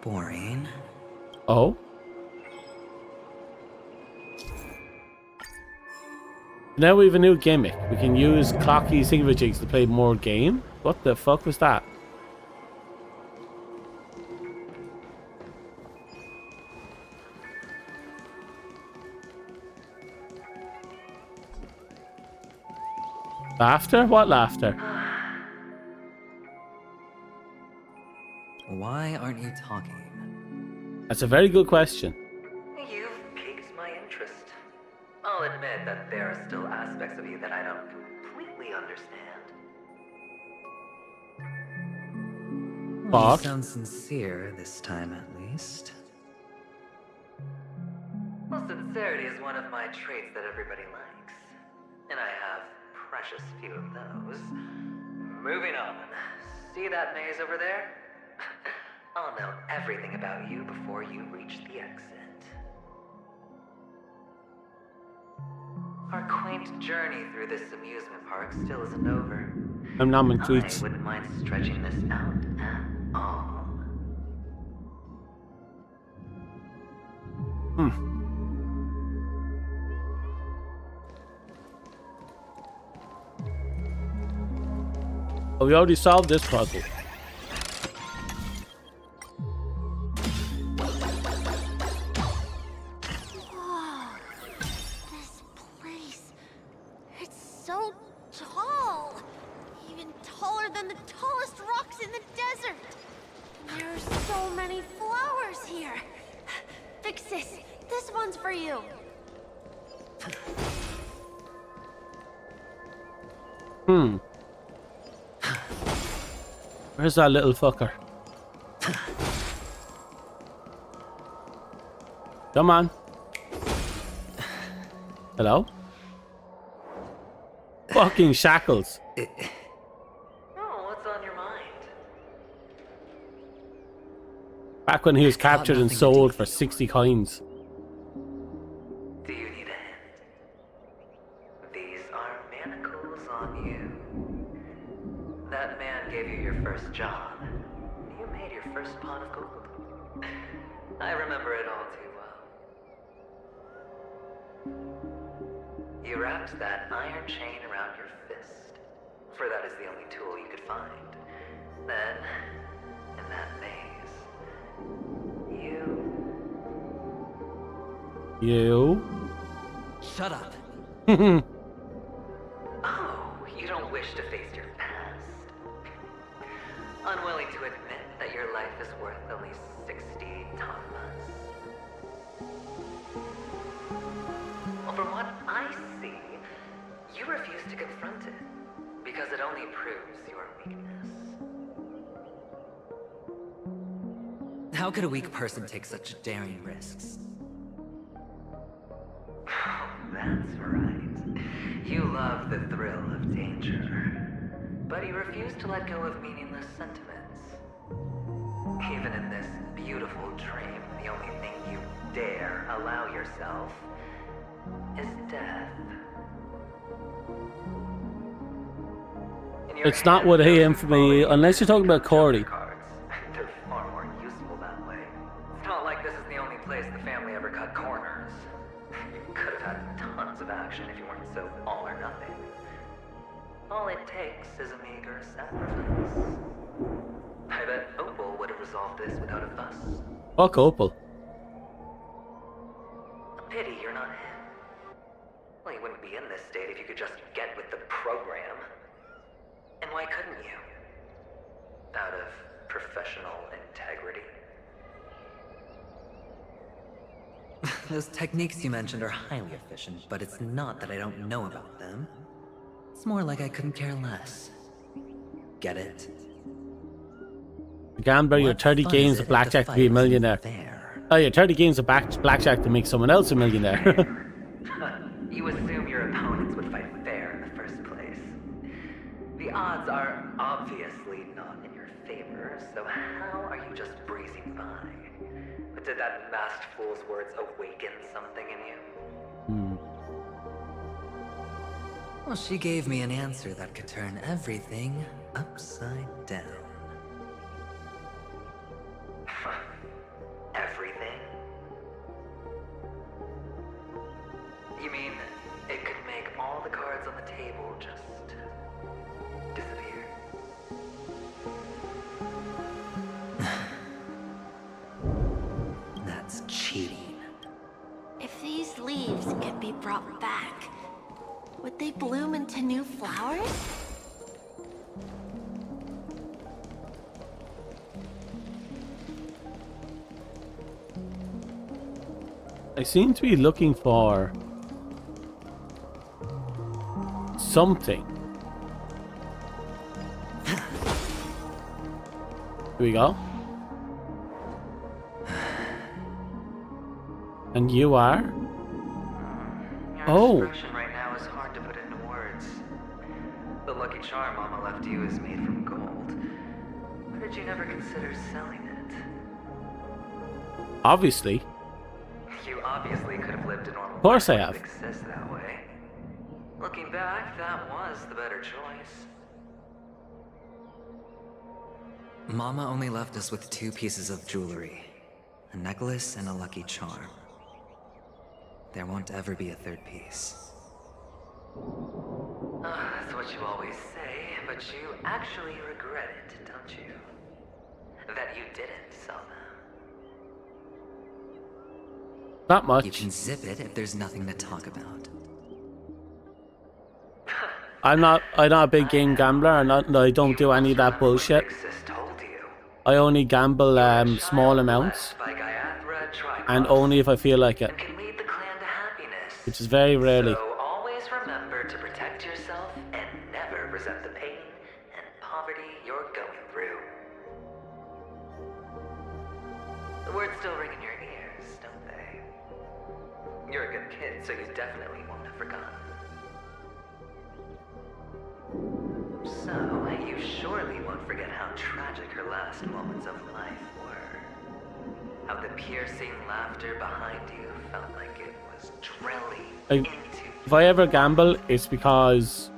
[SPEAKER 16] Boring.
[SPEAKER 1] Oh? Now we have a new gimmick. We can use clocky thingamajiggies to play more game? What the fuck was that? Laughter? What laughter?
[SPEAKER 16] Why aren't you talking?
[SPEAKER 1] That's a very good question.
[SPEAKER 9] You've piqued my interest. I'll admit that there are still aspects of you that I don't completely understand.
[SPEAKER 16] Well, you sound sincere this time, at least.
[SPEAKER 9] Well, sincerity is one of my traits that everybody likes. And I have precious few of those. Moving on. See that maze over there? I'll know everything about you before you reach the exit. Our quaint journey through this amusement park still isn't over.
[SPEAKER 1] I'm not in
[SPEAKER 9] I
[SPEAKER 1] tweets.
[SPEAKER 9] wouldn't mind stretching this out at all.
[SPEAKER 1] Oh, we already solved this puzzle.
[SPEAKER 17] Whoa, this place, it's so tall. Even taller than the tallest rocks in the desert. And there are so many flowers here. Vixis, this one's for you.
[SPEAKER 1] Where's that little fucker? Come on. Hello? Fucking shackles.
[SPEAKER 9] Oh, what's on your mind?
[SPEAKER 1] Back when he was captured and sold for 60 coins.
[SPEAKER 9] Do you need a hint? These are manacles on you. That man gave you your first job. You made your first pot of gold. I remember it all too well. You wrapped that iron chain around your fist, for that is the only tool you could find. Then, in that maze,
[SPEAKER 1] You?
[SPEAKER 16] Shut up.
[SPEAKER 9] Oh, you don't wish to face your past. Unwilling to admit that your life is worth only 60 tamas. Well, from what I see, you refuse to confront it, because it only proves your weakness.
[SPEAKER 16] How could a weak person take such daring risks?
[SPEAKER 9] That's right. You love the thrill of danger. But you refuse to let go of meaningless sentiments. Even in this beautiful dream, the only thing you dare allow yourself is death.
[SPEAKER 1] It's not what I am for me, unless you're talking about Cordy.
[SPEAKER 9] They're far more useful that way. It's not like this is the only place the family ever cut corners. You could have had tons of action if you weren't so all or nothing. All it takes is a meager sacrifice. I bet Opal would have resolved this without a fuss.
[SPEAKER 1] Fuck Opal.
[SPEAKER 9] A pity you're not him. Well, you wouldn't Why couldn't you? Out of professional integrity?
[SPEAKER 16] Those techniques you mentioned are highly efficient, but it's not that I don't know about them. It's more like I couldn't care less. Get it?
[SPEAKER 1] Gambler, your 30 games of blackjack to be a millionaire. Oh, your 30 games of blackjack to make someone else a millionaire.
[SPEAKER 9] You assume your opponents would fight fair in the first place. The odds are obviously not in your favor, so how are you just breezing by? But did that masked fool's words awaken something in you?
[SPEAKER 16] Well, she gave me an answer that could turn everything upside down.
[SPEAKER 9] Everything? You mean it could make all the cards on the table just disappear?
[SPEAKER 16] That's cheating.
[SPEAKER 17] If these leaves could be brought back, would they bloom into new flowers?
[SPEAKER 1] I seem to be looking for something. Here we go. And you are?
[SPEAKER 9] Your expression right now is hard to put into words. The lucky charm Mama left you is made from gold. Why did you never consider selling it?
[SPEAKER 1] Obviously.
[SPEAKER 9] You obviously could have lived a normal life.
[SPEAKER 1] Of course I have.
[SPEAKER 9] It exists that way. Looking back, that was the better choice.
[SPEAKER 16] Mama only left us with 2 pieces of jewelry. A necklace and a lucky charm. There won't ever be a 3rd piece.
[SPEAKER 9] That's what you always say, but you actually regret it, don't you? That you didn't sell them.
[SPEAKER 1] Not much.
[SPEAKER 16] You can zip it if there's nothing to talk about.
[SPEAKER 1] I'm not a big game gambler. I don't do any of that bullshit. I only gamble small amounts, and only if I feel like it, which is very rarely.
[SPEAKER 9] So always remember to protect yourself and never resent the pain and poverty you're going through. The words still ring in your ears, don't they? You're a good kid, so you definitely won't have forgotten. So, you surely won't forget how tragic her last moments of life were. How the piercing laughter behind you felt like it was drilling into you.
[SPEAKER 1] If I ever gamble, it's because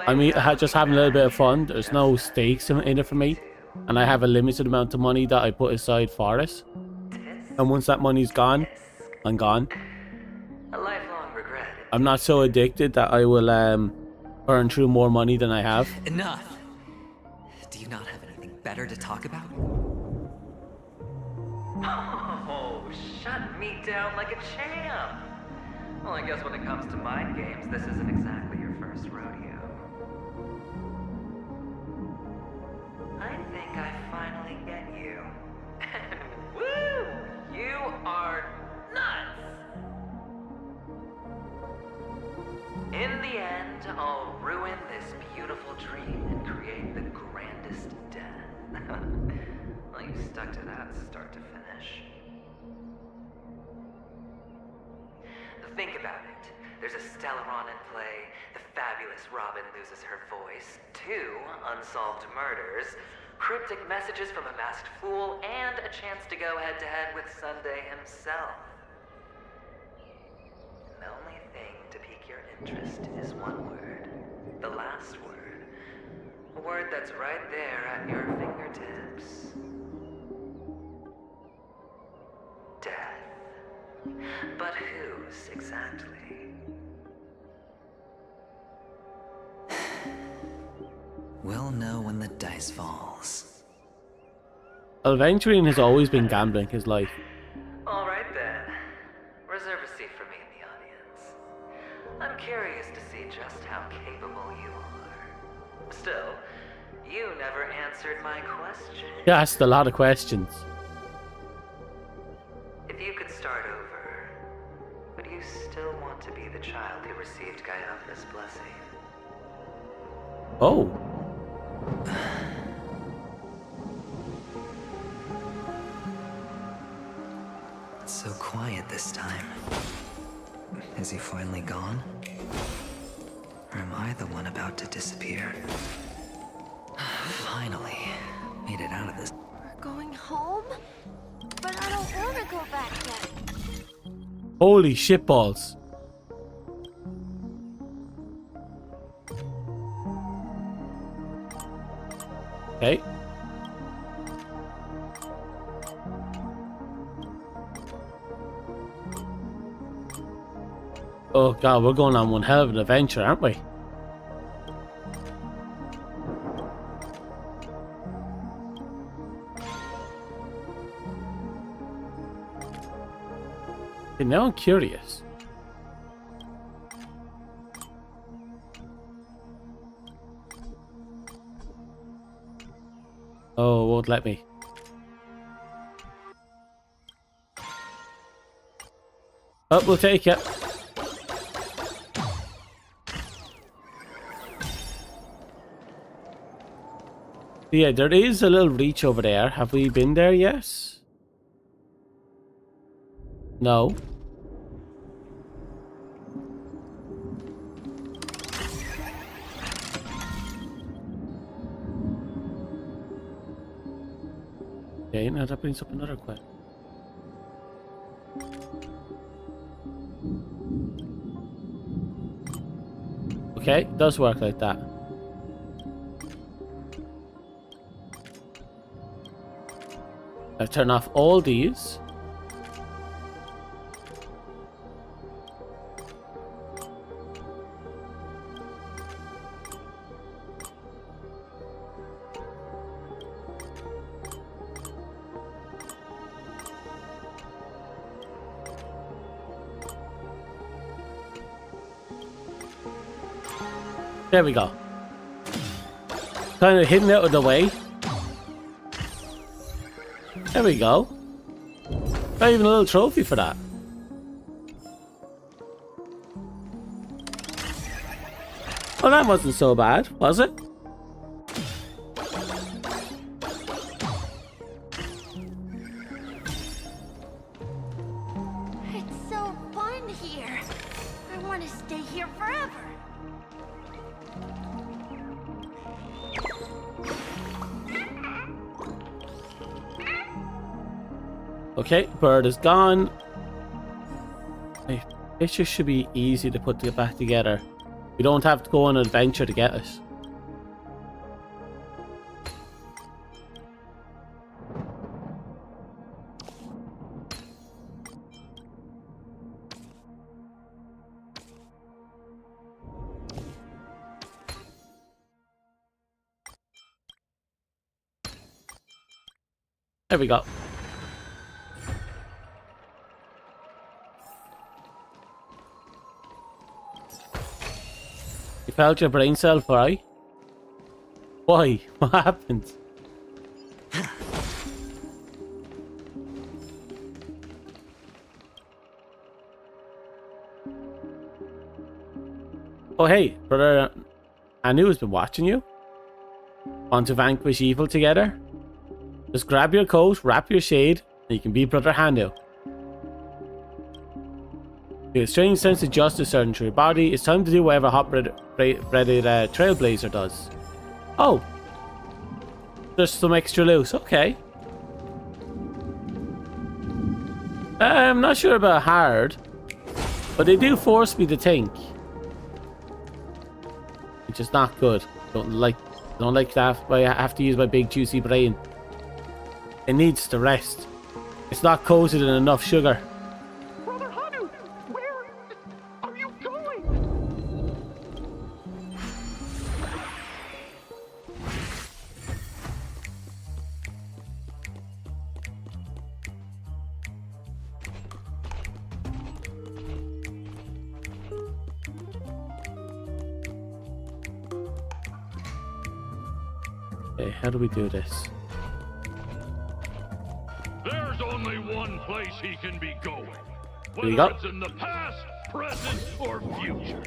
[SPEAKER 1] I'm just having a little bit of fun. There's no stakes in it for me, and I have a limited amount of money that I put aside for it. And once that money's gone, I'm gone.
[SPEAKER 9] A lifelong regret.
[SPEAKER 1] I'm not so addicted that I will earn through more money than I have.
[SPEAKER 16] Enough! Do you not have anything better to talk about?
[SPEAKER 9] Oh, shut me down like a champ! Well, I guess when it comes to mind games, this isn't exactly your first rodeo. I think I finally get you. And woo! You are nuts! In the end, I'll ruin this beautiful dream and create the grandest death. Well, you stuck to that start to finish. Think about it. There's a Stellaron in play, the fabulous Robin loses her voice, 2 unsolved murders, cryptic messages from a masked fool, and a chance to go head-to-head with Sunday himself. The only thing to pique your interest is one word. The last word. A word that's right there at your fingertips. Death. But whose exactly?
[SPEAKER 16] We'll know when the dice falls.
[SPEAKER 1] Adventuring has always been gambling his life.
[SPEAKER 9] Alright then. Reserve a seat for me in the audience. I'm curious to see just how capable you are. Still, never answered my question.
[SPEAKER 1] You asked a lot of questions.
[SPEAKER 9] If you could start over, would you still want to be the child who received Gaia's blessing?
[SPEAKER 1] Oh.
[SPEAKER 16] It's so quiet this time. Is he finally gone? Or am I the one about to disappear? Finally, made it out of this.
[SPEAKER 17] We're going home? But I don't want to go back yet.
[SPEAKER 1] Holy shitballs. Okay. Oh god, we're going on one hell of an adventure, aren't we? Okay, now I'm curious. Oh, it won't let me. Oh, we'll take it. Yeah, there is a little reach over there. Have we been there yet? No. Okay, now that brings up another question. Okay, it does work like that. I'll turn off all these. There we go. Kind of hidden out of the way. There we go. Not even a little trophy for that. Well, that wasn't so bad, was it?
[SPEAKER 17] It's so fun here. I want to stay here forever.
[SPEAKER 1] Okay, bird is gone. Hey, pictures should be easy to put back together. We don't have to go on an adventure to get it. There we go. You felt your brain cell fry? Why? What happened? Oh hey, brother Anu has been watching you. Want to vanquish evil together? Just grab your coat, wrap your shade, and you can be Brother Hanu. You have a strange sense of justice surging through your body. It's time to do whatever hot-blooded trailblazer does. Oh. Just some extra loot. Okay. I'm not sure about hard, but they do force me to think. Which is not good. Don't like that. I have to use my big juicy brain. It needs to rest. It's not coated in enough sugar.
[SPEAKER 18] Brother Hanu, where are you going?
[SPEAKER 1] Okay, how do we do this?
[SPEAKER 19] There's only one place he can be going.
[SPEAKER 1] There you
[SPEAKER 19] Whether
[SPEAKER 1] go.
[SPEAKER 19] it's in the past, present, or future.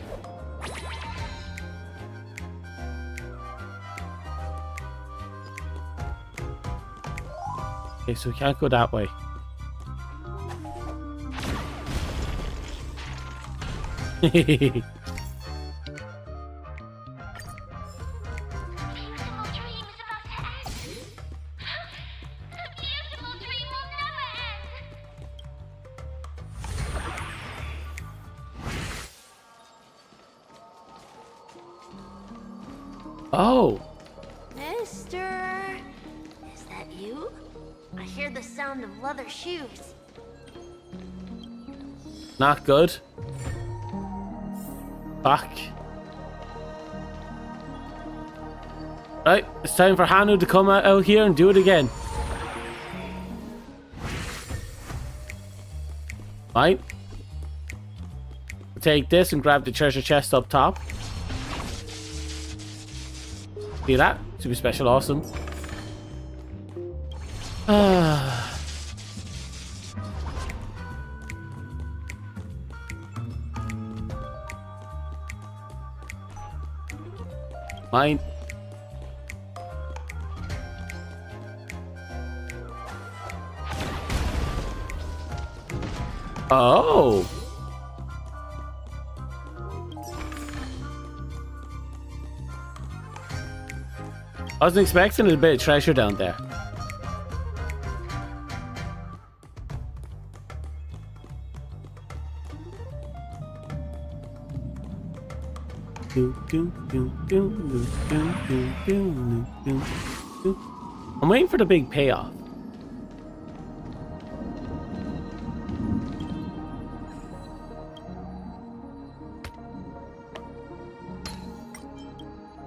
[SPEAKER 1] Okay, so we can't go that way. Oh,
[SPEAKER 17] Mister, is that you? I hear the sound of leather shoes.
[SPEAKER 1] not good. Back. Right, it's time for Hanu to come out here and do it again. Right. Take this and grab the treasure chest up top. See that? Super special, awesome. Mine. Oh. I wasn't expecting a bit of treasure down there. I'm waiting for the big payoff.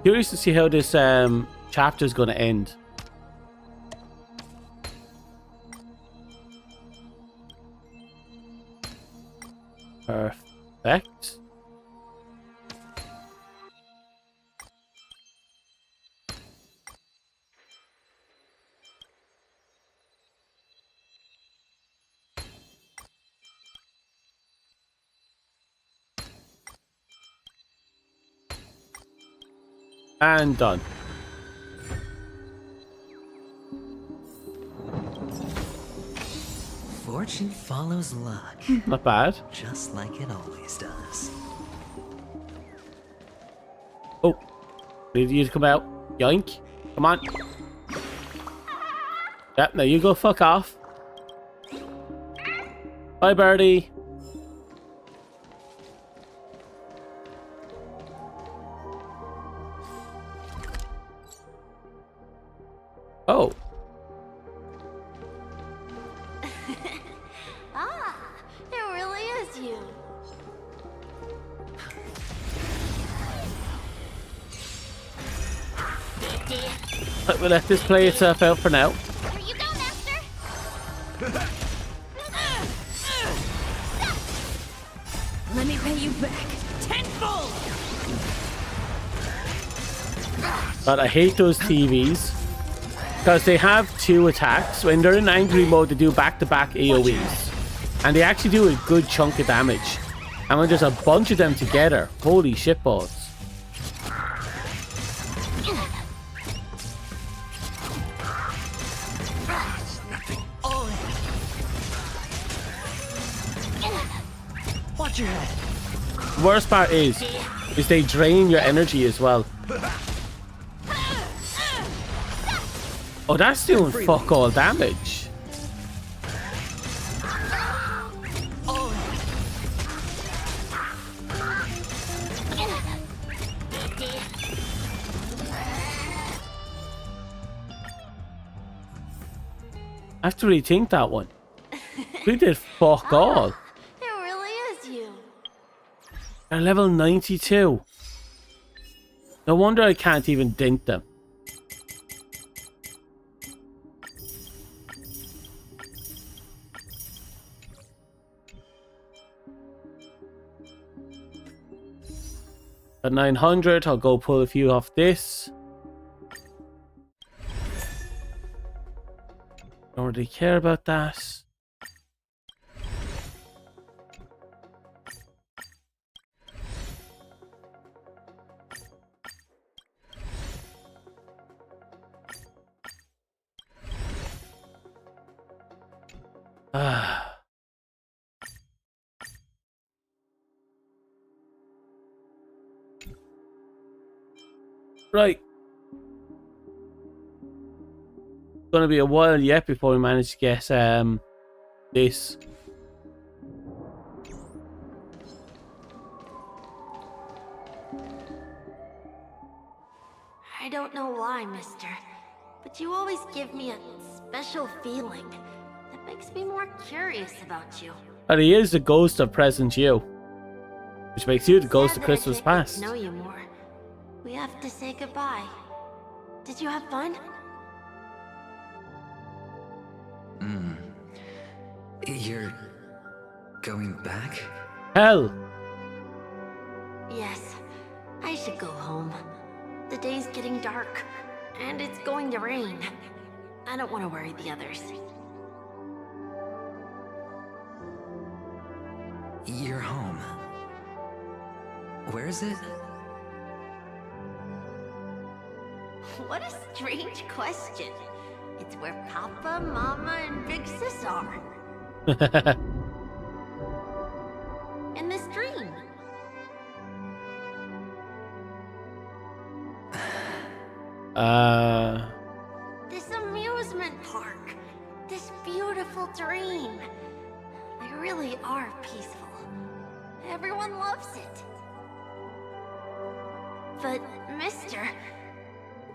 [SPEAKER 1] Curious to see how this chapter is going to end. Perfect. And done.
[SPEAKER 16] Fortune follows luck.
[SPEAKER 1] Not bad.
[SPEAKER 16] Just like it always does.
[SPEAKER 1] Oh, need you to come out. Yoink. Come on. Yep, now you go fuck off. Bye, birdie. Oh.
[SPEAKER 17] Ah, it really is you.
[SPEAKER 1] We'll let this play itself out for now.
[SPEAKER 17] Here you go, Master.
[SPEAKER 7] Let me pay you back tenfold.
[SPEAKER 1] But I hate those TVs because they have two attacks. When they're in angry mode, they do back-to-back AoEs, and they actually do a good chunk of damage. And when there's a bunch of them together, holy shitballs!
[SPEAKER 16] Watch your head.
[SPEAKER 1] Worst part is they drain your energy as well. Oh, that's doing fuck all damage. I have to rethink that one. We did fuck all.
[SPEAKER 17] It really is you.
[SPEAKER 1] They're level 92. No wonder I can't even dent them. At 900, I'll go pull a few off this. Don't really care about that. Right. Gonna be a while yet before we manage to get this.
[SPEAKER 17] I don't know why, mister, but you always give me a special feeling that makes me more curious about you.
[SPEAKER 1] And he is the ghost of present you, which makes you the ghost of Christmas past.
[SPEAKER 17] Know you more. We have to say goodbye. Did you have fun?
[SPEAKER 16] You're going back?
[SPEAKER 1] Hell.
[SPEAKER 17] Yes. I should go home. The day's getting dark, and it's going to rain. I don't want to worry the others.
[SPEAKER 16] You're home. Where is it?
[SPEAKER 17] What a strange question. It's where Papa, Mama, and Big Sis are. In this dream. This amusement park. This beautiful dream. They really are peaceful. Everyone loves it. But, mister,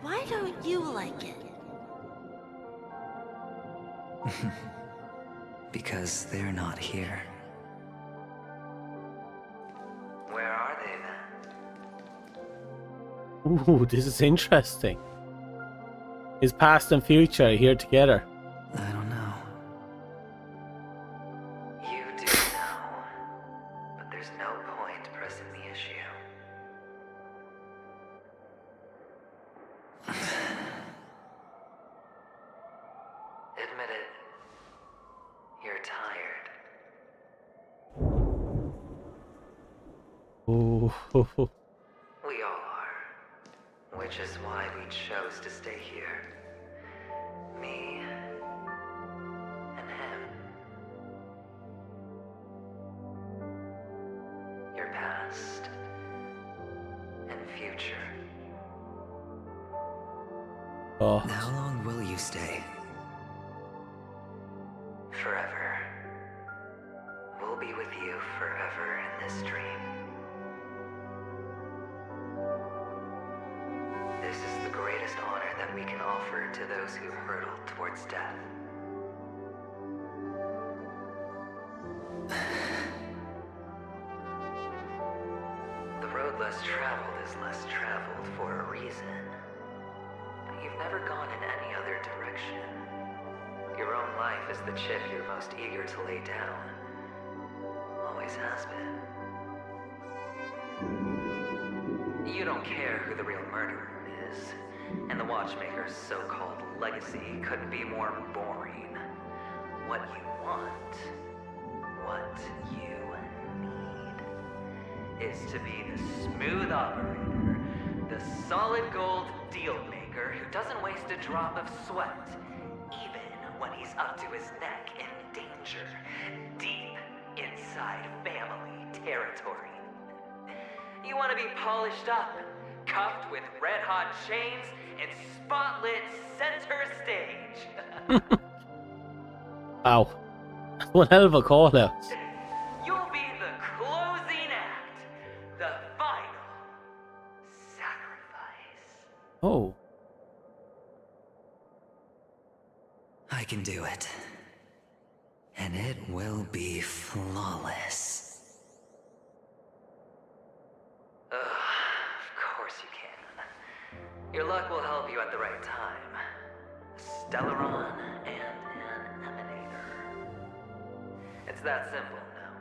[SPEAKER 17] why don't you like it?
[SPEAKER 16] Because they're not here.
[SPEAKER 9] Where are they then?
[SPEAKER 1] Ooh, this is interesting. His past and future are here together.
[SPEAKER 16] I don't know.
[SPEAKER 9] You do know, but there's no point pressing the issue. Admit it. You're tired.
[SPEAKER 1] Ooh.
[SPEAKER 9] We all are. Which is why we chose to stay here. Me and him. Your past and future.
[SPEAKER 1] Oh.
[SPEAKER 16] How long will you stay?
[SPEAKER 9] Forever. We'll be with you forever in this dream. This is the greatest honor that we can offer to those who hurtle towards death. The road less traveled is less traveled for a reason. You've never gone in any other direction. Your own life is the chip you're most eager to lay down. Always has been. You don't care who the real murderer is, and the Watchmaker's so-called legacy couldn't be more boring. What you want, what you need, is to be the smooth operator, the solid gold deal maker who doesn't waste a drop of sweat, even when he's up to his neck in danger, deep inside family territory. You want to be polished up, cuffed with red-hot chains, and spotlit center stage.
[SPEAKER 1] Wow. One hell of a call out.
[SPEAKER 9] You'll be the closing act, the final sacrifice.
[SPEAKER 1] Oh.
[SPEAKER 16] I can do it. And it will be flawless.
[SPEAKER 9] Of course you can. Your luck will help you at the right time. A Stellaron and an Emanator. It's that simple now.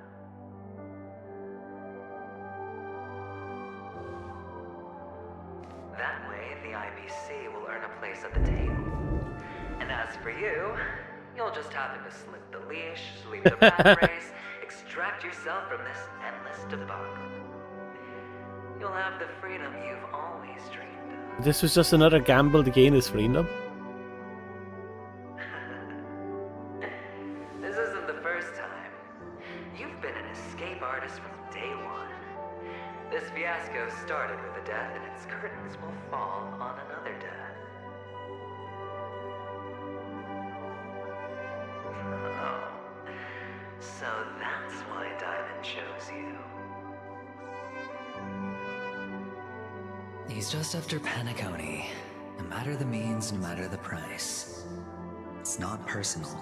[SPEAKER 9] That way, the IPC will earn a place at the table. And as for you,
[SPEAKER 16] You'll just happen to slip the leash, leave the rat race, extract yourself from this endless debacle. You'll have the freedom you've always dreamed of.
[SPEAKER 1] This was just another gamble to gain his freedom.
[SPEAKER 16] This isn't the first time. You've been an escape artist from day one. This fiasco started with a death, and its curtains will fall on another death. Oh. So that's why Diamond chose you.
[SPEAKER 20] He's just after Penacony. No matter the means, no matter the price. It's not personal.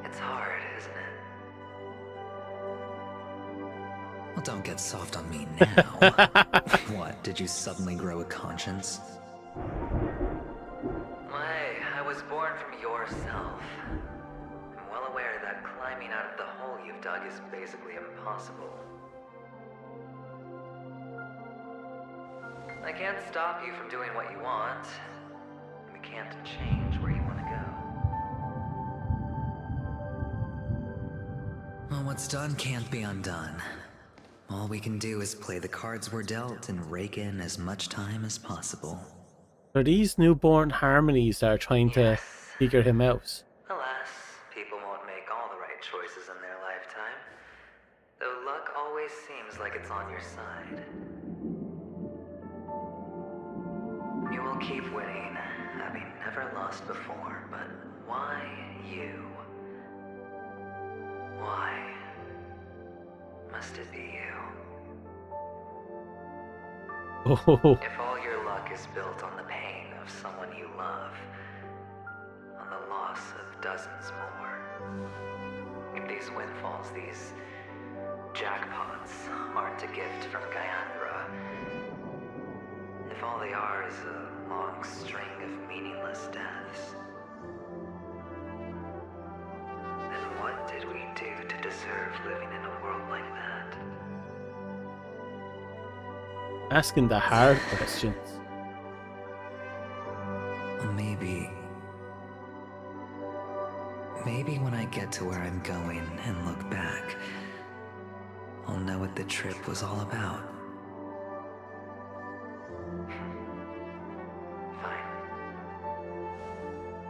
[SPEAKER 16] It's hard, isn't it?
[SPEAKER 20] Well, don't get soft on me now. What, did you suddenly grow a conscience?
[SPEAKER 16] Hey, I was born from yourself. I'm well aware that climbing out of the hole you've dug is basically impossible. I can't stop you from doing what you want. We can't change where you want to go.
[SPEAKER 20] Well, what's done can't be undone. All we can do is play the cards we're dealt and rake in as much time as possible.
[SPEAKER 1] Are these newborn harmonies that are trying to figure him out?
[SPEAKER 16] Alas, people won't make all the right choices in their lifetime. Though luck always seems like it's on your side. You will keep winning, having never lost before, but why you? Why must it be you?
[SPEAKER 1] Oh.
[SPEAKER 16] If all your luck is built on the pain of someone you love, on the loss of dozens more, if these windfalls, these jackpots, aren't a gift from Gayandra, if all they are is a long string of meaningless deaths, then what did we do to deserve living in a world like that?
[SPEAKER 1] Asking the hard questions.
[SPEAKER 20] Maybe when I get to where I'm going and look back, I'll know what the trip was all about.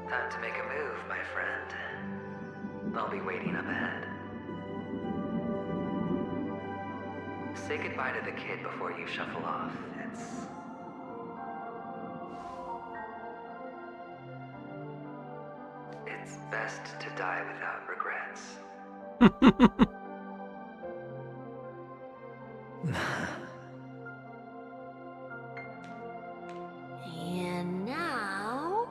[SPEAKER 16] Time to make a move, my friend. I'll be waiting up ahead. Say goodbye to the kid before you shuffle off. It's best to die without regrets.
[SPEAKER 17] And now,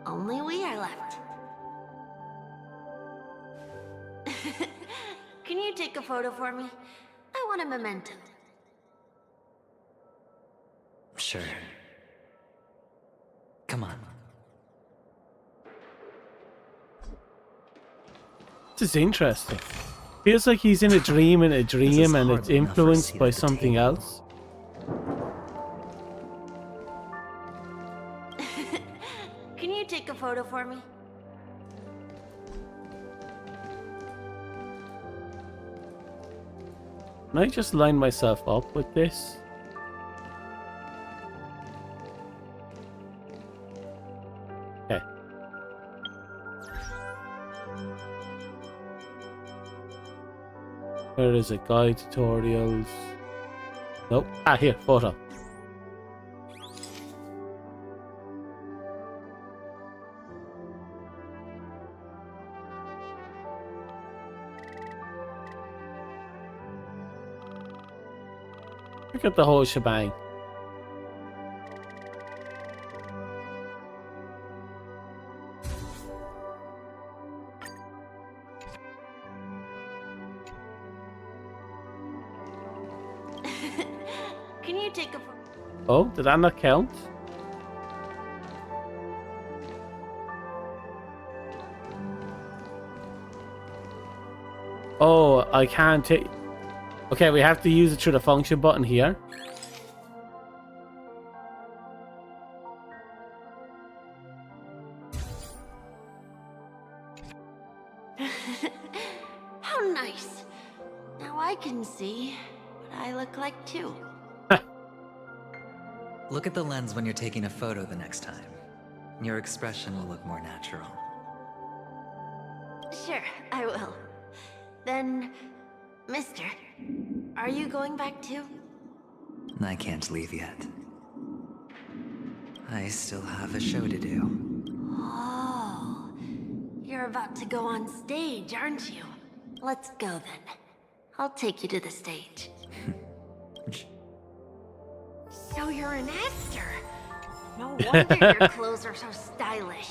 [SPEAKER 17] only we are left. Can you take a photo for me? I want a memento.
[SPEAKER 20] Sure. Come on.
[SPEAKER 1] This is interesting. Feels like he's in a dream and it's influenced by something else.
[SPEAKER 17] Can you take a photo for me?
[SPEAKER 1] Can I just line myself up with this? Okay. Where is it? Guide tutorials. Nope. Ah, here, photo. Look at the whole shebang.
[SPEAKER 17] Can you take a photo?
[SPEAKER 1] Oh, did that not count? Oh, I can't take... Okay, we have to use it through the function button here.
[SPEAKER 14] like too.
[SPEAKER 16] Look at the lens when you're taking a photo the next time. Your expression will look more natural.
[SPEAKER 14] Sure, I will. Then, mister, are you going back too?
[SPEAKER 16] I can't leave yet. I still have a show to do.
[SPEAKER 14] Oh, you're about to go on stage, aren't you? Let's go then. I'll take you to the stage. So you're an actor? No wonder your clothes are so stylish.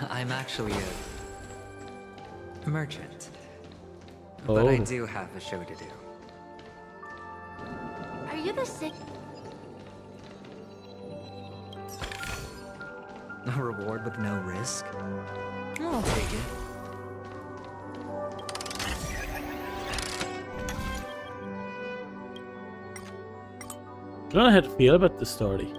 [SPEAKER 16] I'm actually a merchant. But I do have a show to do.
[SPEAKER 14] Are you the sick?
[SPEAKER 16] A reward with no risk? I'll take it.
[SPEAKER 1] I don't know how to feel about this story.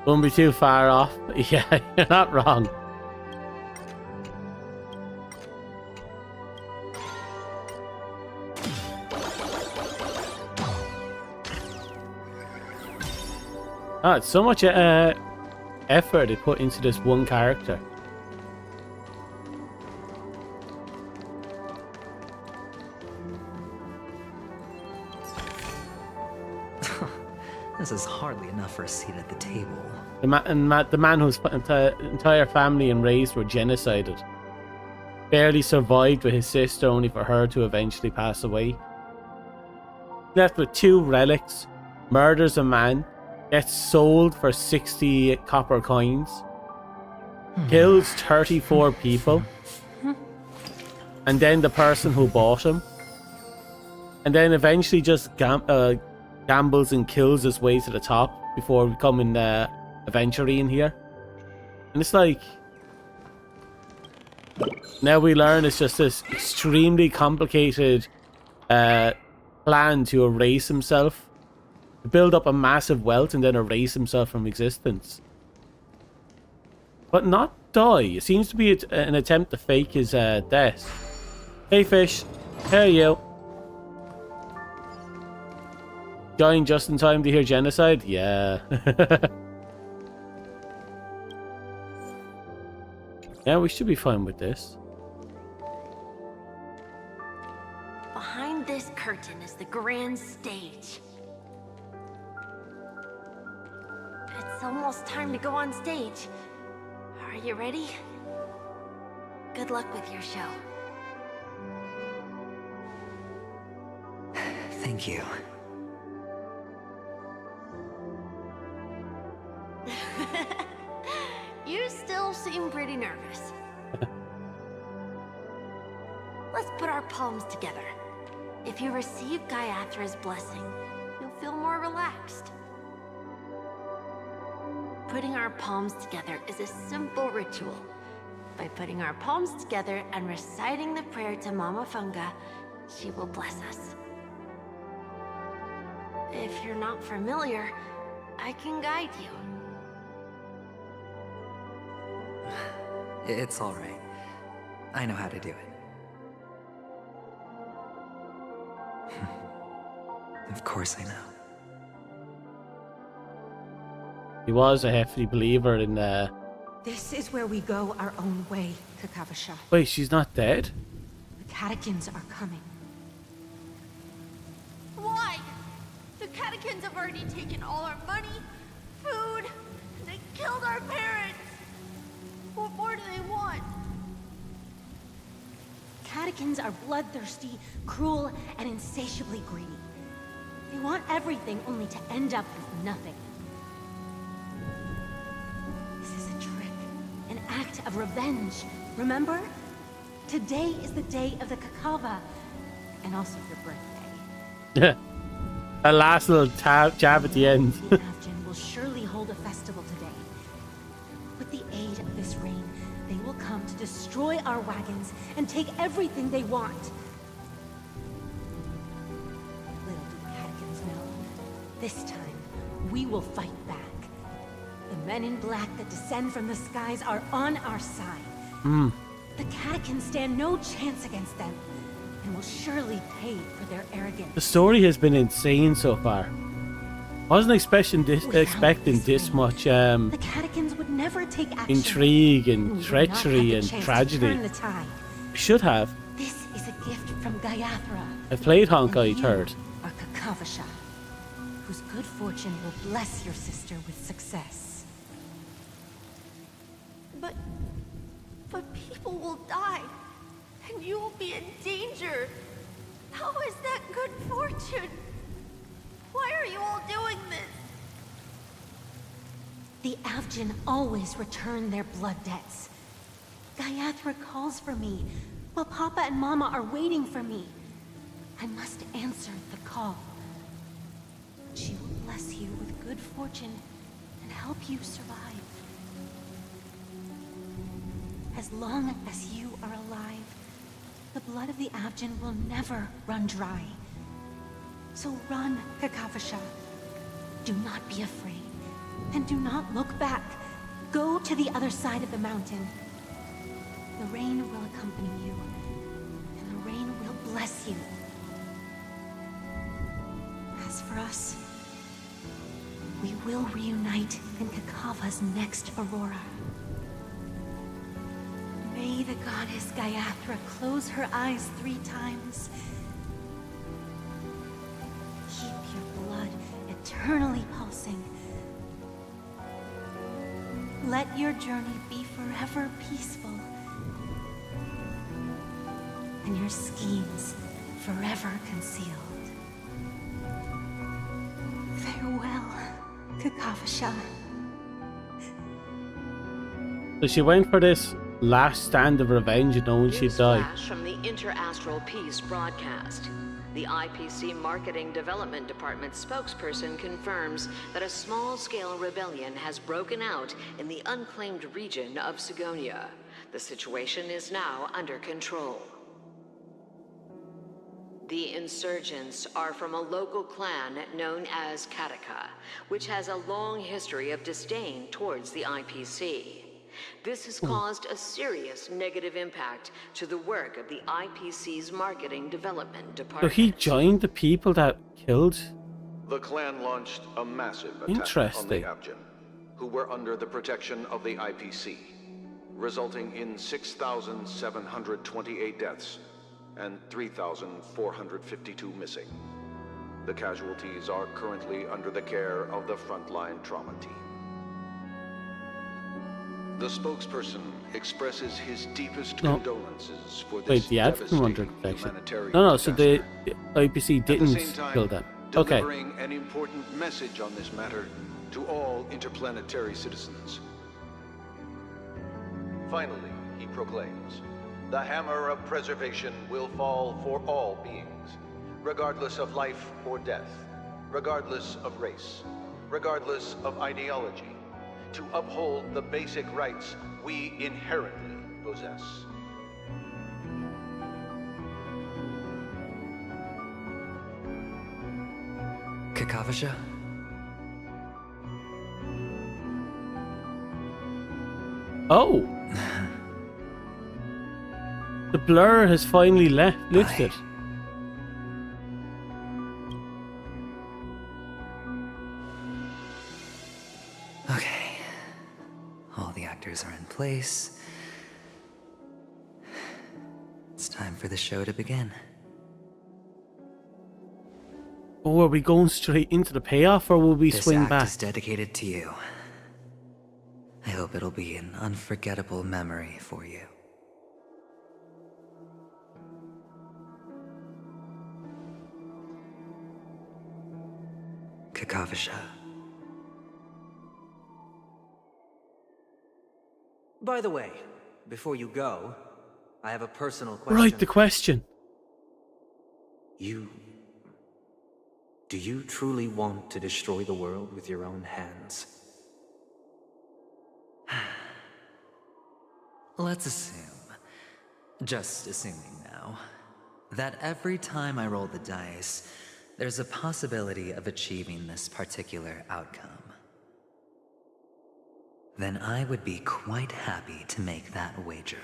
[SPEAKER 1] Won't be too far off. Yeah, you're not wrong. Oh, it's so much effort they put into this one character.
[SPEAKER 16] This is hardly enough for a seat at the table.
[SPEAKER 1] The man whose entire family and race were genocided barely survived with his sister, only for her to eventually pass away. Left with 2 relics, murders a man, gets sold for 60 copper coins, kills 34 people, and then the person who bought him, and then eventually just gambles and kills his way to the top before becoming Aventurine here. And it's like, now we learn it's just this extremely complicated plan to erase himself, to build up a massive wealth and then erase himself from existence, but not die. It seems to be an attempt to fake his death. Hey fish, how are you? Dying just in time to hear genocide? Yeah. Yeah, we should be fine with this.
[SPEAKER 14] Behind this curtain is the grand stage. It's almost time to go on stage. Are you ready? Good luck with your show.
[SPEAKER 16] Thank you.
[SPEAKER 14] You still seem pretty nervous. Let's put our palms together. If you receive Gaiathra's blessing, you'll feel more relaxed. Putting our palms together is a simple ritual. By putting our palms together and reciting the prayer to Mama Funga, she will bless us. If you're not familiar, I can guide you.
[SPEAKER 16] It's all right. I know how to do it. Of course I know.
[SPEAKER 1] He was a hefty believer in
[SPEAKER 21] This is where we go our own way, Kakavasha.
[SPEAKER 1] Wait, she's not dead?
[SPEAKER 21] The catechins are coming.
[SPEAKER 17] Why? The catechins have already taken all our money, food, and they killed our parents. What more do they want?
[SPEAKER 21] Catechins are bloodthirsty, cruel, and insatiably greedy. They want everything only to end up with nothing. This is a trick, an act of revenge. Remember? Today is the day of the Kakava, and also your birthday.
[SPEAKER 1] A last little jab at the end.
[SPEAKER 21] The Avgin will surely hold a festival today. With the aid of this rain, they will come to destroy our wagons and take everything they want. Little do the Hatkins know, this time we will fight back. The men in black that descend from the skies are on our side. The catechins stand no chance against them, and will surely pay for their arrogance.
[SPEAKER 1] The story has been insane so far. Wasn't expecting this much
[SPEAKER 21] The catechins would never take action.
[SPEAKER 1] intrigue and
[SPEAKER 21] We would not
[SPEAKER 1] treachery
[SPEAKER 21] have
[SPEAKER 1] and
[SPEAKER 21] the chance to
[SPEAKER 1] tragedy.
[SPEAKER 21] turn the tide.
[SPEAKER 1] Should have.
[SPEAKER 21] This is a gift from Gaiathra.
[SPEAKER 1] I played Honkai
[SPEAKER 21] And you
[SPEAKER 1] third.
[SPEAKER 21] are Kakavasha, whose good fortune will bless your sister with success.
[SPEAKER 17] But people will die, and you will be in danger. How is that good fortune? Why are you all doing this?
[SPEAKER 21] The Avgin always return their blood debts. Gaiathra calls for me, while Papa and Mama are waiting for me. I must answer the call. She will bless you with good fortune and help you survive. As long as you are alive, the blood of the Avgin will never run dry. So run, Kakavasha. Do not be afraid, and do not look back. Go to the other side of the mountain. The rain will accompany you, and the rain will bless you. As for us, we will reunite in Kakava's next aurora. May the goddess Gaiathra close her eyes 3 times. Keep your blood eternally pulsing. Let your journey be forever peaceful, and your schemes forever concealed. Farewell, Kakavasha.
[SPEAKER 1] So she went for this last stand of revenge, knowing she'd die.
[SPEAKER 14] Flash from the Interastral Peace broadcast. The IPC Marketing Development Department spokesperson confirms that a small-scale rebellion has broken out in the unclaimed region of Sigonia. The situation is now under control. The insurgents are from a local clan known as Kataka, which has a long history of disdain towards the IPC. This has caused a serious negative impact to the work of the IPC's Marketing Development
[SPEAKER 1] So
[SPEAKER 14] Department.
[SPEAKER 1] he joined the people that killed.
[SPEAKER 13] The clan launched a massive attack
[SPEAKER 1] Interesting.
[SPEAKER 13] on the Abjin, who were under the protection of the IPC, resulting in 6,728 deaths and 3,452 missing. The casualties are currently under the care of the frontline trauma team. The spokesperson expresses his deepest condolences for this
[SPEAKER 1] Wait, the Advent were under
[SPEAKER 13] devastating
[SPEAKER 1] protection.
[SPEAKER 13] humanitarian
[SPEAKER 1] No, so the
[SPEAKER 13] disaster.
[SPEAKER 1] IPC
[SPEAKER 13] At the
[SPEAKER 1] didn't
[SPEAKER 13] same time,
[SPEAKER 1] kill them. Okay.
[SPEAKER 13] delivering an important message on this matter to all interplanetary citizens. Finally, he proclaims, the hammer of preservation will fall for all beings, regardless of life or death, regardless of race, regardless of ideology, to uphold the basic rights we inherently possess.
[SPEAKER 16] Kakavasha?
[SPEAKER 1] Oh! The blur has finally lifted.
[SPEAKER 16] Okay. All the actors are in place. It's time for the show to begin.
[SPEAKER 1] Oh, are we going straight into the payoff, or will we
[SPEAKER 16] This
[SPEAKER 1] swing
[SPEAKER 16] act
[SPEAKER 1] back?
[SPEAKER 16] is dedicated to you. I hope it'll be an unforgettable memory for you. Kakavasha.
[SPEAKER 12] By the way, before you go, I have a personal question.
[SPEAKER 1] Right, the question.
[SPEAKER 12] Do you truly want to destroy the world with your own hands?
[SPEAKER 16] Let's assume, just assuming now, that every time I roll the dice, there's a possibility of achieving this particular outcome. Then I would be quite happy to make that wager.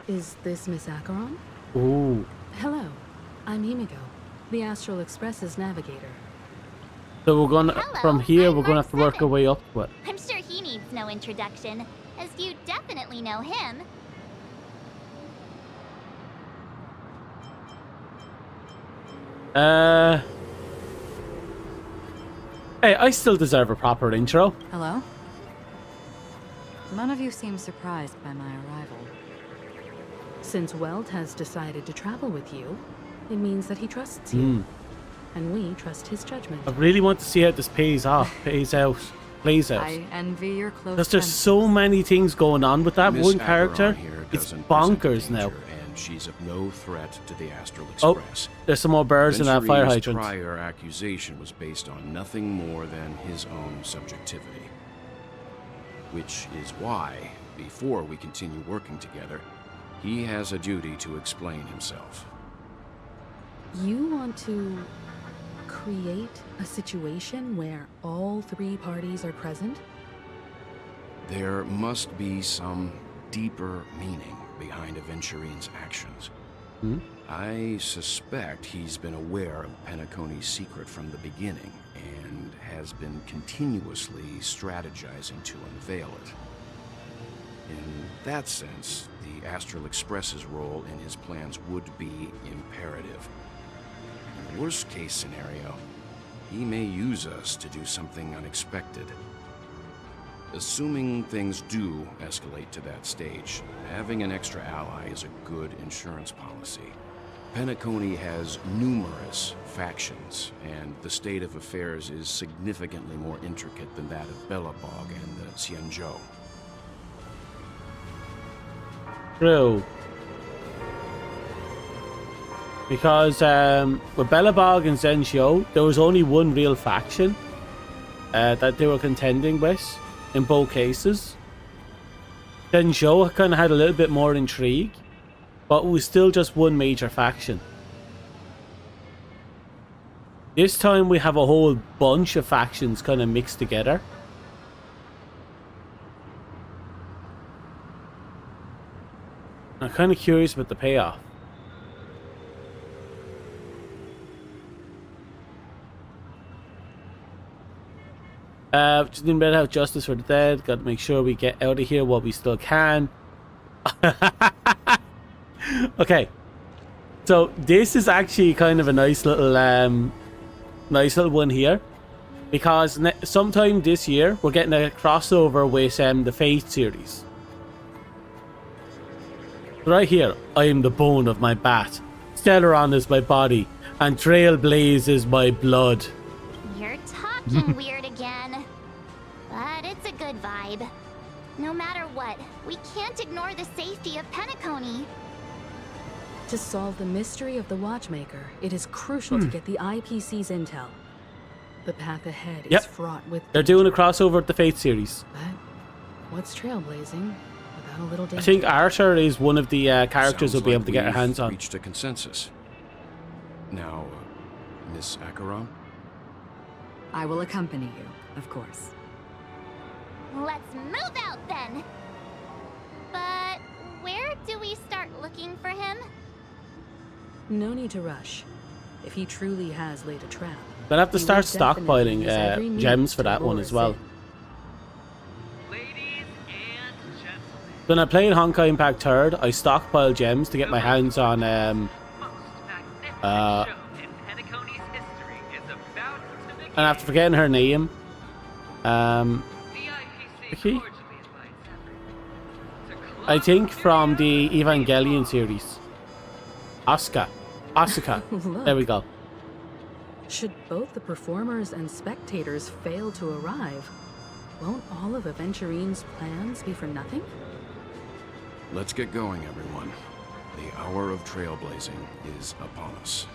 [SPEAKER 8] Is this Miss Acheron?
[SPEAKER 1] Ooh.
[SPEAKER 8] Hello, I'm Himiko, the Astral Express's navigator.
[SPEAKER 1] So we're gonna, from here, we're gonna have to work our way up to it.
[SPEAKER 4] I'm sure he needs no introduction, as you definitely know him.
[SPEAKER 1] Hey, I still deserve a proper intro.
[SPEAKER 10] Hello? None of you seem surprised by my arrival.
[SPEAKER 8] Since Weld has decided to travel with you, it means that he trusts you. And we trust his judgment.
[SPEAKER 1] I really want to see how this plays out.
[SPEAKER 10] I envy your close
[SPEAKER 1] Because there's so many things going on with that
[SPEAKER 11] Miss
[SPEAKER 1] one
[SPEAKER 11] Acheron
[SPEAKER 1] character.
[SPEAKER 11] here
[SPEAKER 1] It's
[SPEAKER 11] doesn't present
[SPEAKER 1] bonkers
[SPEAKER 11] danger,
[SPEAKER 1] now.
[SPEAKER 11] And she's of no threat to the Astral
[SPEAKER 1] Oh,
[SPEAKER 11] Express.
[SPEAKER 1] there's some more birds in that fire
[SPEAKER 11] Venture's
[SPEAKER 1] hydrant.
[SPEAKER 11] prior accusation was based on nothing more than his own subjectivity. Which is why, before we continue working together, he has a duty to explain himself.
[SPEAKER 8] You want to create a situation where all three parties are present?
[SPEAKER 11] There must be some deeper meaning behind Aventurine's actions. I suspect he's been aware of Penacony's secret from the beginning and has been continuously strategizing to unveil it. In that sense, the Astral Express's role in his plans would be imperative. In the worst-case scenario, he may use us to do something unexpected. Assuming things do escalate to that stage, having an extra ally is a good insurance policy. Penacony has numerous factions, and the state of affairs is significantly more intricate than that of Belobog and the Xianzhou.
[SPEAKER 1] True. Because with Belobog and Xianzhou, there was only one real faction that they were contending with in both cases. Xianzhou kind of had a little bit more intrigue, but it was still just one major faction. This time we have a whole bunch of factions kind of mixed together. I'm kind of curious about the payoff. Just need to have justice for the dead. Got to make sure we get out of here while we still can. Okay, so this is actually kind of a nice little one here, because sometime this year we're getting a crossover with the Fate series. Right here, I am the bone of my bat, Stellaron is my body, and Trailblaze is my blood.
[SPEAKER 4] You're talking weird again. But it's a good vibe. No matter what, we can't ignore the safety of Penacony.
[SPEAKER 8] To solve the mystery of the Watchmaker, it is crucial to get the IPC's intel. The path ahead is fraught with...
[SPEAKER 1] They're doing a crossover with the Fate series.
[SPEAKER 8] But what's trailblazing without a little danger?
[SPEAKER 1] I think Arthur is one of the characters we'll be able to get our hands on.
[SPEAKER 11] Reached a consensus. Now, Miss Acheron?
[SPEAKER 10] I will accompany you, of course.
[SPEAKER 4] Let's move out then. But where do we start looking for him?
[SPEAKER 8] No need to rush. If he truly has laid a trap,
[SPEAKER 1] Gonna have to start stockpiling gems for that one as well. When I played Honkai Impact 3rd, I stockpiled gems to get my hands on and after forgetting her name, I think from the Evangelion series, Asuka. There we go.
[SPEAKER 8] Should both the performers and spectators fail to arrive, won't all of Aventurine's plans be for nothing?
[SPEAKER 11] Let's get going, everyone. The hour of trailblazing is upon us.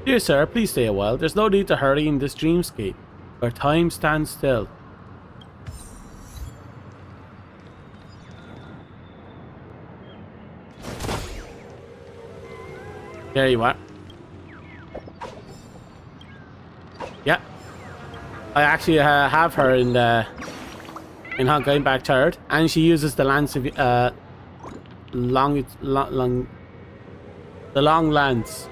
[SPEAKER 1] Dear sir, please stay a while. There's no need to hurry in this dreamscape. Where time stands still. There you are. Yeah. I actually have her in Honkai back third, and she uses the lance of the long lance.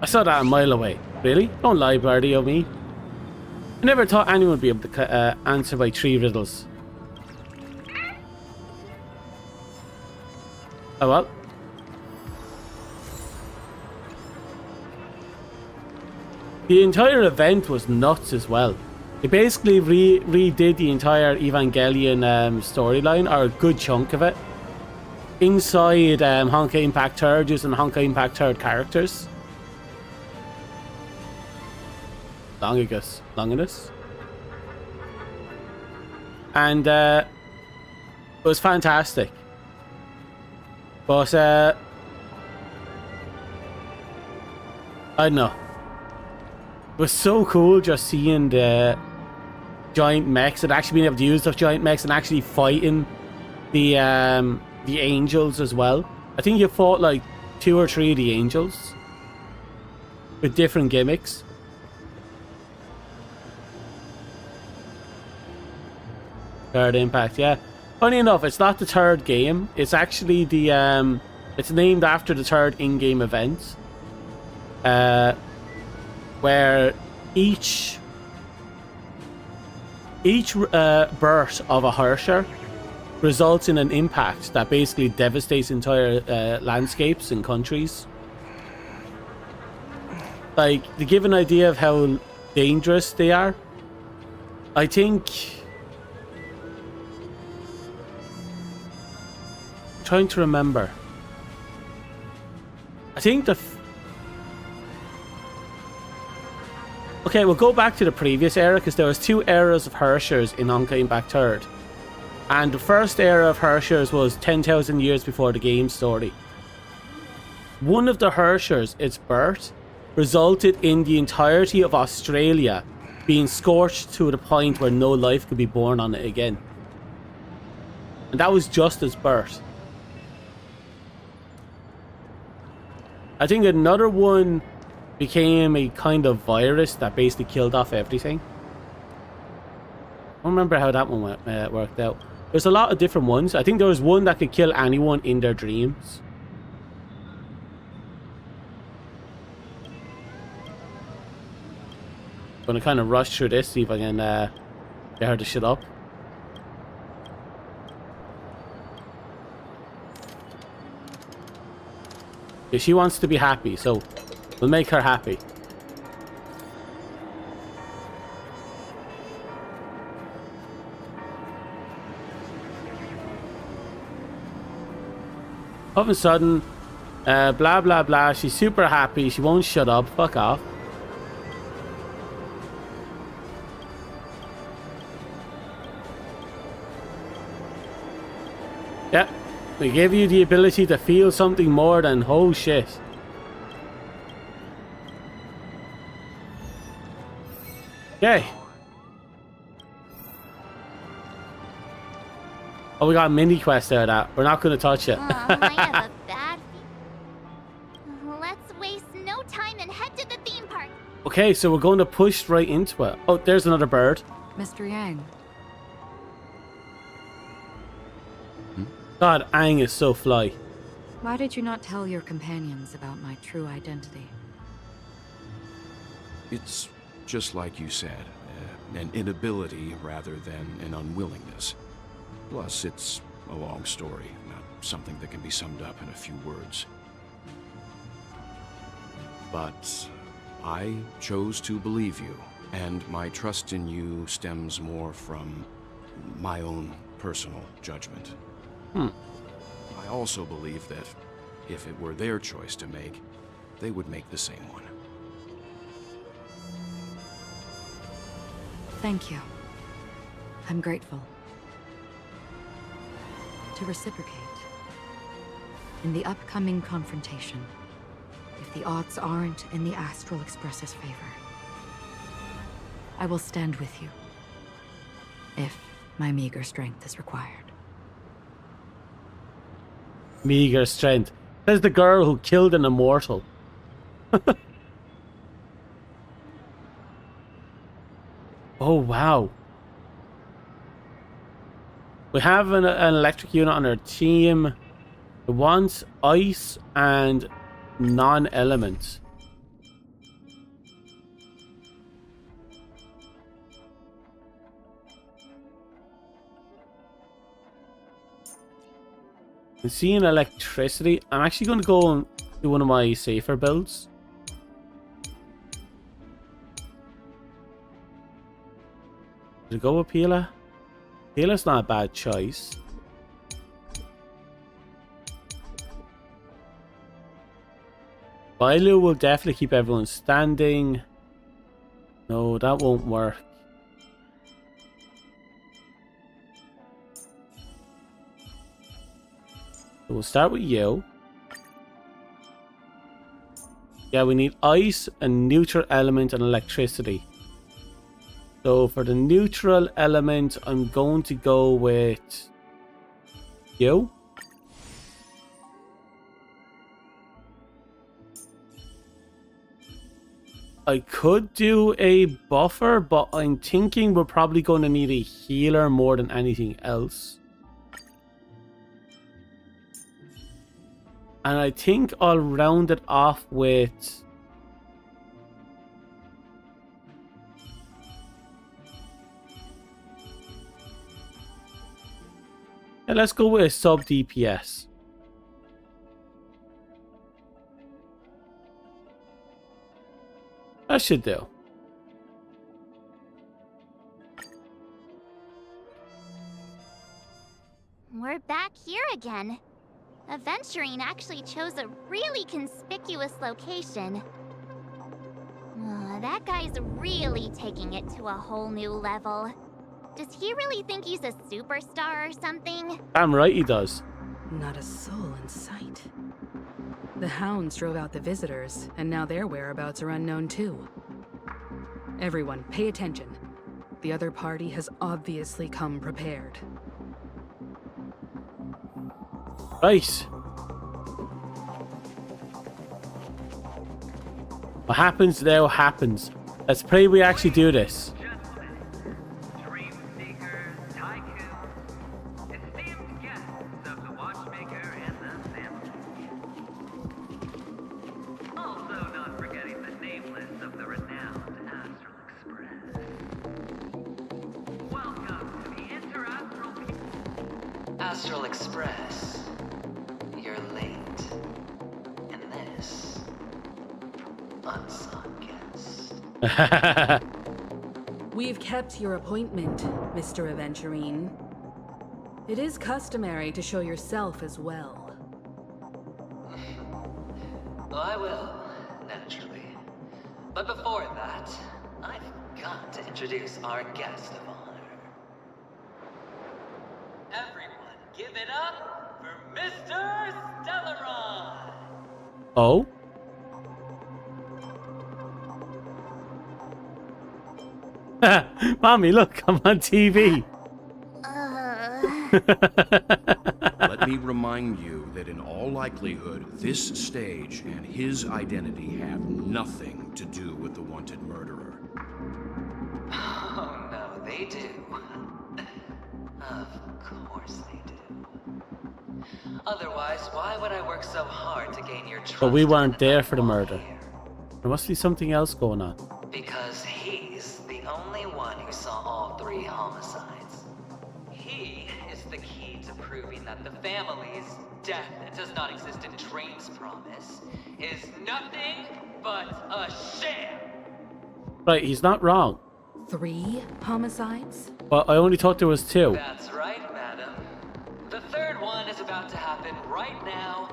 [SPEAKER 1] I saw that a mile away. Really? Don't lie, birdie, of me. I never thought anyone would be able to answer my 3 riddles. Oh well. The entire event was nuts as well. They basically redid the entire Evangelion storyline, or a good chunk of it, inside Honkai Impact 3rd, using Honkai Impact 3rd characters. Longinus. And it was fantastic. But I don't know. It was so cool just seeing the giant mechs and actually being able to use those giant mechs and actually fighting the angels as well. I think you fought like 2 or 3 of the angels with different gimmicks. Third Impact, yeah. Funny enough, it's not the 3rd game. It's actually the it's named after the 3rd in-game event. Where each burst of a Harsher results in an impact that basically devastates entire landscapes and countries. Like, to give an idea of how dangerous they are, I think... I'm trying to remember. I think the... Okay, we'll go back to the previous era, because there was 2 eras of Hershers in Honkai Impact 3rd. And the first era of Hershers was 10,000 years before the game's story. One of the Hershers, its birth, resulted in the entirety of Australia being scorched to the point where no life could be born on it again. And that was just its birth. I think another one became a kind of virus that basically killed off everything. I don't remember how that one worked out. There's a lot of different ones. I think there was one that could kill anyone in their dreams. I'm gonna kind of rush through this, see if I can get her to shut up. Yeah, she wants to be happy, so we'll make her happy. All of a sudden, blah blah blah, she's super happy, she won't shut up, fuck off. Yeah, we give you the ability to feel something more than oh shit. Okay. Oh, we got a mini quest there that we're not going to touch it.
[SPEAKER 4] I have a bad feeling. Let's waste no time and head to the theme park.
[SPEAKER 1] Okay, so we're going to push right into it. Oh, there's another bird.
[SPEAKER 10] Mr. Yang.
[SPEAKER 1] God, Aang is so fly.
[SPEAKER 10] Why did you not tell your companions about my true identity?
[SPEAKER 11] It's just like you said, an inability rather than an unwillingness. Plus, it's a long story, not something that can be summed up in a few words. But I chose to believe you, and my trust in you stems more from my own personal judgment. I also believe that if it were their choice to make, they would make the same one.
[SPEAKER 10] Thank you. I'm grateful. To reciprocate, in the upcoming confrontation, if the odds aren't in the Astral Express's favor, I will stand with you, if my meager strength is required.
[SPEAKER 1] Meager strength. There's the girl who killed an immortal. Oh, wow. We have an electric unit on our team. It wants ice and non-element. I'm seeing electricity. I'm actually going to go and do one of my safer builds. Did it go with Pila? Pila's not a bad choice. Bailu will definitely keep everyone standing. No, that won't work. So we'll start with you. Yeah, we need ice, a neutral element, and electricity. So for the neutral element, I'm going to go with you. I could do a buffer, but I'm thinking we're probably going to need a healer more than anything else. And I think I'll round it off with... yeah, let's go with a sub DPS. That should do.
[SPEAKER 4] We're back here again. Aventurine actually chose a really conspicuous location. That guy's really taking it to a whole new level. Does he really think he's a superstar or something?
[SPEAKER 1] Damn right he does.
[SPEAKER 8] Not a soul in sight. The hounds drove out the visitors, and now their whereabouts are unknown too. Everyone, pay attention. The other party has obviously come prepared.
[SPEAKER 1] Right. What happens now happens. Let's pray we actually do this.
[SPEAKER 16] Astral Express, you're late. And this, unsung guest.
[SPEAKER 8] We've kept your appointment, Mr. Aventurine. It is customary to show yourself as well.
[SPEAKER 16] I will, naturally. But before that, I've got to introduce our guest of honor. Everyone, give it up for Mr. Stellaron!
[SPEAKER 1] Oh? Mommy, look, I'm on TV.
[SPEAKER 11] Let me remind you that in all likelihood, this stage and his identity have nothing to do with the wanted murderer.
[SPEAKER 16] Oh no, they do. Of course they do. Otherwise, why would I work so hard to gain your trust?
[SPEAKER 1] But we weren't there for the murder. There must be something else going on.
[SPEAKER 16] Because he's the only one who saw all three homicides. He is the key to proving that the family's death that does not exist in Dream's promise is nothing but a sham.
[SPEAKER 1] Right, he's not wrong.
[SPEAKER 8] 3 homicides?
[SPEAKER 1] But I only thought there was 2.
[SPEAKER 16] That's right, madam. The third one is about to happen right now,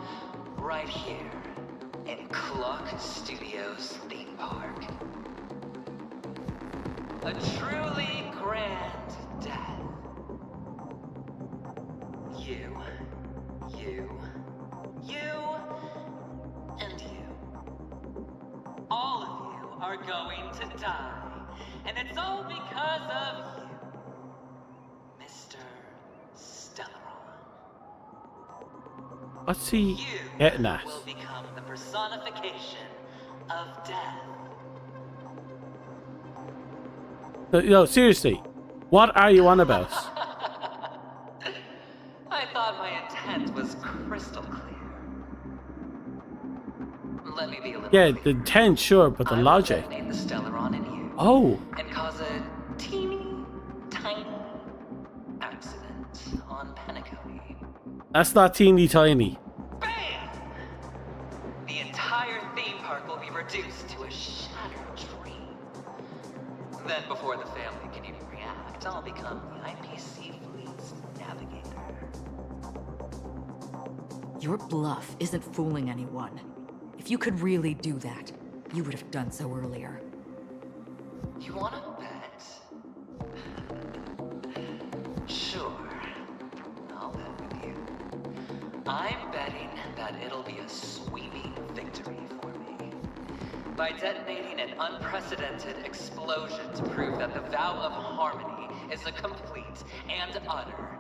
[SPEAKER 16] right here, in Clock Studios theme park. A truly grand death. You, and you.
[SPEAKER 9] going to die. And it's all because of you, Mr. Stellaron.
[SPEAKER 1] What's he getting at?
[SPEAKER 9] You will become the personification of death.
[SPEAKER 1] No, seriously. What are you on about?
[SPEAKER 9] I thought my intent was crystal clear. Let me be a little
[SPEAKER 1] Yeah,
[SPEAKER 9] clear.
[SPEAKER 1] the intent, sure, but the logic.
[SPEAKER 9] I will detonate the Stellaron in you.
[SPEAKER 1] Oh.
[SPEAKER 9] And cause a teeny, tiny accident on Penacony.
[SPEAKER 1] That's not teeny tiny.
[SPEAKER 9] Bam! The entire theme park will be reduced to a shattered dream. Then, before the family can even react, I'll become the IPC fleet's navigator.
[SPEAKER 10] Your bluff isn't fooling anyone. If you could really do that, you would have done so earlier.
[SPEAKER 9] You wanna bet? Sure. I'll bet with you. I'm betting that it'll be a sweeping victory for me. By detonating an unprecedented explosion to prove that the vow of harmony is a complete and utter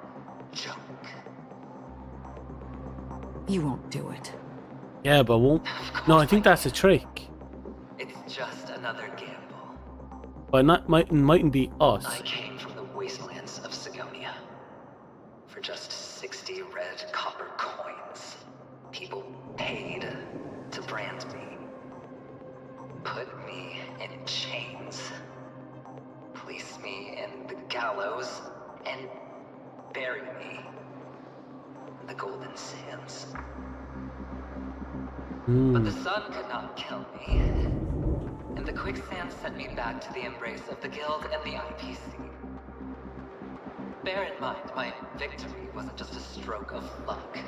[SPEAKER 9] joke.
[SPEAKER 10] You won't do it.
[SPEAKER 1] Yeah, but won't. No, I think that's a trick.
[SPEAKER 9] It's just another gamble.
[SPEAKER 1] But not mightn't be us.
[SPEAKER 9] I came from the wastelands of Sigonia. For just 60 red copper coins, people paid to brand me. Put me in chains. Place me in the gallows and bury me in the Golden Sands. But the sun could not kill me, and the quicksand sent me back to the embrace of the Guild and the IPC. Bear in mind, my victory wasn't just a stroke of luck.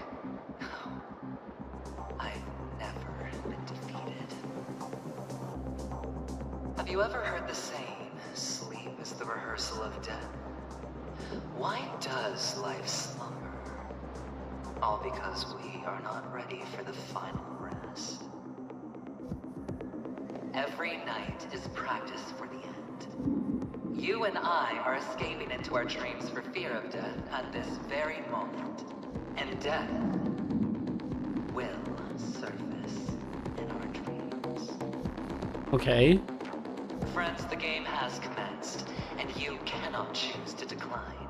[SPEAKER 9] I've never been defeated. Have you ever heard the saying, sleep is the rehearsal of death? Why does life slumber? All because we are not ready for the final rest. Every night is practice for the end. You and I are escaping into our dreams for fear of death at this very moment. And death will surface in our dreams.
[SPEAKER 1] Okay.
[SPEAKER 9] Friends, the game has commenced, and you cannot choose to decline.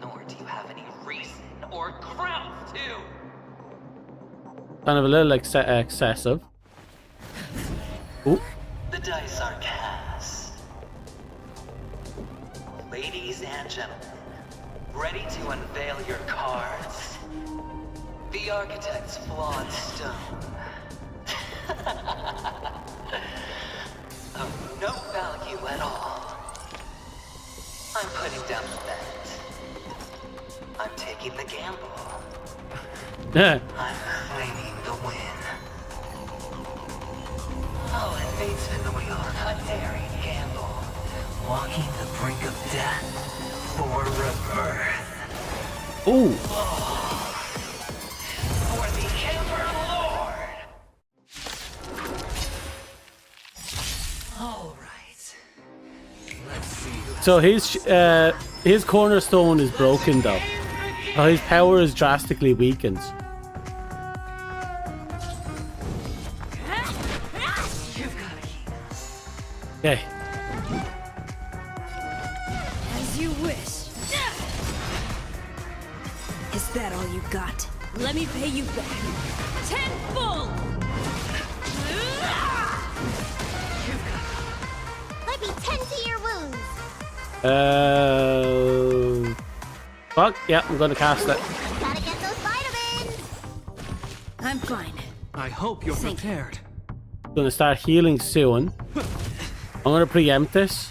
[SPEAKER 9] Nor do you have any reason or grounds to.
[SPEAKER 1] Kind of a little excessive. Ooh.
[SPEAKER 9] The dice are cast. Ladies and gentlemen, ready to unveil your cards? The architect's flawed stone. Of no value at all. I'm putting down the bet. I'm taking the gamble. I'm claiming the win. Oh, and Batesman, we are a daring gamble. Walking the brink of death for rebirth.
[SPEAKER 1] Ooh.
[SPEAKER 9] For the Ember Lord. All right. Let's see.
[SPEAKER 1] So his cornerstone is broken though. His power is drastically weakened. Okay.
[SPEAKER 6] As you wish. Is that all you got? Let me pay you back. Tenfold!
[SPEAKER 17] Let me tend to your wounds.
[SPEAKER 1] Fuck, yeah, I'm gonna cast it.
[SPEAKER 17] Gotta get those vitamins.
[SPEAKER 6] I'm fine.
[SPEAKER 3] I hope you're prepared.
[SPEAKER 1] Gonna start healing soon. I'm gonna preempt this.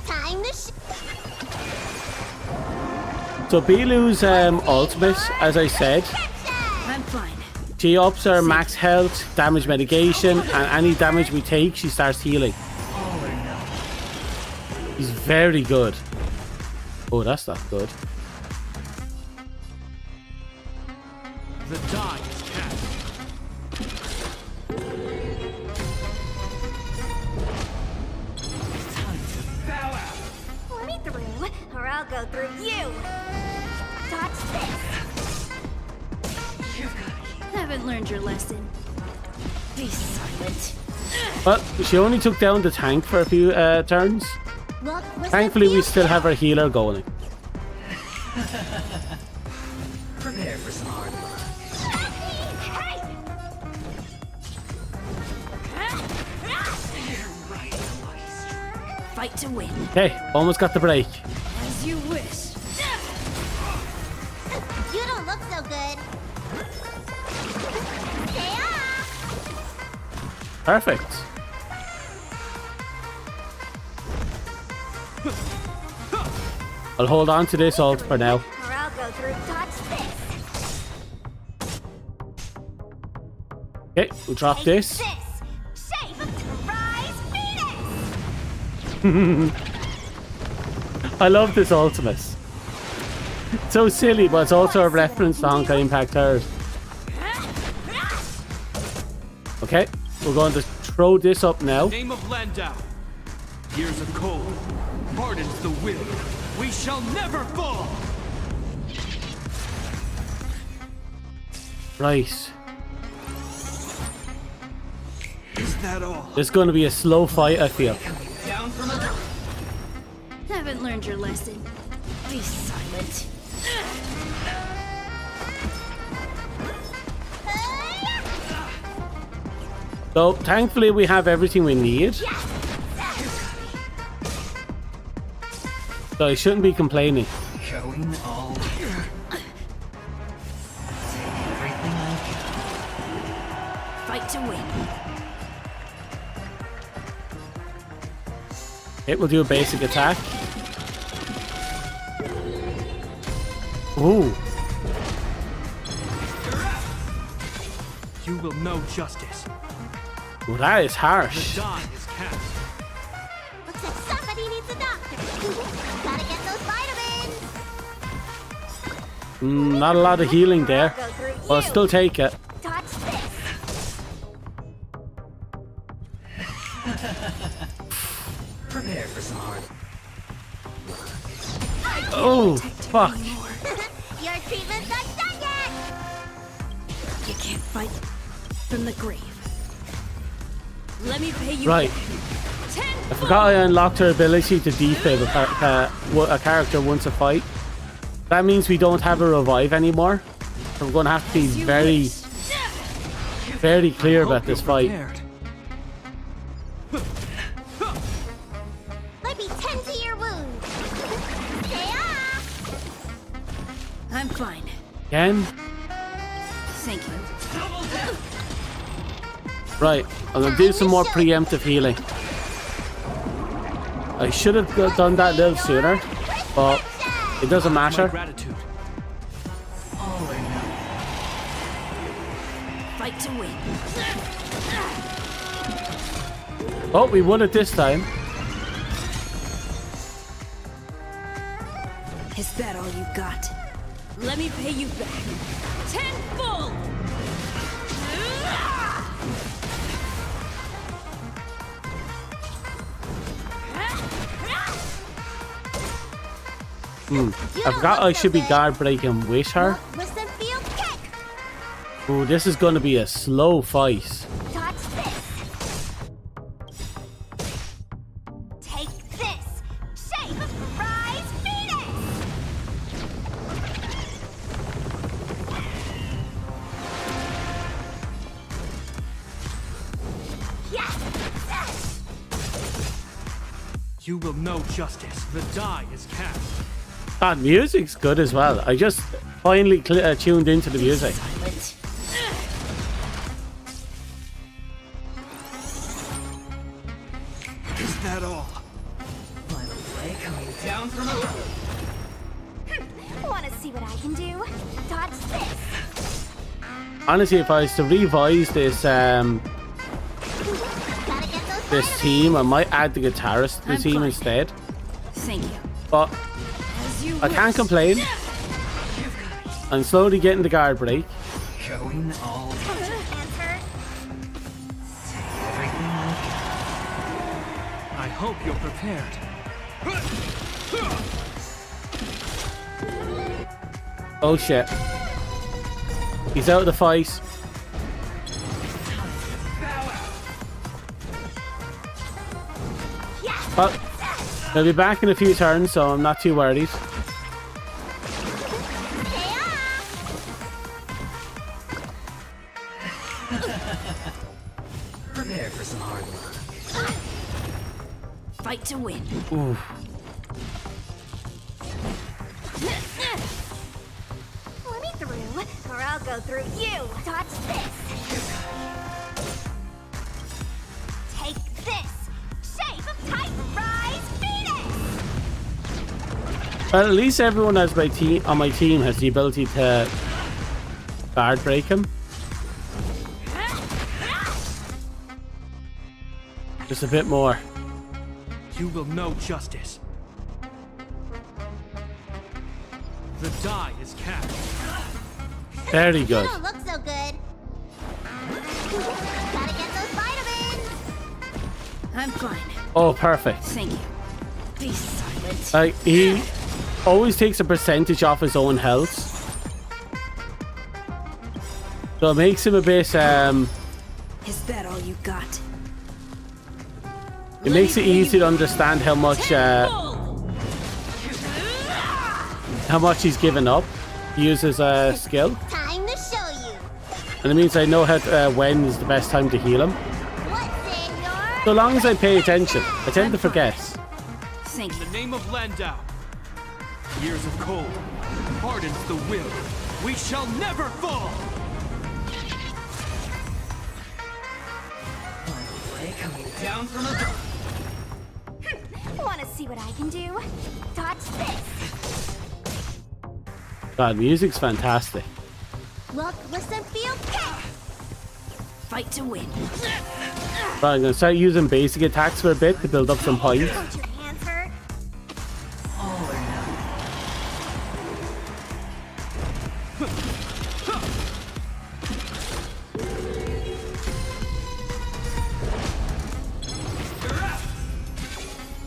[SPEAKER 17] Time to
[SPEAKER 1] So Bilu's ultimate, as I said,
[SPEAKER 6] I'm fine.
[SPEAKER 1] G-ups are max health, damage mitigation, and any damage we take, she starts healing. He's very good. Oh, that's not good.
[SPEAKER 3] The die is cast.
[SPEAKER 17] you! Dodge this!
[SPEAKER 6] Haven't learned your lesson. Be silent.
[SPEAKER 1] But she only took down the tank for a few turns. Thankfully, we still have our healer going.
[SPEAKER 16] Prepare for some hard work.
[SPEAKER 6] Fight to win.
[SPEAKER 1] Okay, almost got the break.
[SPEAKER 6] As you wish.
[SPEAKER 17] You don't look so good. Stay off!
[SPEAKER 1] Perfect. I'll hold on to this ult for now.
[SPEAKER 17] Or I'll go through dodge this.
[SPEAKER 1] Okay, we'll drop this.
[SPEAKER 17] Shape of rise Venus!
[SPEAKER 1] I love this ultimate. It's so silly, but it's also a reference to Honkai Impact Earth. Okay, we're going to throw this up now.
[SPEAKER 3] Name of Landau. Years of cold hardens the will. We shall never fall.
[SPEAKER 1] Right.
[SPEAKER 3] Is that all?
[SPEAKER 1] It's going to be a slow fight, I feel.
[SPEAKER 3] Down from above.
[SPEAKER 6] Haven't learned your lesson. Be silent.
[SPEAKER 1] So, thankfully, we have everything we need. So I shouldn't be complaining.
[SPEAKER 16] Going all in. Take everything I got.
[SPEAKER 6] Fight to win.
[SPEAKER 1] Okay, we'll do a basic attack. Ooh.
[SPEAKER 3] You will know justice.
[SPEAKER 1] Ooh, that is harsh.
[SPEAKER 3] The die is cast.
[SPEAKER 17] Looks like somebody needs a doctor. Gotta get those vitamins.
[SPEAKER 1] Not a lot of healing there. But I'll still take it.
[SPEAKER 17] Dodge this.
[SPEAKER 16] Prepare for some hard.
[SPEAKER 1] Oh, fuck.
[SPEAKER 17] Your treatment's not done yet.
[SPEAKER 6] You can't fight from the grave. Let me pay you.
[SPEAKER 1] Right. I forgot I unlocked her ability to defib a character once a fight. That means we don't have a revive anymore. So we're going to have to be very clear about this fight.
[SPEAKER 17] Let me tend to your wound. Stay off.
[SPEAKER 6] I'm fine.
[SPEAKER 1] Again?
[SPEAKER 6] Thank you.
[SPEAKER 1] Right, I'm going to do some more preemptive healing. I should have done that a little sooner, but it doesn't matter.
[SPEAKER 6] Fight to win.
[SPEAKER 1] Oh, we won it this time.
[SPEAKER 6] Is that all you got? Let me pay you back. Tenfold!
[SPEAKER 1] I forgot I should be guard breaking with her.
[SPEAKER 17] Listen, field kick.
[SPEAKER 1] Ooh, this is going to be a slow fight.
[SPEAKER 17] Dodge this. Take this. Shape of rise Venus. Yes.
[SPEAKER 3] You will know justice. The die is cast.
[SPEAKER 1] That music's good as well. I just finally tuned into the music.
[SPEAKER 3] Is that all?
[SPEAKER 16] Final play coming down from above.
[SPEAKER 17] Want to see what I can do? Dodge this.
[SPEAKER 1] Honestly, if I was to revise this this team, I might add the guitarist to the team instead.
[SPEAKER 6] Thank you.
[SPEAKER 1] But I can't complain. I'm slowly getting the guard break.
[SPEAKER 16] Going all in. Take everything I
[SPEAKER 3] I hope you're prepared.
[SPEAKER 1] Oh shit. He's out of the fight. Oh, he'll be back in a few turns, so I'm not too worried.
[SPEAKER 6] Prepare for some hard work. Fight to win.
[SPEAKER 1] Ooh.
[SPEAKER 17] Let me through, or I'll go through you. Touch this. Take this. Shape of Titan Rise Phoenix.
[SPEAKER 1] Well, at least everyone on my team has the ability to guard break him. Just a bit more.
[SPEAKER 3] You will know justice. The die is cast.
[SPEAKER 1] Very good.
[SPEAKER 17] You don't look so good. Gotta get those vitamins.
[SPEAKER 6] I'm fine.
[SPEAKER 1] Oh, perfect.
[SPEAKER 6] Thank you. Be silent.
[SPEAKER 1] Like, he always takes a percentage off his own health. So it makes him a bit,
[SPEAKER 6] Is that all you got?
[SPEAKER 1] it makes it easy to understand how much he's given up. He uses a skill.
[SPEAKER 17] Time to show you.
[SPEAKER 1] And it means I know how to, when is the best time to heal him. So long as I pay attention. I tend to forget.
[SPEAKER 3] In the name of Landau, years of cold hardens the will. We shall never fall.
[SPEAKER 6] Coming down from above.
[SPEAKER 17] Wanna see what I can do? Touch this.
[SPEAKER 1] God, music's fantastic.
[SPEAKER 17] Look, listen, feel, kick.
[SPEAKER 6] Fight to win.
[SPEAKER 1] Right, I'm gonna start using basic attacks for a bit to build up some points.
[SPEAKER 17] Don't your hands hurt?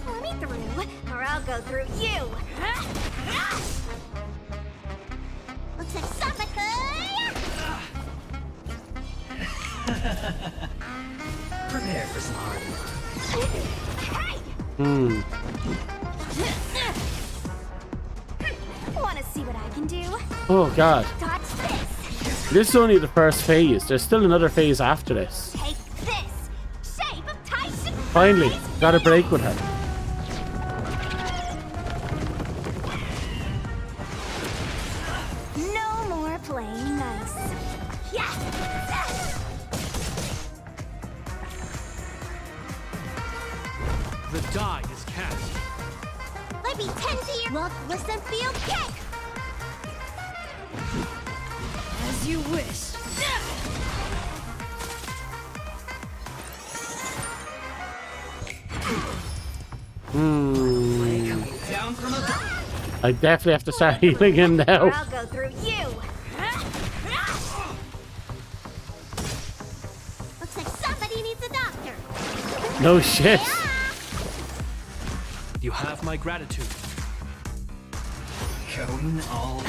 [SPEAKER 17] Let me through, or I'll go through you. Looks like something
[SPEAKER 6] Prepare for some hard work.
[SPEAKER 1] Hmm.
[SPEAKER 17] Wanna see what I can do?
[SPEAKER 1] Oh god.
[SPEAKER 17] Touch this.
[SPEAKER 1] This is only the first phase. There's still another phase after this.
[SPEAKER 17] Take this. Shape of Tyson.
[SPEAKER 1] Finally, got a break with her.
[SPEAKER 17] No more playing nice. Yes.
[SPEAKER 3] The die is cast.
[SPEAKER 17] Let me tend to your look, listen, feel, kick.
[SPEAKER 6] As you wish. Down from above.
[SPEAKER 1] I definitely have to start healing him
[SPEAKER 17] Or
[SPEAKER 1] now.
[SPEAKER 17] I'll go through you. Looks like somebody needs a doctor.
[SPEAKER 1] No shit.
[SPEAKER 3] You have my gratitude.
[SPEAKER 6] Going all in.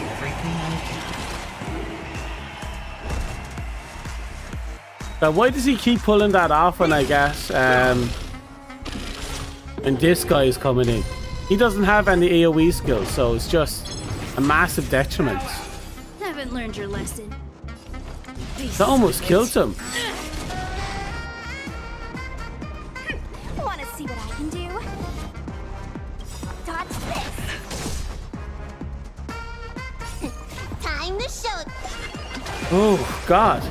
[SPEAKER 6] Everything I can.
[SPEAKER 1] But why does he keep pulling that off when I guess when this guy is coming in? He doesn't have any AoE skills, so it's just a massive detriment.
[SPEAKER 6] Haven't learned your lesson.
[SPEAKER 1] That almost killed him.
[SPEAKER 17] Wanna see what I can do? Touch this. Time to show.
[SPEAKER 1] Oh god.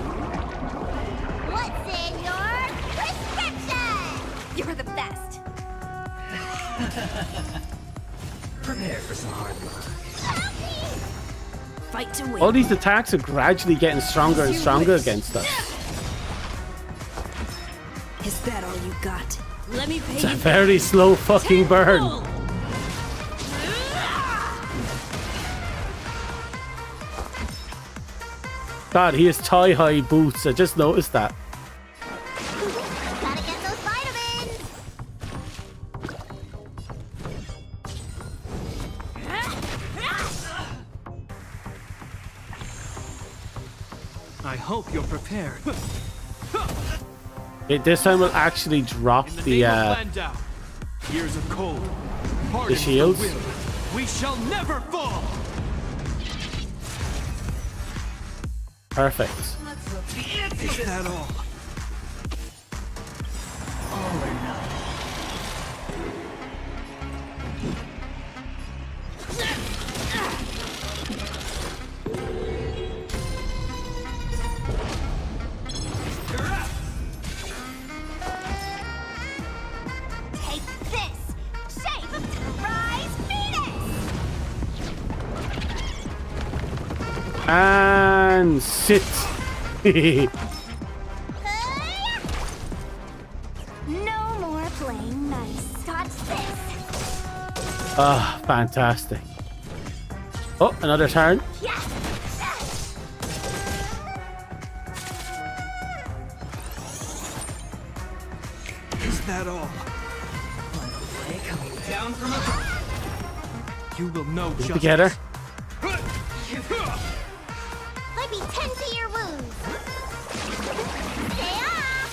[SPEAKER 17] What's in your prescription? You're the best.
[SPEAKER 6] Prepare for some hard work. Fight to win.
[SPEAKER 1] All these attacks are gradually getting stronger and stronger against us.
[SPEAKER 6] Is that all you got? Let me pay
[SPEAKER 1] It's a
[SPEAKER 6] you
[SPEAKER 1] very slow fucking burn. God, he has thigh-high boots. I just noticed that.
[SPEAKER 17] Gotta get those vitamins.
[SPEAKER 3] hope you're prepared.
[SPEAKER 1] This time we'll actually drop the
[SPEAKER 3] Years of cold.
[SPEAKER 1] The shields.
[SPEAKER 3] We shall never fall.
[SPEAKER 1] Perfect.
[SPEAKER 3] Is that all?
[SPEAKER 16] All or nothing.
[SPEAKER 17] Take this! Shape of Rise Venus!
[SPEAKER 1] And sit.
[SPEAKER 17] No more playing nice. Touch this!
[SPEAKER 1] Ah, fantastic. Oh, another turn.
[SPEAKER 3] Is that all?
[SPEAKER 16] Coming down from above.
[SPEAKER 3] You will know justice.
[SPEAKER 1] Together.
[SPEAKER 17] Let me tend to your wounds. Stay off!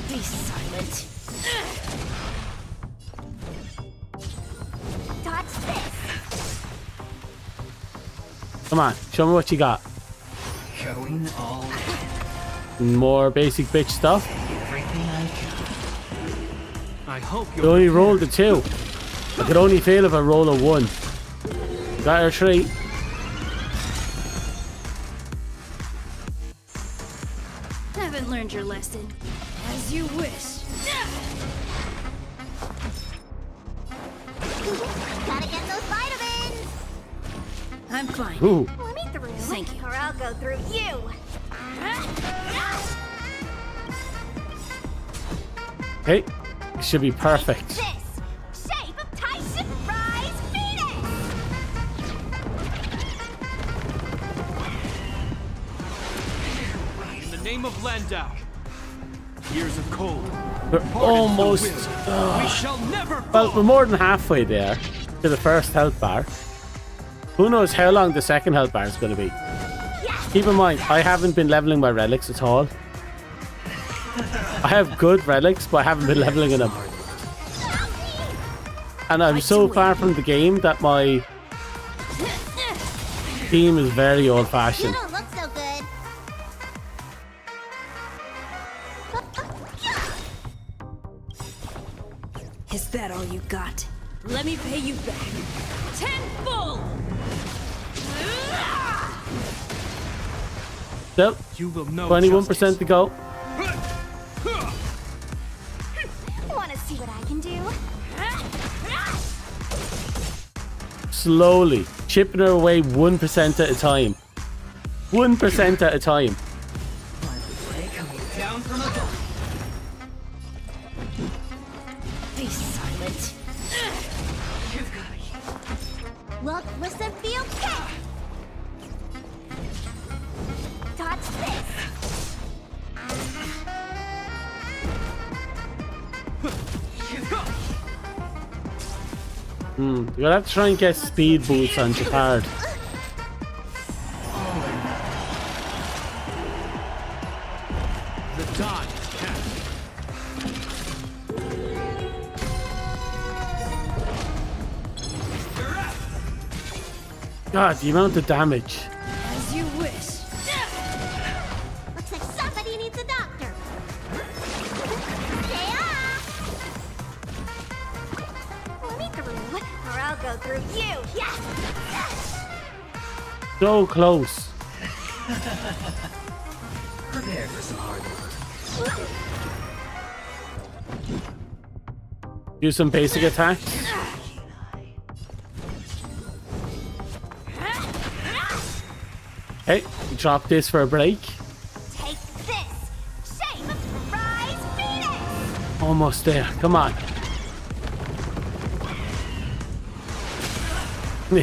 [SPEAKER 17] Be silent. Dodge this.
[SPEAKER 1] Come on, show me what you got.
[SPEAKER 16] Going all
[SPEAKER 1] More basic bitch stuff.
[SPEAKER 16] everything I
[SPEAKER 3] I hope
[SPEAKER 1] You only rolled a 2. I could only fail if I roll a 1. Got her 3.
[SPEAKER 7] Haven't learned your lesson. As you wish.
[SPEAKER 17] Gotta get those vitamins.
[SPEAKER 7] I'm fine.
[SPEAKER 1] Ooh.
[SPEAKER 17] Let me through.
[SPEAKER 7] Thank you.
[SPEAKER 17] Or I'll go through you.
[SPEAKER 1] Hey, it should be perfect.
[SPEAKER 17] This shape of Tyson Rise Venus.
[SPEAKER 3] In the name of Landau. Years of cold.
[SPEAKER 1] We're almost.
[SPEAKER 3] We shall never
[SPEAKER 1] Well, we're more than halfway there to the first health bar. Who knows how long the second health bar is going to be. Keep in mind, I haven't been leveling my relics at all. I have good relics, but I haven't been leveling them. And I'm so far from the game that my team is very
[SPEAKER 17] You
[SPEAKER 1] old-fashioned.
[SPEAKER 17] don't look so good.
[SPEAKER 6] Is that all you got? Let me pay you back. Tenfold!
[SPEAKER 1] Still,
[SPEAKER 3] You will know
[SPEAKER 1] 21% to go.
[SPEAKER 17] Wanna see what I can do?
[SPEAKER 1] Slowly, chipping her away 1% at a time. 1% at a time.
[SPEAKER 16] coming down from above.
[SPEAKER 17] Be silent. Look, listen, feel, kick! Dodge this!
[SPEAKER 1] You're gonna have to try and get speed boots on Japard.
[SPEAKER 3] The dodge attack.
[SPEAKER 1] God, the amount of damage.
[SPEAKER 6] As you wish.
[SPEAKER 17] Looks like somebody needs a doctor. Stay off! Let me through, or I'll go through you. Yes!
[SPEAKER 1] So close.
[SPEAKER 16] Prepare for some hard work.
[SPEAKER 1] Do some basic attacks. Hey, drop this for a break.
[SPEAKER 17] Take this! Shape of Rise Venus!
[SPEAKER 1] Almost there. Come on.
[SPEAKER 17] No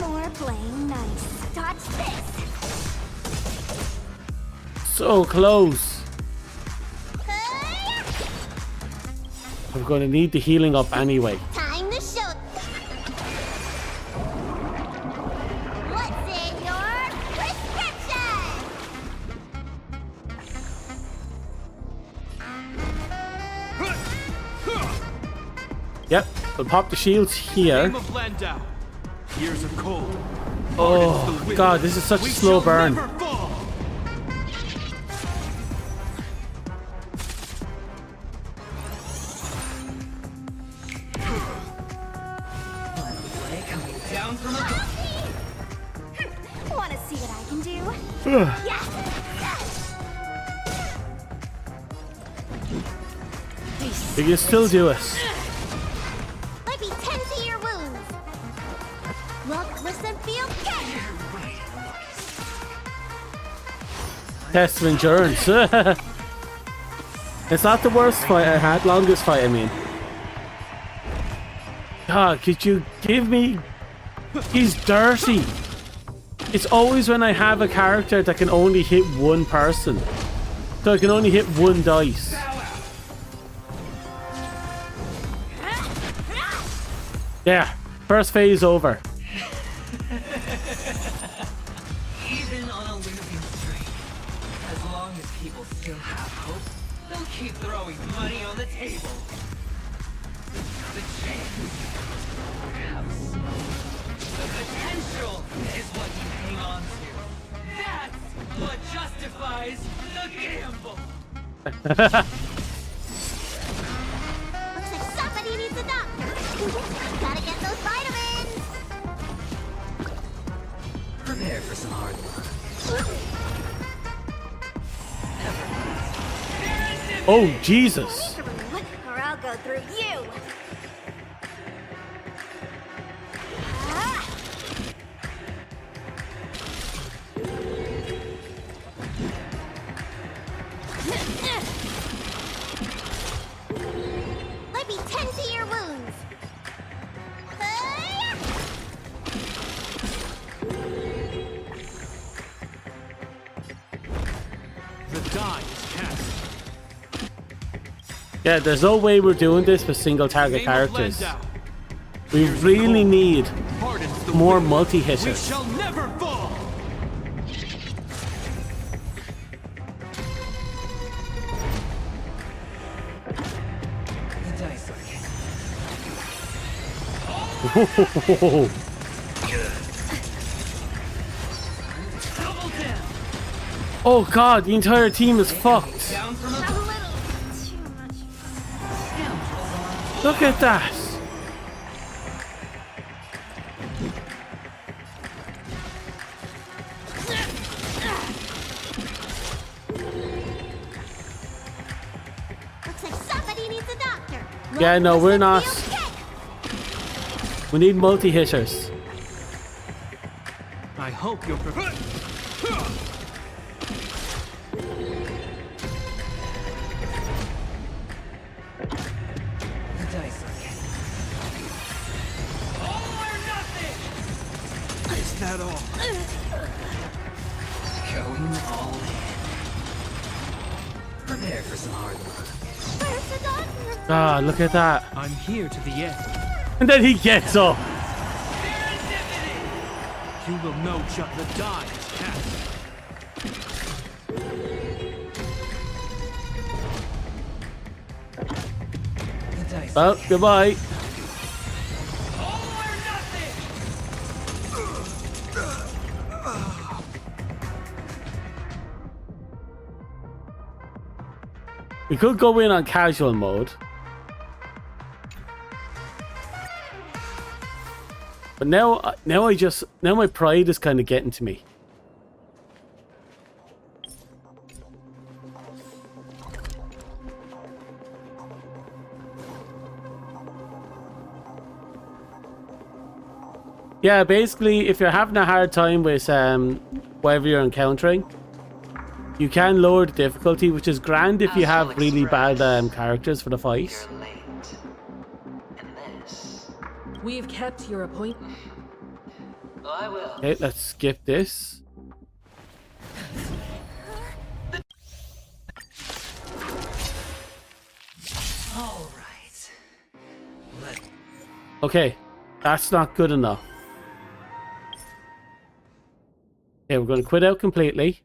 [SPEAKER 17] more playing nice. Dodge this!
[SPEAKER 1] So close. I'm going to need the healing up anyway.
[SPEAKER 17] Time to show.
[SPEAKER 1] Yep, we'll pop the shields here.
[SPEAKER 3] Name of Landau. Years of cold.
[SPEAKER 1] Oh god, this is such a slow burn.
[SPEAKER 17] Want to see what I can do? Yes!
[SPEAKER 1] You can still do it.
[SPEAKER 17] Let me tend to your wounds. Look, listen, feel, kick!
[SPEAKER 1] Test of endurance. It's not the worst fight I had, longest fight I mean. God, could you give me... He's dirty. It's always when I have a character that can only hit one person. So I can only hit one dice. Yeah, first phase over.
[SPEAKER 16] Even on a losing streak, as long as people still have hope, they'll keep throwing money on the table. The chance, perhaps, the potential is what you hang on to. That's what justifies the gamble.
[SPEAKER 17] Looks like somebody needs a doctor. Gotta get those vitamins.
[SPEAKER 16] Prepare for some hard work.
[SPEAKER 1] Oh, Jesus.
[SPEAKER 17] Or I'll go through you. Let me tend to your wounds.
[SPEAKER 3] The die is cast.
[SPEAKER 1] Yeah, there's no way we're doing this with single target characters. We really need more multi-hitters.
[SPEAKER 3] We shall never fall.
[SPEAKER 16] The dice are
[SPEAKER 1] Oh god, the entire team is fucked. Look at that.
[SPEAKER 17] Looks like somebody needs a doctor.
[SPEAKER 1] Yeah, no, we're not. We need multi-hitters.
[SPEAKER 3] I hope you're prepared.
[SPEAKER 16] The dice are all or nothing.
[SPEAKER 3] Is that all?
[SPEAKER 16] Going all in. Prepare for some hard work.
[SPEAKER 17] Where's the doctor?
[SPEAKER 1] Ah, look at that.
[SPEAKER 3] I'm here to the end.
[SPEAKER 1] And then he gets up.
[SPEAKER 3] You will know just the die is cast.
[SPEAKER 16] The dice.
[SPEAKER 1] Well, goodbye. We could go in on casual mode. But now my pride is kind of getting to me. Yeah, basically, if you're having a hard time with whatever you're encountering, you can lower the difficulty, which is grand if you have really bad characters for the fight.
[SPEAKER 8] We've kept your appointment.
[SPEAKER 16] I will.
[SPEAKER 1] Okay, let's skip this.
[SPEAKER 16] All right.
[SPEAKER 1] Okay, that's not good enough. Okay, we're going to quit out completely.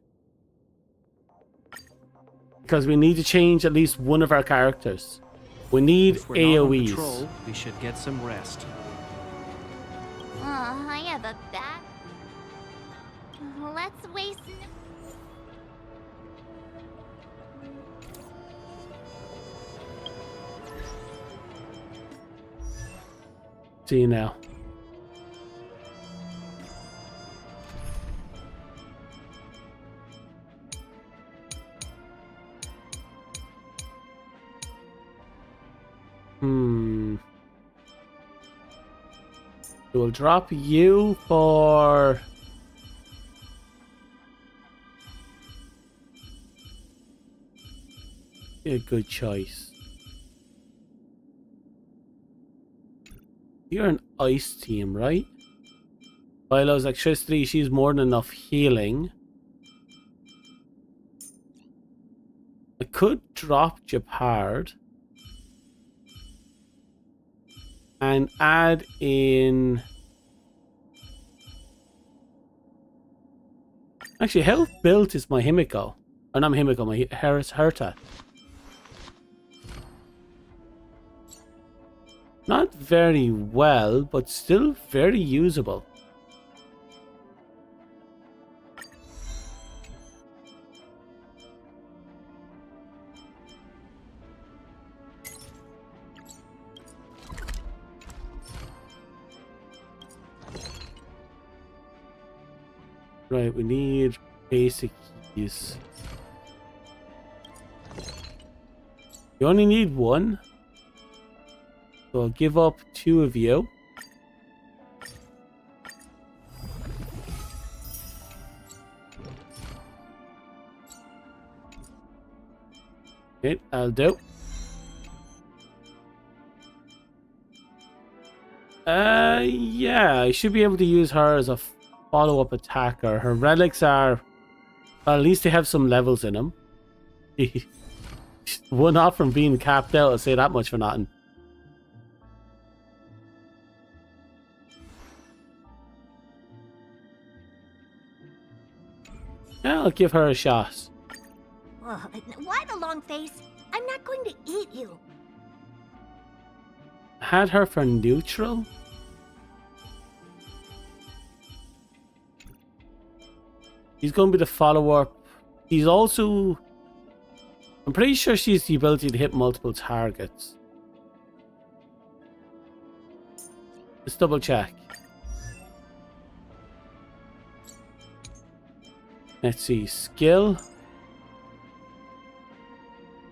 [SPEAKER 1] Because we need to change at least one of our characters. We need
[SPEAKER 2] If we're not on
[SPEAKER 1] AoEs.
[SPEAKER 2] patrol, we should get some rest.
[SPEAKER 4] I have a bat. Let's waste
[SPEAKER 1] See you now. We'll drop you for a good choice. You're an ice team, right? Philo's electricity, she's more than enough healing. I could drop Japard and add in... Actually, how built is my Himiko? Or not my Himiko, my Herta. Not very well, but still very usable. Right, we need basic keys. You only need one. So I'll give up 2 of you. Okay, I'll do. Yeah, I should be able to use her as a follow-up attacker. Her relics are... Well, at least they have some levels in them. One off from being capped out, I'll say that much for nothing. Yeah, I'll give her a shot.
[SPEAKER 17] Why the long face? I'm not going to eat you.
[SPEAKER 1] Had her for neutral? He's going to be the follower. He's also... I'm pretty sure she has the ability to hit multiple targets. Let's double check. Let's see, skill.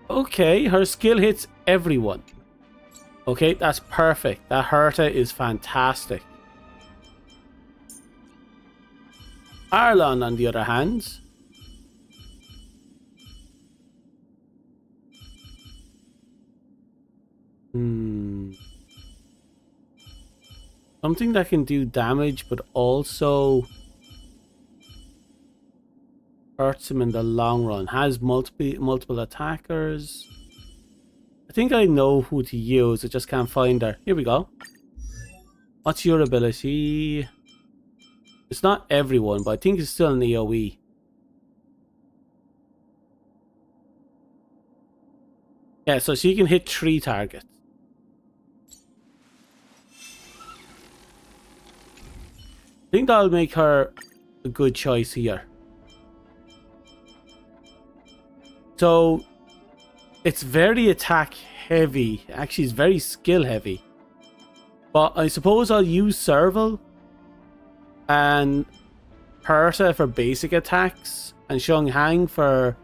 [SPEAKER 1] Okay, her skill hits everyone. Okay, that's perfect. That Herta is fantastic. Arlon, on the other hand, something that can do damage but also hurts him in the long run. Has multiple attackers. I think I know who to use. I just can't find her. Here we go. What's your ability? It's not everyone, but I think it's still an AoE. Yeah, so she can hit 3 targets. I think that'll make her a good choice here. So, it's very attack heavy. Actually, it's very skill heavy. But I suppose I'll use Serval and Herta for basic attacks and Shung Hang for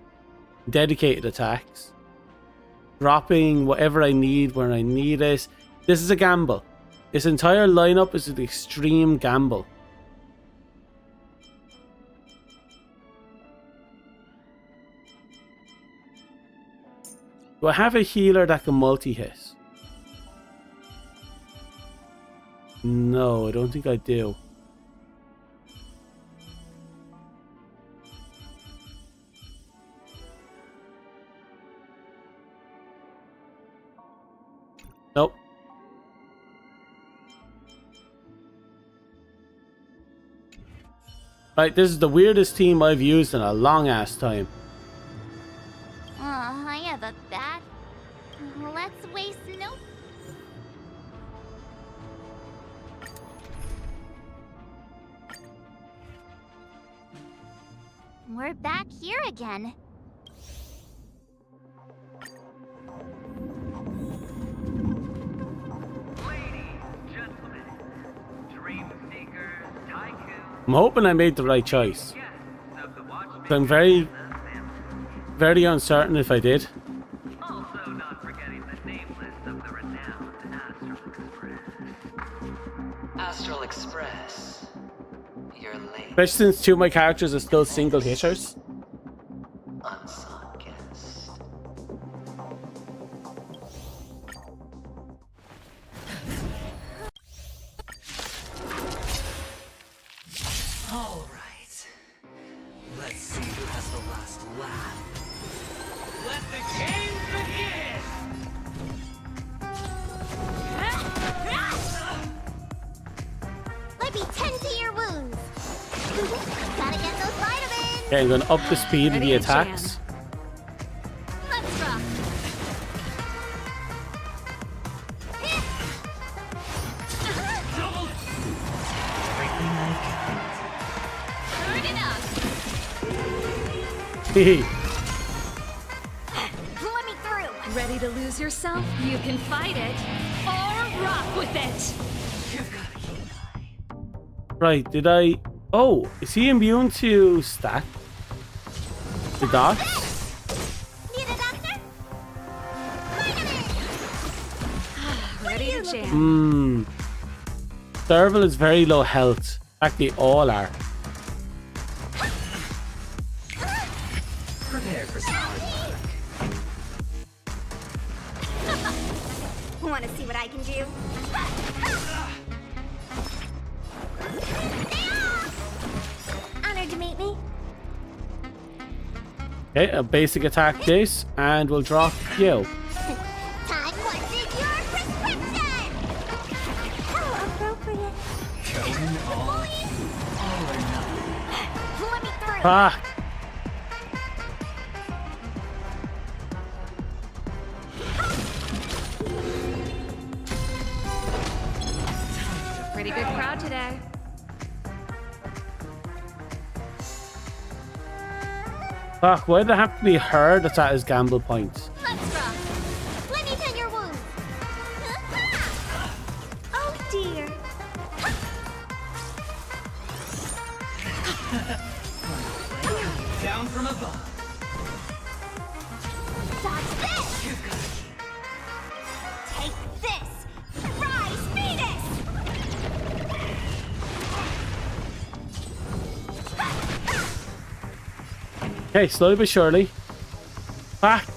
[SPEAKER 1] dedicated attacks. Dropping whatever I need when I need it. This is a gamble. This entire lineup is an extreme gamble. Do I have a healer that can multi-hit? No, I don't think I do. Nope. Right, this is the weirdest team I've used in a long ass time.
[SPEAKER 4] I have a bat. Let's waste We're back here again.
[SPEAKER 1] I'm hoping I made the right choice. I'm very uncertain if I did.
[SPEAKER 9] Also not forgetting the nameless of the renowned Astral Express. You're late.
[SPEAKER 1] Especially since two of my characters are still single hitters.
[SPEAKER 9] Unsung guest.
[SPEAKER 16] All right. Let's see who has the last laugh. Let the game begin!
[SPEAKER 4] Let me tend to your wounds. Gotta get those vitamins.
[SPEAKER 1] Okay, I'm going to up the speed of the attacks.
[SPEAKER 4] Let's rock. Good enough.
[SPEAKER 1] Hehe.
[SPEAKER 4] Let me through.
[SPEAKER 7] Ready to lose yourself? You can fight it or rock with it.
[SPEAKER 1] Right, did I... Oh, is he immune to stack? The dots?
[SPEAKER 4] Need a doctor?
[SPEAKER 7] Ready to jam.
[SPEAKER 1] Hmm. Serval is very low health. In fact, they all are.
[SPEAKER 16] Prepare for some hard work.
[SPEAKER 4] Want to see what I can do? Honored to meet me.
[SPEAKER 1] Okay, a basic attack this, and we'll drop you.
[SPEAKER 4] Time what's in your prescription. How appropriate.
[SPEAKER 16] Going all or nothing.
[SPEAKER 4] Let me through.
[SPEAKER 1] Ah!
[SPEAKER 7] Pretty good crowd today.
[SPEAKER 1] Fuck, why did it have to be her that's at his gamble points?
[SPEAKER 4] Let's rock. Let me tend your wounds. Oh dear.
[SPEAKER 16] Down from above.
[SPEAKER 4] Dodge this. Take this. Rise, Venus.
[SPEAKER 1] Okay, slowly but surely. Back!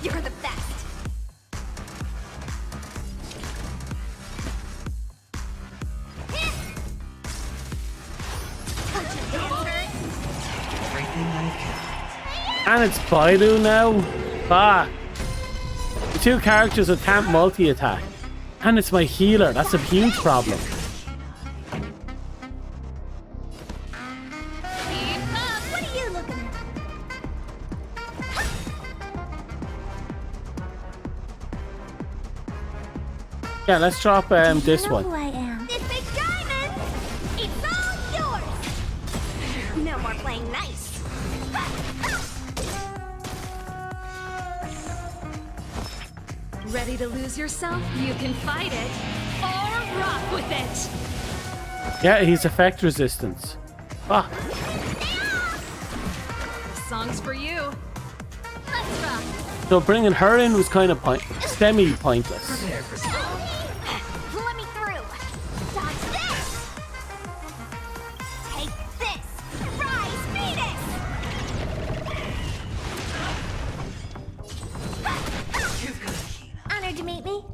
[SPEAKER 4] You're the best.
[SPEAKER 1] And it's Baidu now? Fuck! The two characters that can't multi-attack. And it's my healer, that's a huge problem.
[SPEAKER 4] What are you looking at?
[SPEAKER 1] Yeah, let's drop this one.
[SPEAKER 4] Who I am? This big diamond. It's all yours. No more playing nice.
[SPEAKER 7] Ready to lose yourself? You can fight it or rock with it.
[SPEAKER 1] Yeah, he's effect resistance. Fuck.
[SPEAKER 7] This song's for you.
[SPEAKER 4] Let's rock.
[SPEAKER 1] So bringing her in was kind of semi-pointless.
[SPEAKER 16] Prepare for some.
[SPEAKER 4] Let me through. Dodge this. Take this. Rise, Venus. Honored to meet me.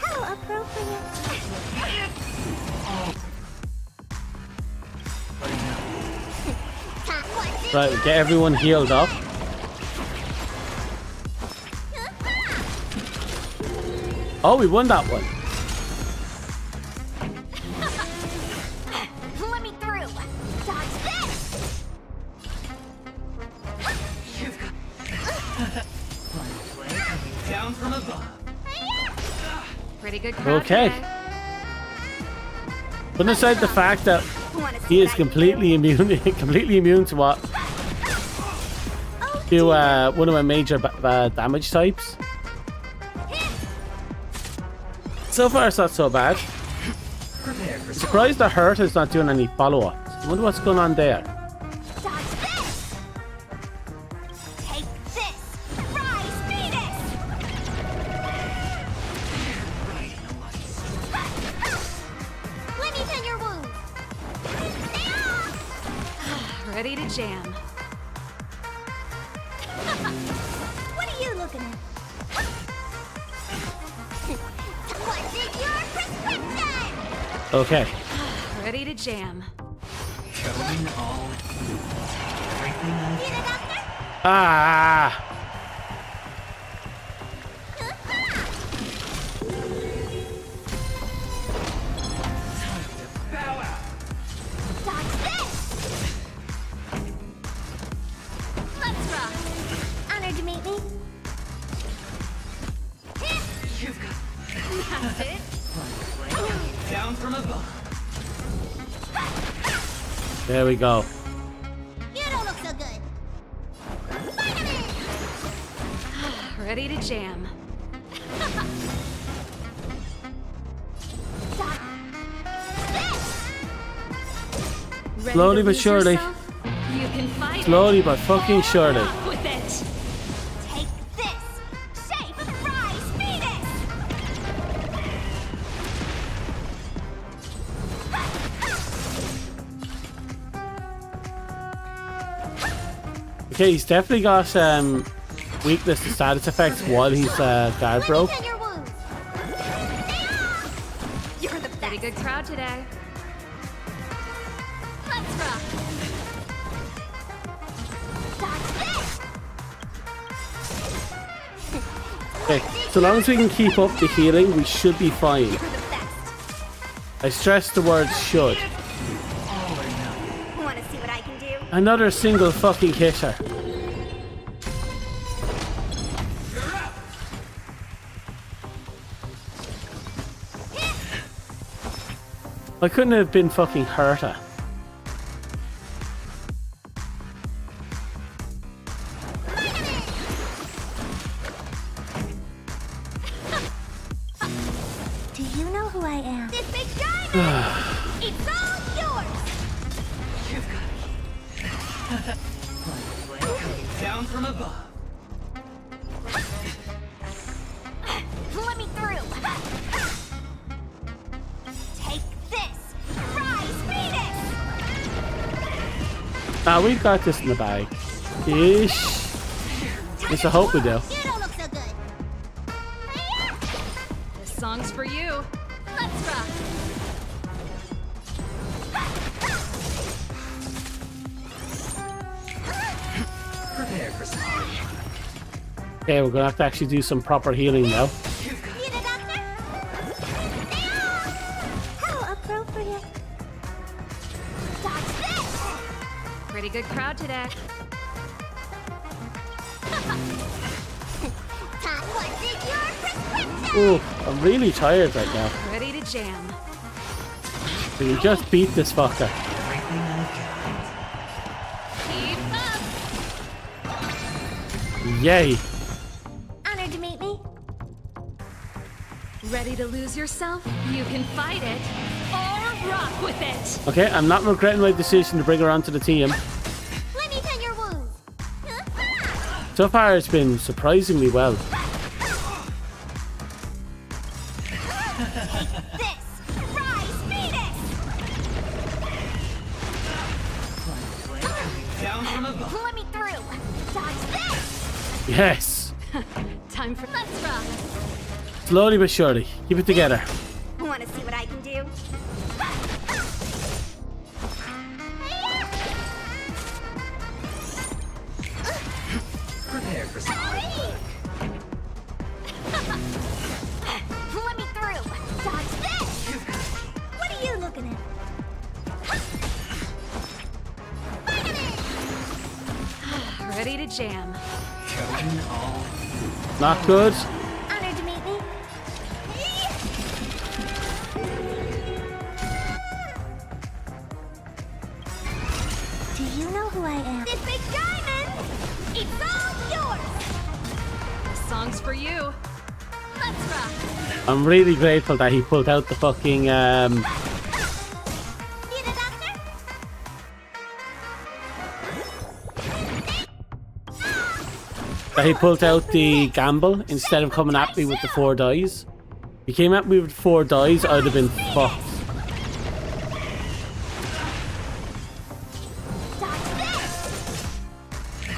[SPEAKER 4] How appropriate.
[SPEAKER 1] Right, get everyone healed up. Oh, we won that one.
[SPEAKER 4] Let me through. Dodge this.
[SPEAKER 16] Down from above.
[SPEAKER 10] Pretty good crowd
[SPEAKER 1] Okay.
[SPEAKER 10] today.
[SPEAKER 1] Putting aside the fact that he is completely immune, completely immune to what? To one of my major damage types. So far, it's not so bad. I'm surprised the hurt is not doing any follow-ups. I wonder what's going on there.
[SPEAKER 17] Take this! Rise, Venus! Let me tend your wounds!
[SPEAKER 10] Ready to jam.
[SPEAKER 17] What are you looking at? What's in your prescription?
[SPEAKER 1] Okay.
[SPEAKER 10] Ready to jam.
[SPEAKER 16] Showing all. Everything I
[SPEAKER 17] Need a doctor?
[SPEAKER 1] Ah!
[SPEAKER 17] Dodge this! Let's rock! Honored to meet me.
[SPEAKER 16] You've got
[SPEAKER 17] That's it.
[SPEAKER 16] down from above.
[SPEAKER 1] There we go.
[SPEAKER 17] You don't look so good.
[SPEAKER 10] Ready to jam. Ready
[SPEAKER 1] Slowly
[SPEAKER 10] to
[SPEAKER 1] but
[SPEAKER 10] lose
[SPEAKER 1] surely.
[SPEAKER 10] yourself? You can fight
[SPEAKER 1] Slowly but fucking surely.
[SPEAKER 10] it. With it.
[SPEAKER 17] Take this! Shape! Rise, Venus!
[SPEAKER 1] Okay, he's definitely got weakness to status effects while he's guard broke.
[SPEAKER 17] Tend your wounds. You're the best.
[SPEAKER 10] Pretty good crowd today.
[SPEAKER 17] Let's rock. Dodge this!
[SPEAKER 1] Okay, so long as we can keep up the healing, we should be fine.
[SPEAKER 17] You're the best.
[SPEAKER 1] I stress the word should.
[SPEAKER 17] Want to see what I can do?
[SPEAKER 1] Another single fucking hitter. I couldn't have been fucking hurter.
[SPEAKER 17] Do you know who I am? This big diamond! It's all yours!
[SPEAKER 16] Down from above.
[SPEAKER 17] Let me through! Take this! Rise, Venus!
[SPEAKER 1] Ah, we've got this in the bag. Ish. At least I hope we do.
[SPEAKER 17] You don't look so good!
[SPEAKER 10] This song's for you.
[SPEAKER 17] Let's rock!
[SPEAKER 16] Prepare for some.
[SPEAKER 1] Okay, we're gonna have to actually do some proper healing now.
[SPEAKER 17] Need a doctor? How appropriate! Dodge this!
[SPEAKER 10] Pretty good crowd today.
[SPEAKER 17] What's in your prescription?
[SPEAKER 1] Ooh, I'm really tired right now.
[SPEAKER 10] Ready to jam.
[SPEAKER 1] We can just beat this fucker.
[SPEAKER 16] Everything I've
[SPEAKER 10] Keep up.
[SPEAKER 1] Yay.
[SPEAKER 17] Honored to meet me.
[SPEAKER 10] Ready to lose yourself? You can fight it or rock with it.
[SPEAKER 1] Okay, I'm not regretting my decision to bring her onto the team.
[SPEAKER 17] Let me tend your wounds.
[SPEAKER 1] So far, it's been surprisingly well.
[SPEAKER 17] This! Rise, Venus!
[SPEAKER 16] down from above.
[SPEAKER 17] Let me through! Dodge this!
[SPEAKER 1] Yes.
[SPEAKER 10] Time for.
[SPEAKER 17] Let's rock!
[SPEAKER 1] Slowly but surely. Keep it together.
[SPEAKER 17] Want to see what I can do?
[SPEAKER 16] Prepare for some.
[SPEAKER 17] Let me through! Dodge this! What are you looking at?
[SPEAKER 10] Ready to jam.
[SPEAKER 1] Not good.
[SPEAKER 17] Honored to meet me. Do you know who I am? This big diamond! It's all yours!
[SPEAKER 6] This song's for you.
[SPEAKER 17] Let's rock!
[SPEAKER 1] I'm really grateful that he pulled out the fucking
[SPEAKER 17] Need a doctor?
[SPEAKER 1] that he pulled out the gamble instead of coming at me with the 4 dice. If he came at me with 4 dice, I'd have been fucked.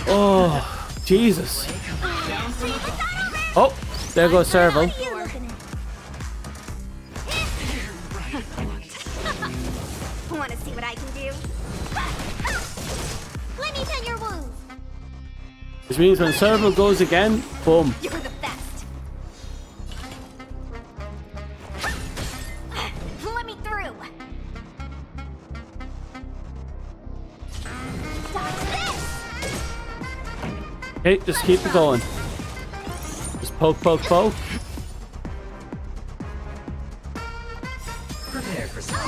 [SPEAKER 1] Oh, Jesus. Oh, there goes Serval.
[SPEAKER 17] Want to see what I can do? Let me tend your wounds.
[SPEAKER 1] Which means when Serval goes again, boom.
[SPEAKER 17] You're the best. Let me through.
[SPEAKER 1] Okay, just keep it going. Just poke, poke, poke.
[SPEAKER 16] Prepare for some.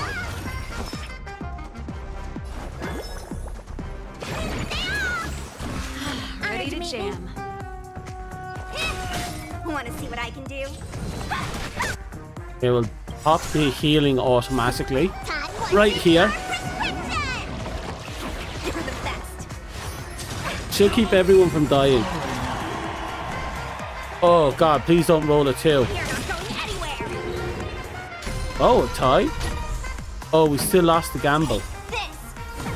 [SPEAKER 6] Ready to jam.
[SPEAKER 17] Want to see what I can do?
[SPEAKER 1] It will pop the healing automatically. Right here.
[SPEAKER 17] You're the best.
[SPEAKER 1] Should keep everyone from dying. Oh god, please don't roll a 2.
[SPEAKER 17] You're not going anywhere.
[SPEAKER 1] Oh, a tie? Oh, we still lost the gamble.
[SPEAKER 17] This.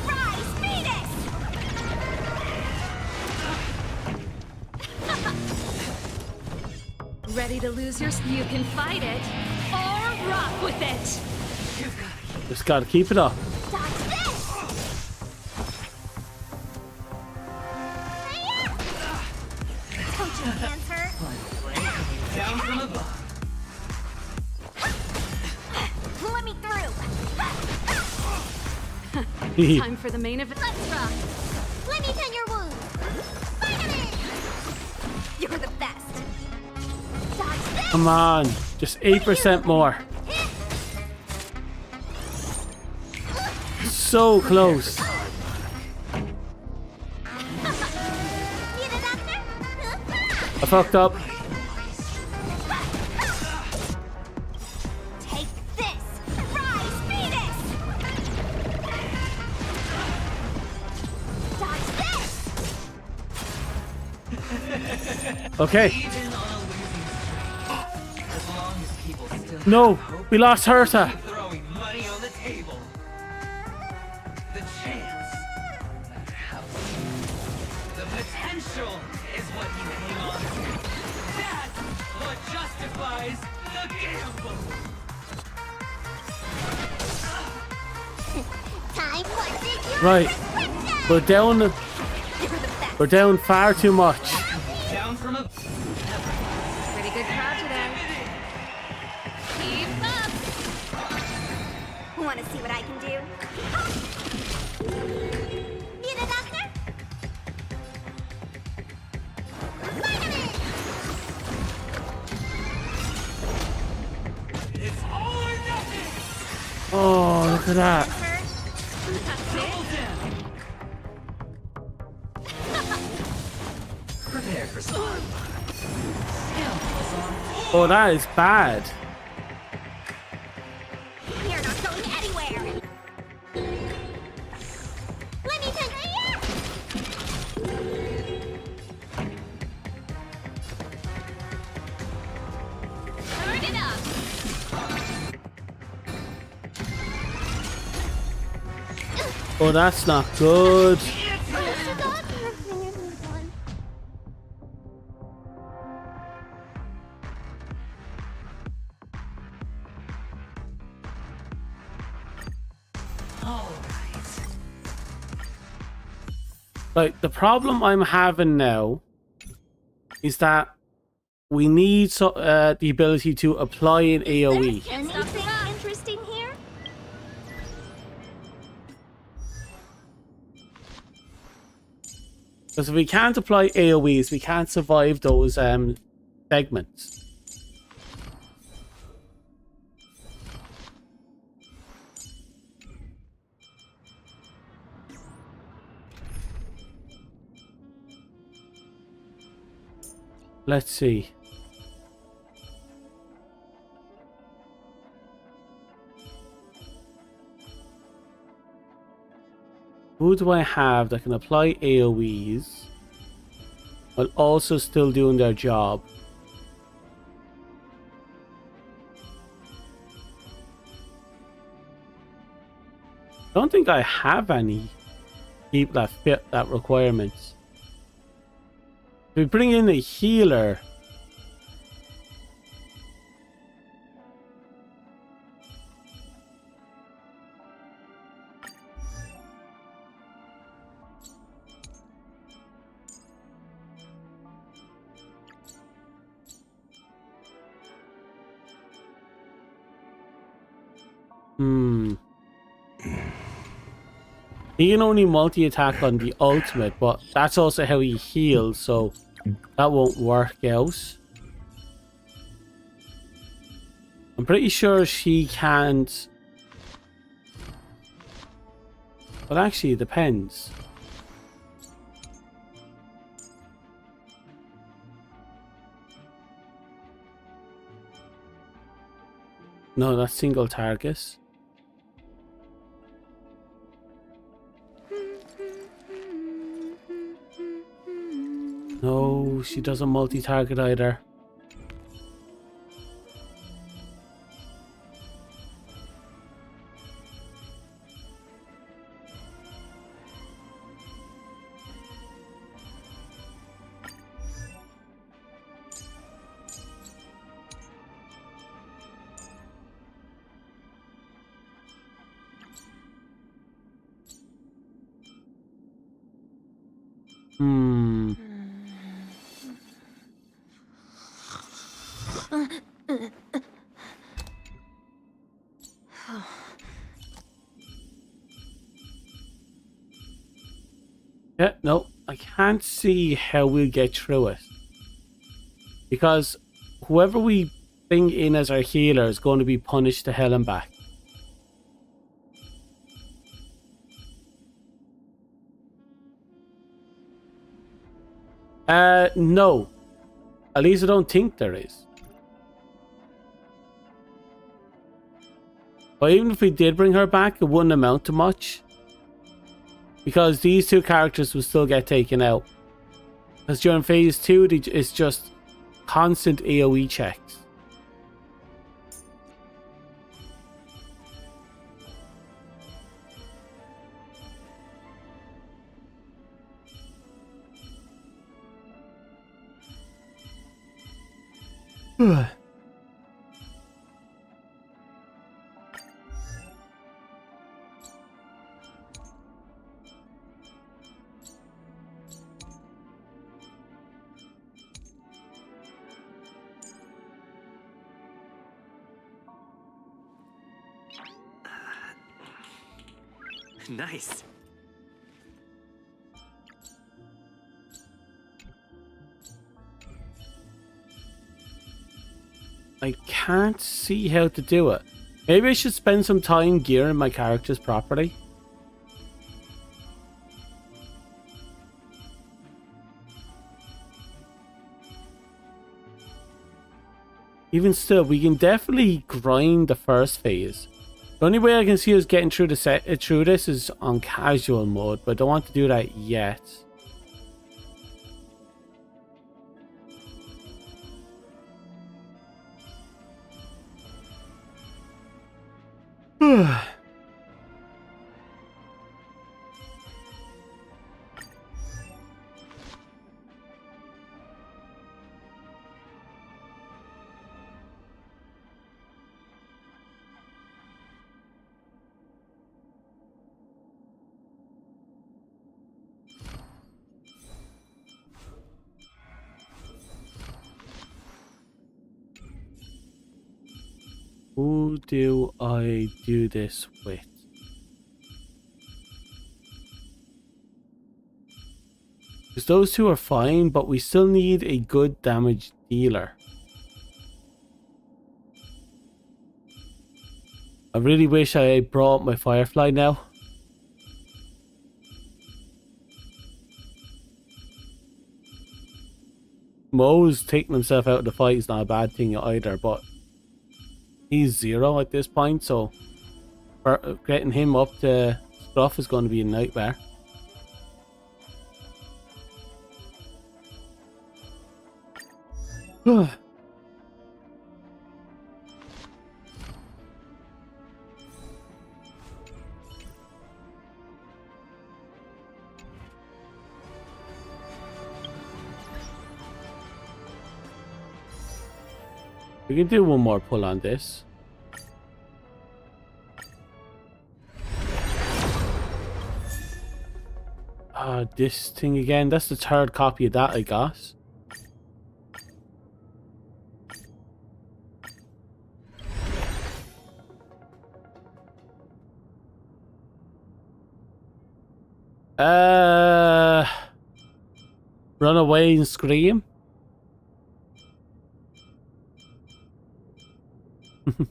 [SPEAKER 17] Rise, Venus.
[SPEAKER 6] Ready to lose your... You can fight it or rock with it.
[SPEAKER 1] Just gotta keep it up.
[SPEAKER 17] Dodge this. Don't your hands hurt?
[SPEAKER 16] Down from above.
[SPEAKER 17] Let me through.
[SPEAKER 6] Time for the main event.
[SPEAKER 17] Let's rock. Let me tend your wounds. Spider-Man. You're the best. Dodge this.
[SPEAKER 1] Come on, just 8% more. So close.
[SPEAKER 17] Need a doctor?
[SPEAKER 1] I fucked up.
[SPEAKER 17] Take this. Rise, Venus. Dodge this.
[SPEAKER 1] Okay.
[SPEAKER 16] Even on a losing streak, as long as people still
[SPEAKER 1] No,
[SPEAKER 16] have hope,
[SPEAKER 1] we lost Hertha.
[SPEAKER 16] keep throwing money on the table. The chance, that house, the potential is what you hang on to. That's what justifies the gamble.
[SPEAKER 17] Time once again.
[SPEAKER 1] Right. We're down far too much.
[SPEAKER 16] Down from a...
[SPEAKER 6] Pretty good crowd today. Keep up.
[SPEAKER 17] Want to see what I can do? Need a doctor? Spider-Man.
[SPEAKER 16] It's all or nothing.
[SPEAKER 1] Oh, look at that.
[SPEAKER 16] Prepare for some.
[SPEAKER 1] Oh, that is bad.
[SPEAKER 17] You're not going anywhere. Let me tend Turn it up.
[SPEAKER 1] Oh, that's not good. Like, the problem I'm having now is that we need the ability to apply an AoE.
[SPEAKER 17] Anything interesting here?
[SPEAKER 1] Because if we can't apply AoEs, we can't survive those segments. Let's see. Who do I have that can apply AoEs while also still doing their job? I don't think I have any people that fit that requirements. We bring in a healer. He can only multi-attack on the ultimate, but that's also how he heals, so that won't work out. I'm pretty sure she can't... But actually, it depends. No, that's single target. No, she doesn't multi-target either. Yeah, no, I can't see how we'll get through it. Because whoever we bring in as our healer is going to be punished to hell and back. No. At least I don't think there is. But even if we did bring her back, it wouldn't amount to much. Because these two characters will still get taken out. Because during phase 2, it's just constant AoE checks.
[SPEAKER 16] Nice.
[SPEAKER 1] I can't see how to do it. Maybe I should spend some time gearing my characters properly. Even still, we can definitely grind the first phase. The only way I can see us getting through this is on casual mode, but I don't want to do that yet. Who do I do this with? Because those two are fine, but we still need a good damage dealer. I really wish I brought up my Firefly now. Mo's taking himself out of the fight is not a bad thing either, but he's 0 at this point, so getting him up to stuff is going to be a nightmare. We can do one more pull on this. This thing again. That's the 3rd copy of that I got. Run away and scream.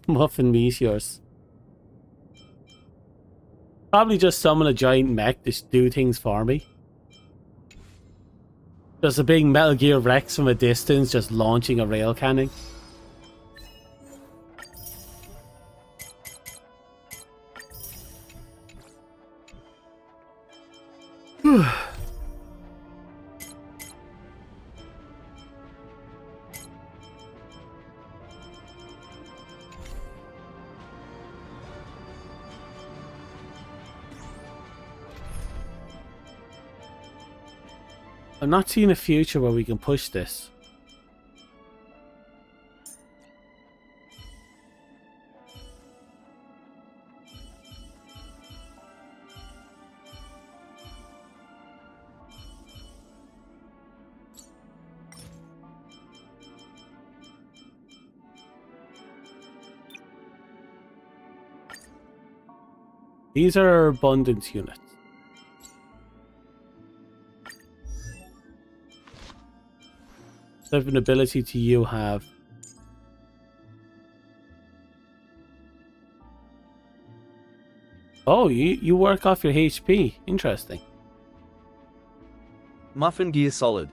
[SPEAKER 1] Muffin meteors. Probably just summon a giant mech to do things for me. Just a big Metal Gear Rex from a distance, just launching a rail cannon. I'm not seeing a future where we can push this. These are abundance units. What type of ability do you have? Oh, you work off your HP. Interesting.
[SPEAKER 2] Muffin Gear Solid.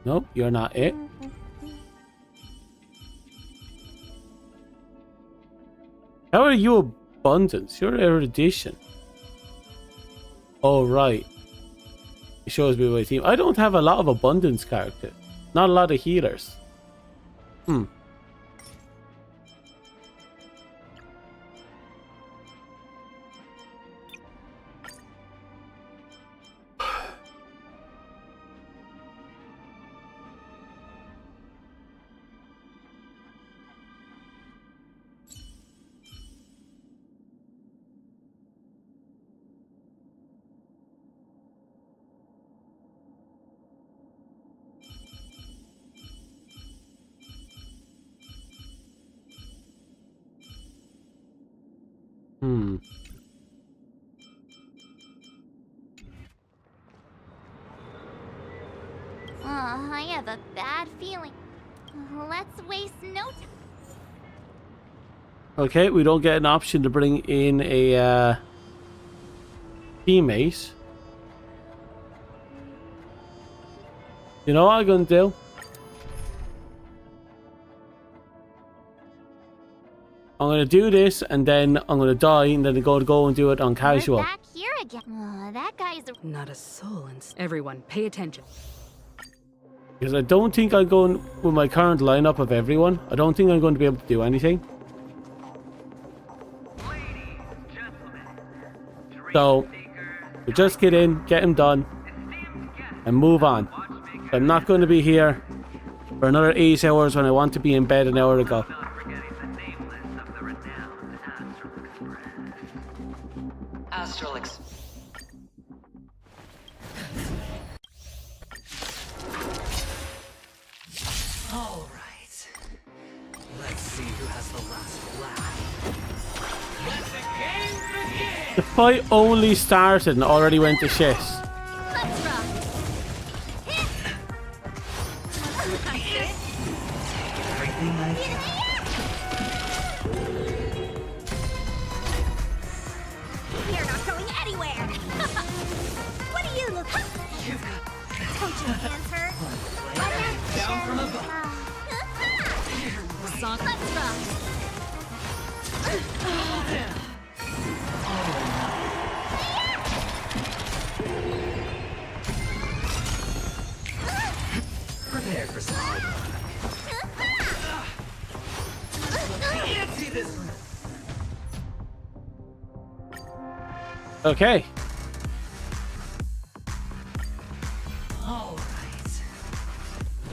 [SPEAKER 1] Nope, you're not it. How are you abundance? You're erudition. Oh, right. It shows me my team. I don't have a lot of abundance characters. Not a lot of healers.
[SPEAKER 4] I have a bad feeling. Let's waste no time.
[SPEAKER 1] Okay, we don't get an option to bring in a teammate. You know what I'm gonna do? I'm gonna do this, and then I'm gonna die, and then go and do it on casual.
[SPEAKER 4] We're back here again. That guy's
[SPEAKER 8] not a soul. And everyone, pay attention.
[SPEAKER 1] Because I don't think I'm going with my current lineup of everyone. I don't think I'm going to be able to do anything. So, we just get in, get him done, and move on. I'm not going to be here for another 8 hours when I want to be in bed an hour ago.
[SPEAKER 16] All right. Let's see who has the last laugh. Let the game begin!
[SPEAKER 1] The fight only started and already went to shit.
[SPEAKER 17] Let's rock. You're not going anywhere. What do you look like? Don't your hands hurt?
[SPEAKER 16] Down from above.
[SPEAKER 17] Song. Let's rock.
[SPEAKER 16] Prepare for some hard work. Can't see this one.
[SPEAKER 1] Okay.
[SPEAKER 16] All right.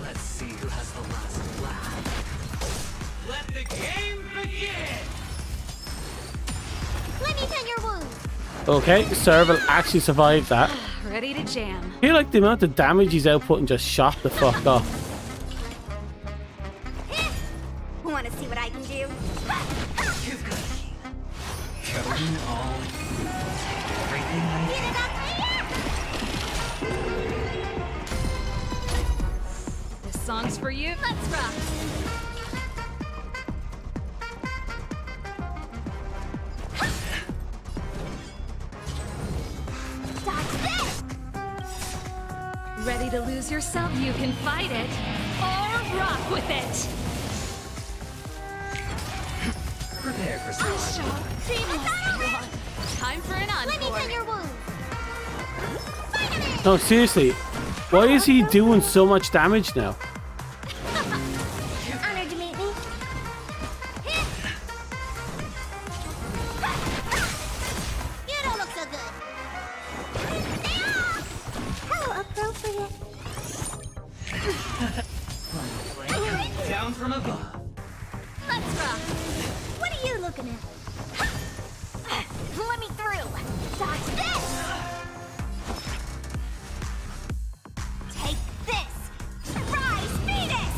[SPEAKER 16] Let's see who has the last laugh. Let the game begin.
[SPEAKER 17] Let me tend your wounds.
[SPEAKER 1] Okay, Serval actually survived that.
[SPEAKER 7] Ready to jam.
[SPEAKER 1] I feel like the amount of damage he's outputting just shot the fuck up.
[SPEAKER 17] Want to see what I can do?
[SPEAKER 16] Going all everything I
[SPEAKER 7] This song's for you.
[SPEAKER 17] Let's rock.
[SPEAKER 7] Ready to lose yourself? You can fight it or rock with it.
[SPEAKER 16] prepare for some hard work.
[SPEAKER 7] Time for an encore.
[SPEAKER 17] Let me tend your wounds.
[SPEAKER 1] No, seriously. Why is he doing so much damage now?
[SPEAKER 17] Honored to meet me. You don't look so good. How appropriate.
[SPEAKER 16] Down from above.
[SPEAKER 17] Let's rock. What are you looking at? Let me through. Dodge this. Take this. Rise, Venus.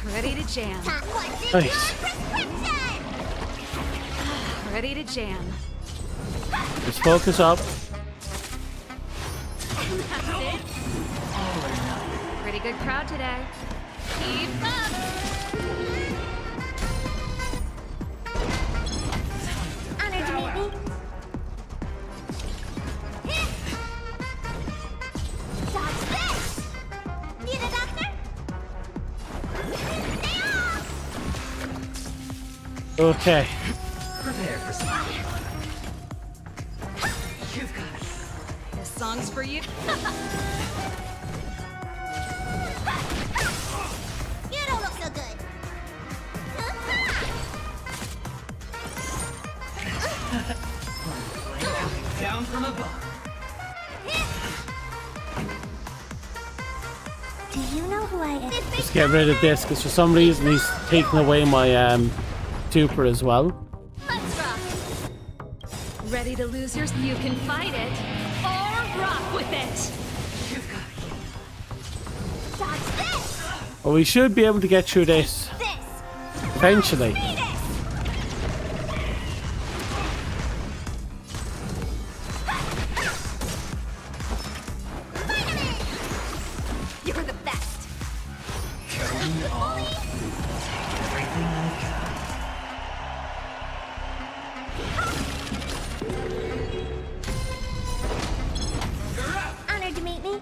[SPEAKER 7] Ready to jam.
[SPEAKER 1] Nice.
[SPEAKER 7] Ready to jam.
[SPEAKER 1] Just focus up.
[SPEAKER 7] That's it. Pretty good crowd today. Keep up.
[SPEAKER 17] Honored to meet me. Dodge this. Need a doctor?
[SPEAKER 1] Okay.
[SPEAKER 16] Prepare for some hard work. You've got it.
[SPEAKER 7] This song's for you.
[SPEAKER 17] You don't look so good.
[SPEAKER 16] Down from above.
[SPEAKER 17] Do you know who I am?
[SPEAKER 1] Let's get rid of this because for some reason he's taking away my super as well.
[SPEAKER 17] Let's rock.
[SPEAKER 7] Ready to lose yours? You can fight it or rock with it.
[SPEAKER 17] Dodge this.
[SPEAKER 1] But we should be able to get through this eventually.
[SPEAKER 17] You're the best.
[SPEAKER 16] Going all everything I've
[SPEAKER 17] Honored to meet me.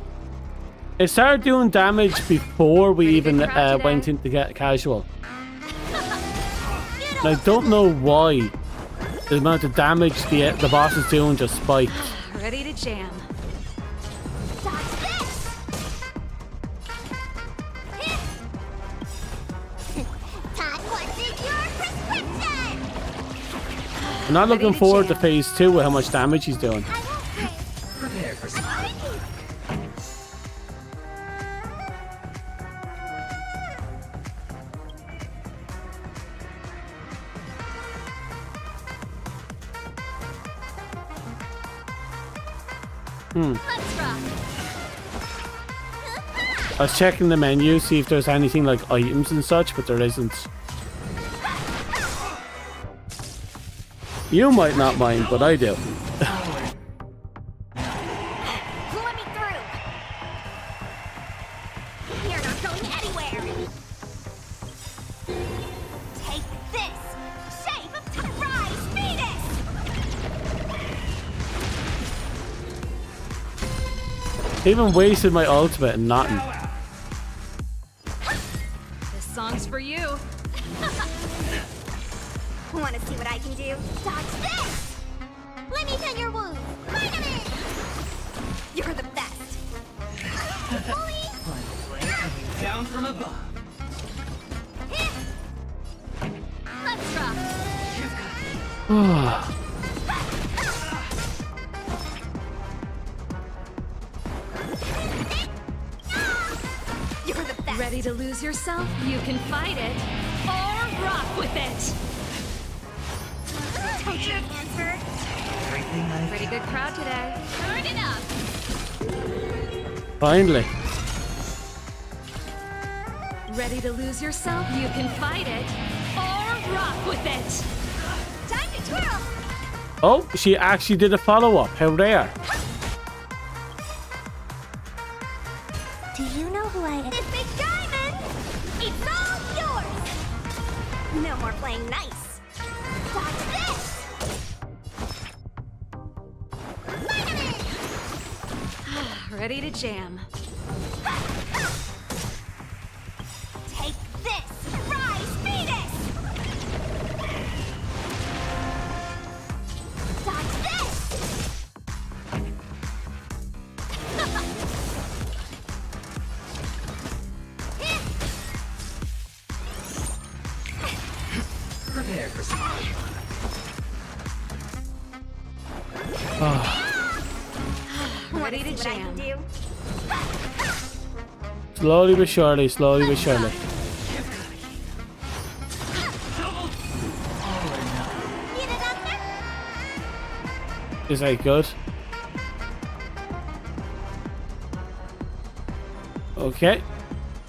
[SPEAKER 1] It started doing damage before we even went into get casual. And I don't know why the amount of damage the boss is doing just spiked.
[SPEAKER 7] Ready to jam.
[SPEAKER 17] Dodge this. Todd wanted your prescription.
[SPEAKER 1] I'm not looking forward to phase 2 with how much damage he's doing.
[SPEAKER 16] prepare for some hard work.
[SPEAKER 17] Let's rock.
[SPEAKER 1] I was checking the menu, see if there's anything like items and such, but there isn't. You might not mind, but I do.
[SPEAKER 17] Let me through. You're not going anywhere. Take this. Shape of Rise Venus.
[SPEAKER 1] They even wasted my ultimate and nothing.
[SPEAKER 10] This song's for you.
[SPEAKER 17] Want to see what I can do? Dodge this! Let me tend your wounds. Vitamin! You're the best. Bully!
[SPEAKER 16] Down from above.
[SPEAKER 17] Let's drop. You're the best.
[SPEAKER 7] Ready to lose yourself? You can fight it or rock with it.
[SPEAKER 17] Don't you answer?
[SPEAKER 10] Pretty good crowd today.
[SPEAKER 17] Turn it up.
[SPEAKER 1] Finally.
[SPEAKER 7] Ready to lose yourself? You can fight it or rock with it.
[SPEAKER 17] Time to twirl.
[SPEAKER 1] Oh, she actually did a follow-up. How rare.
[SPEAKER 17] Do you know who I am? This big diamond! It's all yours! No more playing nice. Watch this!
[SPEAKER 7] Ready to jam.
[SPEAKER 17] Take this! Rise Venus! Dodge this!
[SPEAKER 16] Prepare for some
[SPEAKER 7] Ready to jam.
[SPEAKER 1] Slowly but surely, slowly but surely. Is that good? Okay.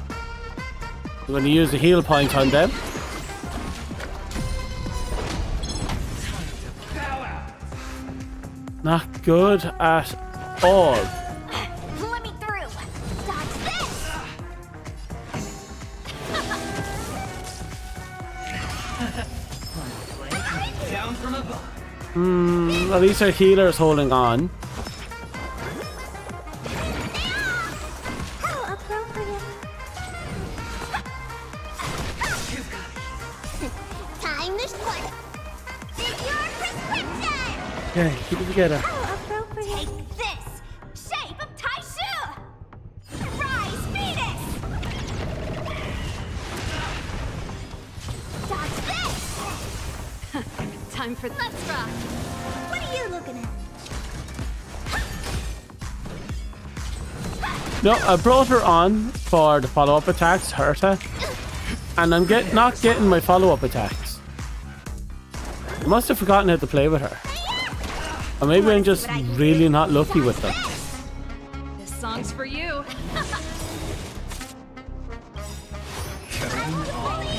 [SPEAKER 1] I'm going to use the heal point on them. Not good at all.
[SPEAKER 17] Let me through. Dodge this.
[SPEAKER 16] Down from above.
[SPEAKER 1] At least our healer is holding on.
[SPEAKER 17] How appropriate. Time to split. It's your prescription.
[SPEAKER 1] Okay, keep it together.
[SPEAKER 17] How appropriate. Take this. Shape of Taishu. Rise Venus. Dodge this.
[SPEAKER 7] Time for
[SPEAKER 17] Let's rock. What are you looking at?
[SPEAKER 1] No, I brought her on for the follow-up attacks, hurt her. And I'm not getting my follow-up attacks. I must have forgotten how to play with her. Or maybe I'm just really not lucky with them.
[SPEAKER 10] This song's for you.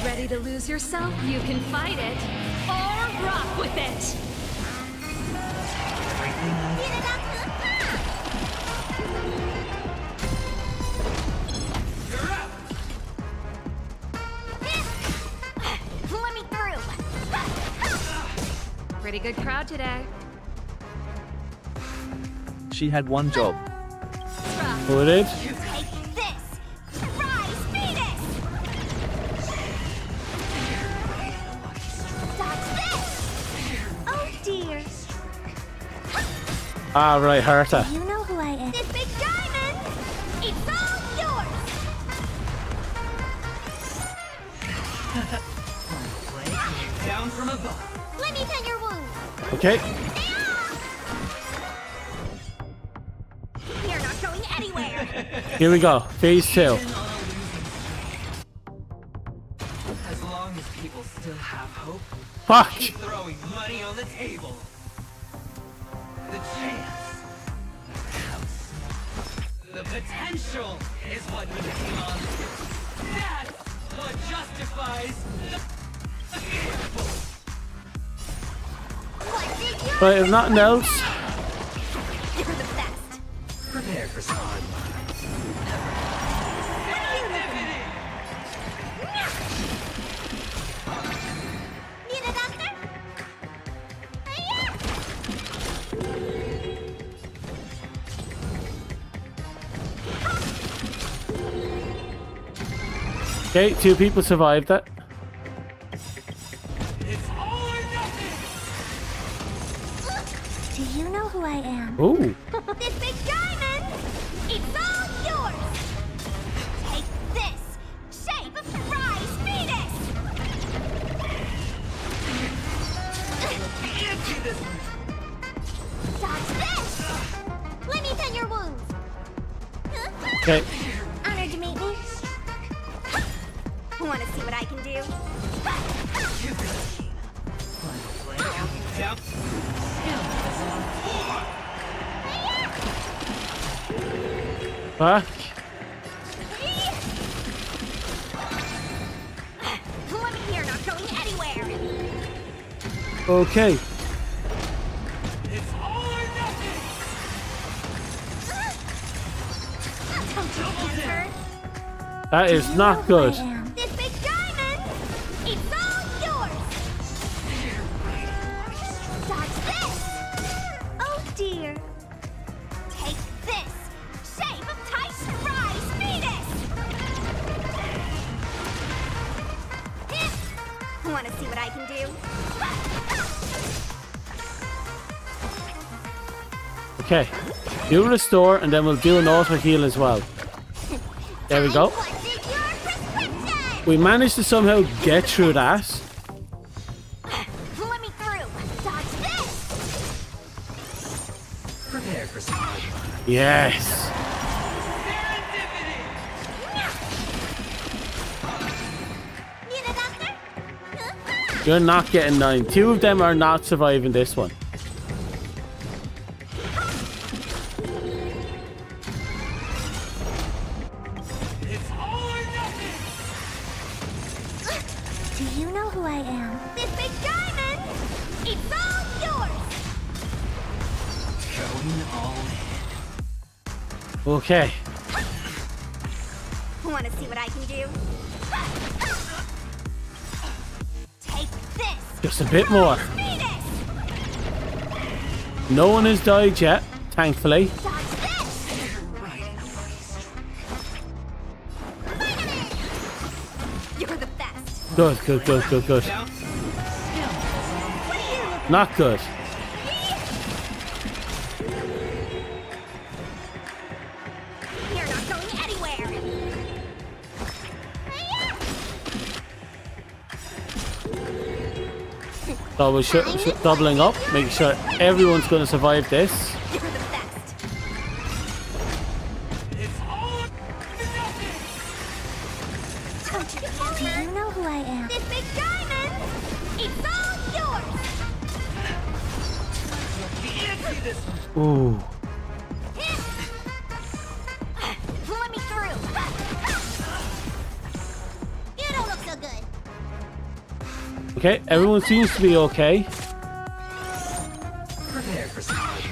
[SPEAKER 7] Ready to lose yourself? You can fight it or rock with it.
[SPEAKER 17] Let me through.
[SPEAKER 10] Pretty good crowd today.
[SPEAKER 2] She had one job.
[SPEAKER 1] Who did?
[SPEAKER 17] Take this. Rise Venus. Dodge this. Oh dear.
[SPEAKER 1] Ah, right, hurt her.
[SPEAKER 17] You know who I am. This big diamond. It's all yours.
[SPEAKER 16] Down from above.
[SPEAKER 17] Let me tend your wounds.
[SPEAKER 1] Okay.
[SPEAKER 17] You're not going anywhere.
[SPEAKER 1] Here we go. Phase 2.
[SPEAKER 16] As long as people still have hope,
[SPEAKER 1] Fuck.
[SPEAKER 16] keep throwing money on the table. The chance, the house, the Potential is what we came on to. That's what justifies the fearful.
[SPEAKER 1] Right, if nothing else.
[SPEAKER 17] You're the best.
[SPEAKER 16] Prepare for some hard luck.
[SPEAKER 17] Need a doctor?
[SPEAKER 1] Okay, 2 people survived that.
[SPEAKER 17] Do you know who I am?
[SPEAKER 1] Ooh.
[SPEAKER 17] This big diamond! It's all yours! Take this! Shape of prize fetus! Dodge this! Let me tend your wounds!
[SPEAKER 1] Okay.
[SPEAKER 17] Honored to meet me. Want to see what I can do?
[SPEAKER 1] Huh?
[SPEAKER 17] Let me here, not going anywhere.
[SPEAKER 1] Okay. That is not good.
[SPEAKER 17] This big diamond, it's all yours. Dodge this. Oh dear. Take this. Shape of tight prize fetus. Want to see what I can do?
[SPEAKER 1] Okay. Do restore and then we'll do an auto heal as well. There we go. We managed to somehow get through that.
[SPEAKER 17] Let me through. Dodge this.
[SPEAKER 16] Prepare for some hard luck.
[SPEAKER 1] Yes.
[SPEAKER 17] Need a doctor?
[SPEAKER 1] You're not getting 9. 2 of them are not surviving this one.
[SPEAKER 17] Do you know who I am? This big diamond! It's all yours!
[SPEAKER 16] Going all
[SPEAKER 1] Okay.
[SPEAKER 17] Want to see what I can do? Take this!
[SPEAKER 1] Just a bit more.
[SPEAKER 17] Fetus!
[SPEAKER 1] No one has died yet, thankfully.
[SPEAKER 17] Dodge this! You're the best!
[SPEAKER 1] Good, good, good, good, good. Not good.
[SPEAKER 17] You're not going anywhere!
[SPEAKER 1] So we're doubling up, making sure everyone's going to survive this.
[SPEAKER 17] You're the best! Don't you do you know who I am? This big diamond! It's all yours!
[SPEAKER 1] Ooh.
[SPEAKER 17] Let me through! You don't look so good!
[SPEAKER 1] Okay, everyone seems to be okay.
[SPEAKER 16] Prepare for some hard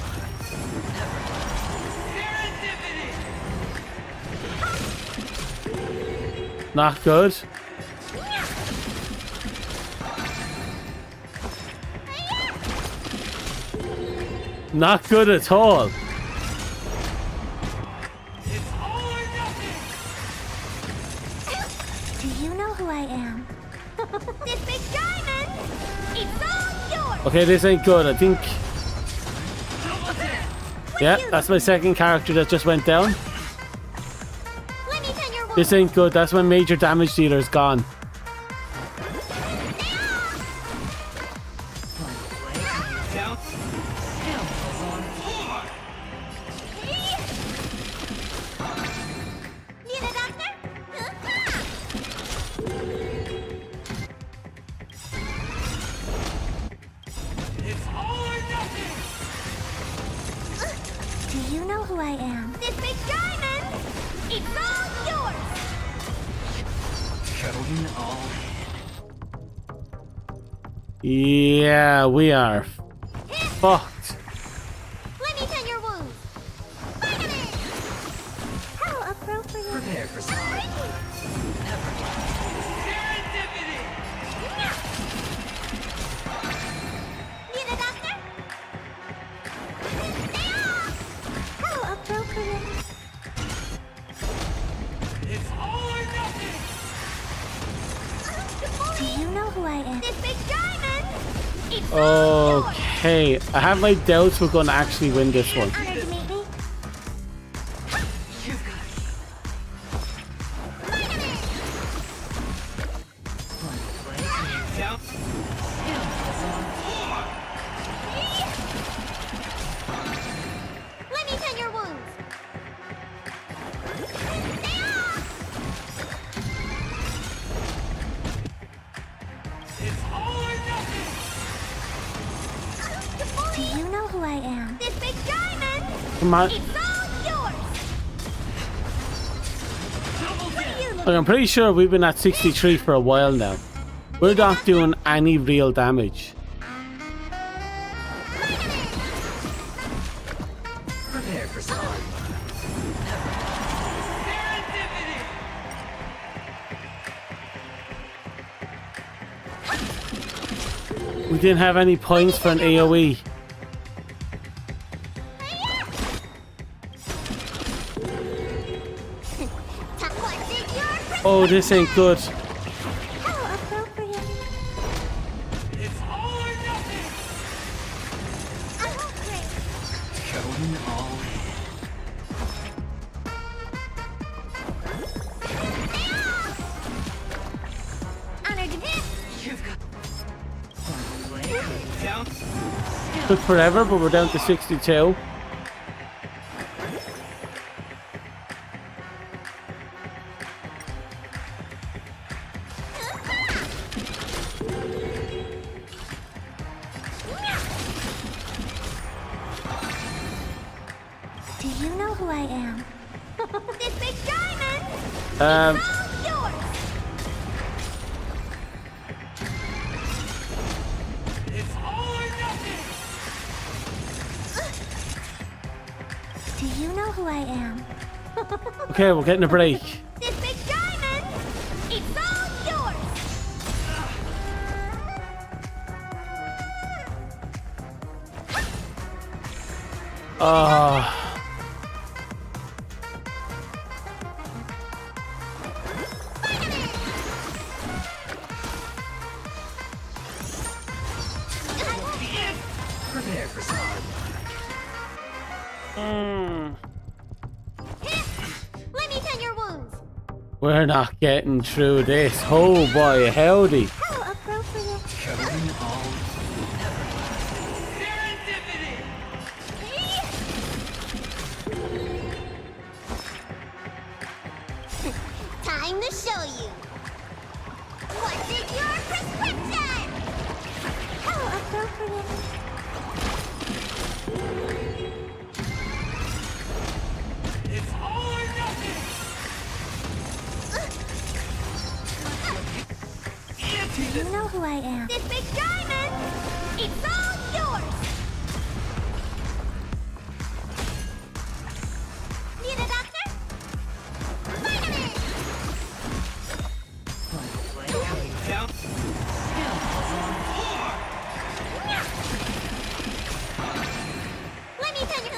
[SPEAKER 16] luck.
[SPEAKER 1] Not good. Not good at all.
[SPEAKER 17] Do you know who I am? This big diamond! It's all yours!
[SPEAKER 1] Okay, this ain't good. I think... Yeah, that's my second character that just went down. This ain't good. That's my major damage dealer's gone.
[SPEAKER 17] Need a doctor? Do you know who I am? This big diamond!
[SPEAKER 1] Yeah, we are fucked.
[SPEAKER 17] Let me tend your wounds. Vitamin! How appropriate.
[SPEAKER 16] Prepare for some.
[SPEAKER 17] Need a doctor? How appropriate.
[SPEAKER 3] It's all or nothing.
[SPEAKER 17] Do you know who I am? This big diamond! It's
[SPEAKER 1] Okay, I have my doubts we're going to actually win this one.
[SPEAKER 17] honored to meet me. Let me tend your wounds.
[SPEAKER 3] It's all or nothing.
[SPEAKER 17] Do you know who I am? This big diamond!
[SPEAKER 1] Come on.
[SPEAKER 17] It's all yours!
[SPEAKER 1] Look, I'm pretty sure we've been at 63 for a while now. We're not doing any real damage.
[SPEAKER 16] Prepare for some.
[SPEAKER 1] We didn't have any points for an AoE. Oh, this ain't good.
[SPEAKER 17] How appropriate.
[SPEAKER 3] It's all or nothing.
[SPEAKER 16] Going all
[SPEAKER 17] Honored to meet.
[SPEAKER 1] Took forever, but we're down to 62.
[SPEAKER 17] Do you know who I am? This big diamond!
[SPEAKER 1] Um,
[SPEAKER 17] It's all yours!
[SPEAKER 3] It's all or nothing.
[SPEAKER 17] Do you know who I am?
[SPEAKER 1] okay, we're getting a break.
[SPEAKER 17] This big diamond! It's all yours!
[SPEAKER 1] Oh.
[SPEAKER 16] Prepare for some.
[SPEAKER 17] Let me tend your wounds.
[SPEAKER 1] We're not getting through this. Oh boy, howdy.
[SPEAKER 17] How appropriate.
[SPEAKER 16] Going all
[SPEAKER 17] Time to show you. What's in your prescription? How appropriate.
[SPEAKER 3] It's all or nothing.
[SPEAKER 17] Do you know who I am? This big diamond! It's all yours! Need a doctor? Vitamin! Let me tell you.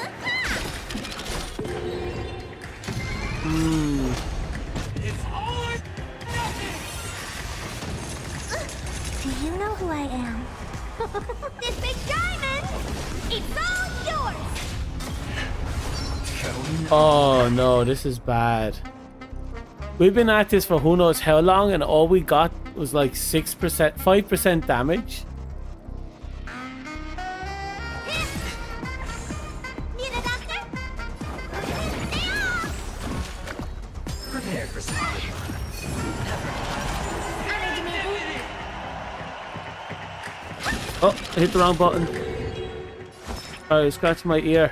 [SPEAKER 3] It's all or nothing.
[SPEAKER 17] Do you know who I am? This big diamond! It's all yours!
[SPEAKER 1] Oh no, this is bad. We've been at this for who knows how long, and all we got was like 6%, 5% damage.
[SPEAKER 17] Need a doctor?
[SPEAKER 16] prepare for some.
[SPEAKER 17] Honored to meet you.
[SPEAKER 1] Oh, I hit the wrong button. Alright, scratch my ear.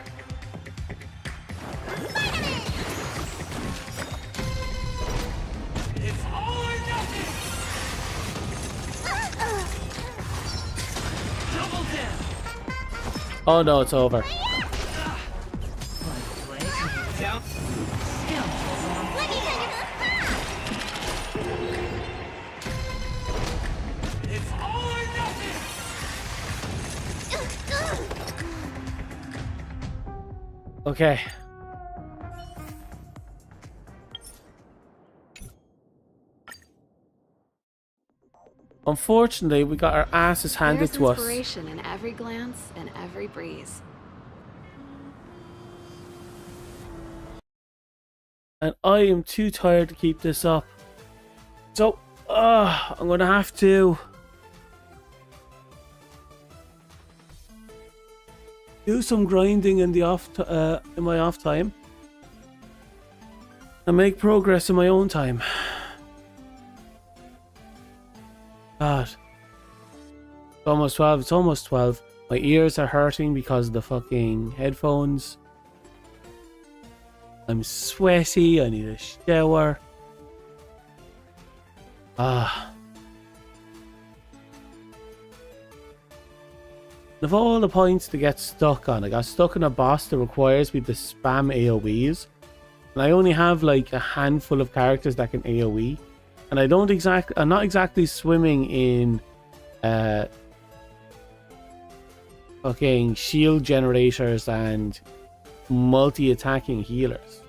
[SPEAKER 3] It's all or nothing.
[SPEAKER 1] Oh no, it's over. Okay. Unfortunately, we got our asses handed to us.
[SPEAKER 8] There's inspiration in every glance and every breeze.
[SPEAKER 1] And I am too tired to keep this up. So, I'm gonna have to do some grinding in the in my off time and make progress in my own time. God. It's almost 12. It's almost 12. My ears are hurting because of the fucking headphones. I'm sweaty. I need a shower. Of all the points to get stuck on, I got stuck on a boss that requires me to spam AoEs. And I only have like a handful of characters that can AoE. And I'm not exactly swimming in fucking shield generators and multi-attacking healers.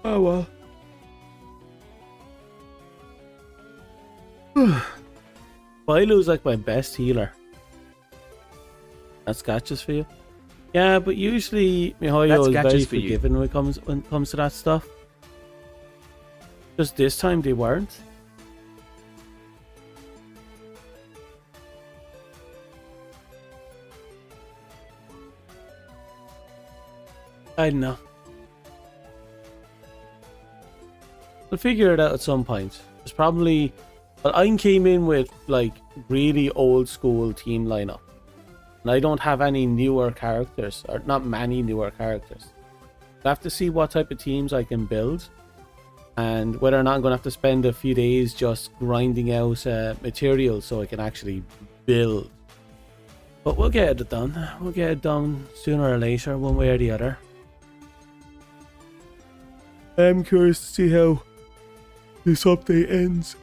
[SPEAKER 1] Oh well. Bailu's like my best healer. That's gachas for you. Yeah, but usually Mihoyo is very forgiving when it comes to that stuff. Just this time they weren't. I don't know. We'll figure it out at some point. It's probably... But I came in with like really old school team lineup. And I don't have any newer characters, or not many newer characters. I have to see what type of teams I can build. And whether or not I'm going to have to spend a few days just grinding out materials so I can actually build. But we'll get it done. We'll get it done sooner or later, one way or the other. I'm curious to see how this update ends.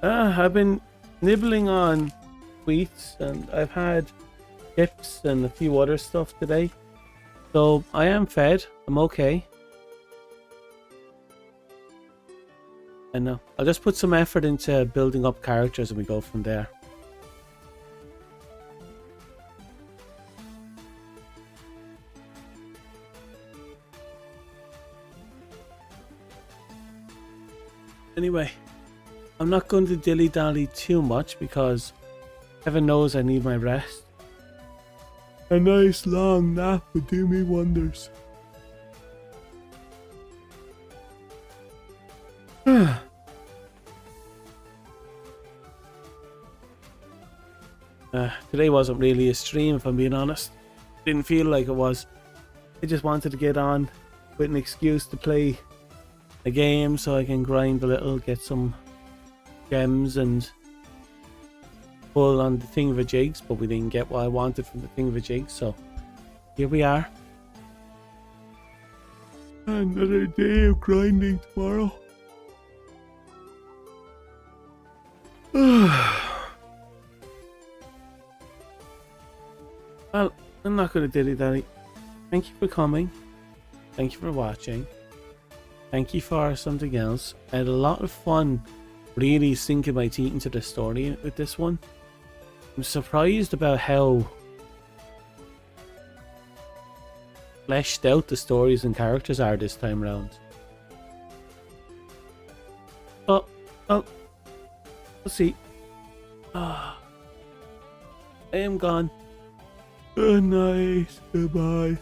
[SPEAKER 1] I've been nibbling on wheats and I've had chips and a few other stuff today. So I am fed. I'm okay. I know. I'll just put some effort into building up characters and we go from there. Anyway, I'm not going to dilly-dally too much because heaven knows I need my rest. A nice long nap would do me wonders. Today wasn't really a stream, if I'm being honest. Didn't feel like it was. I just wanted to get on with an excuse to play a game so I can grind a little, get some gems and pull on the thingamajigs, but we didn't get what I wanted from the thingamajigs, so here we are. Another day of grinding tomorrow. Well, I'm not going to dilly-dally. Thank you for coming. Thank you for watching. Thank you for something else. I had a lot of fun really sinking my teeth into the story with this one. I'm surprised about how fleshed out the stories and characters are this time around. Oh, we'll see. I am gone. Good night. Goodbye.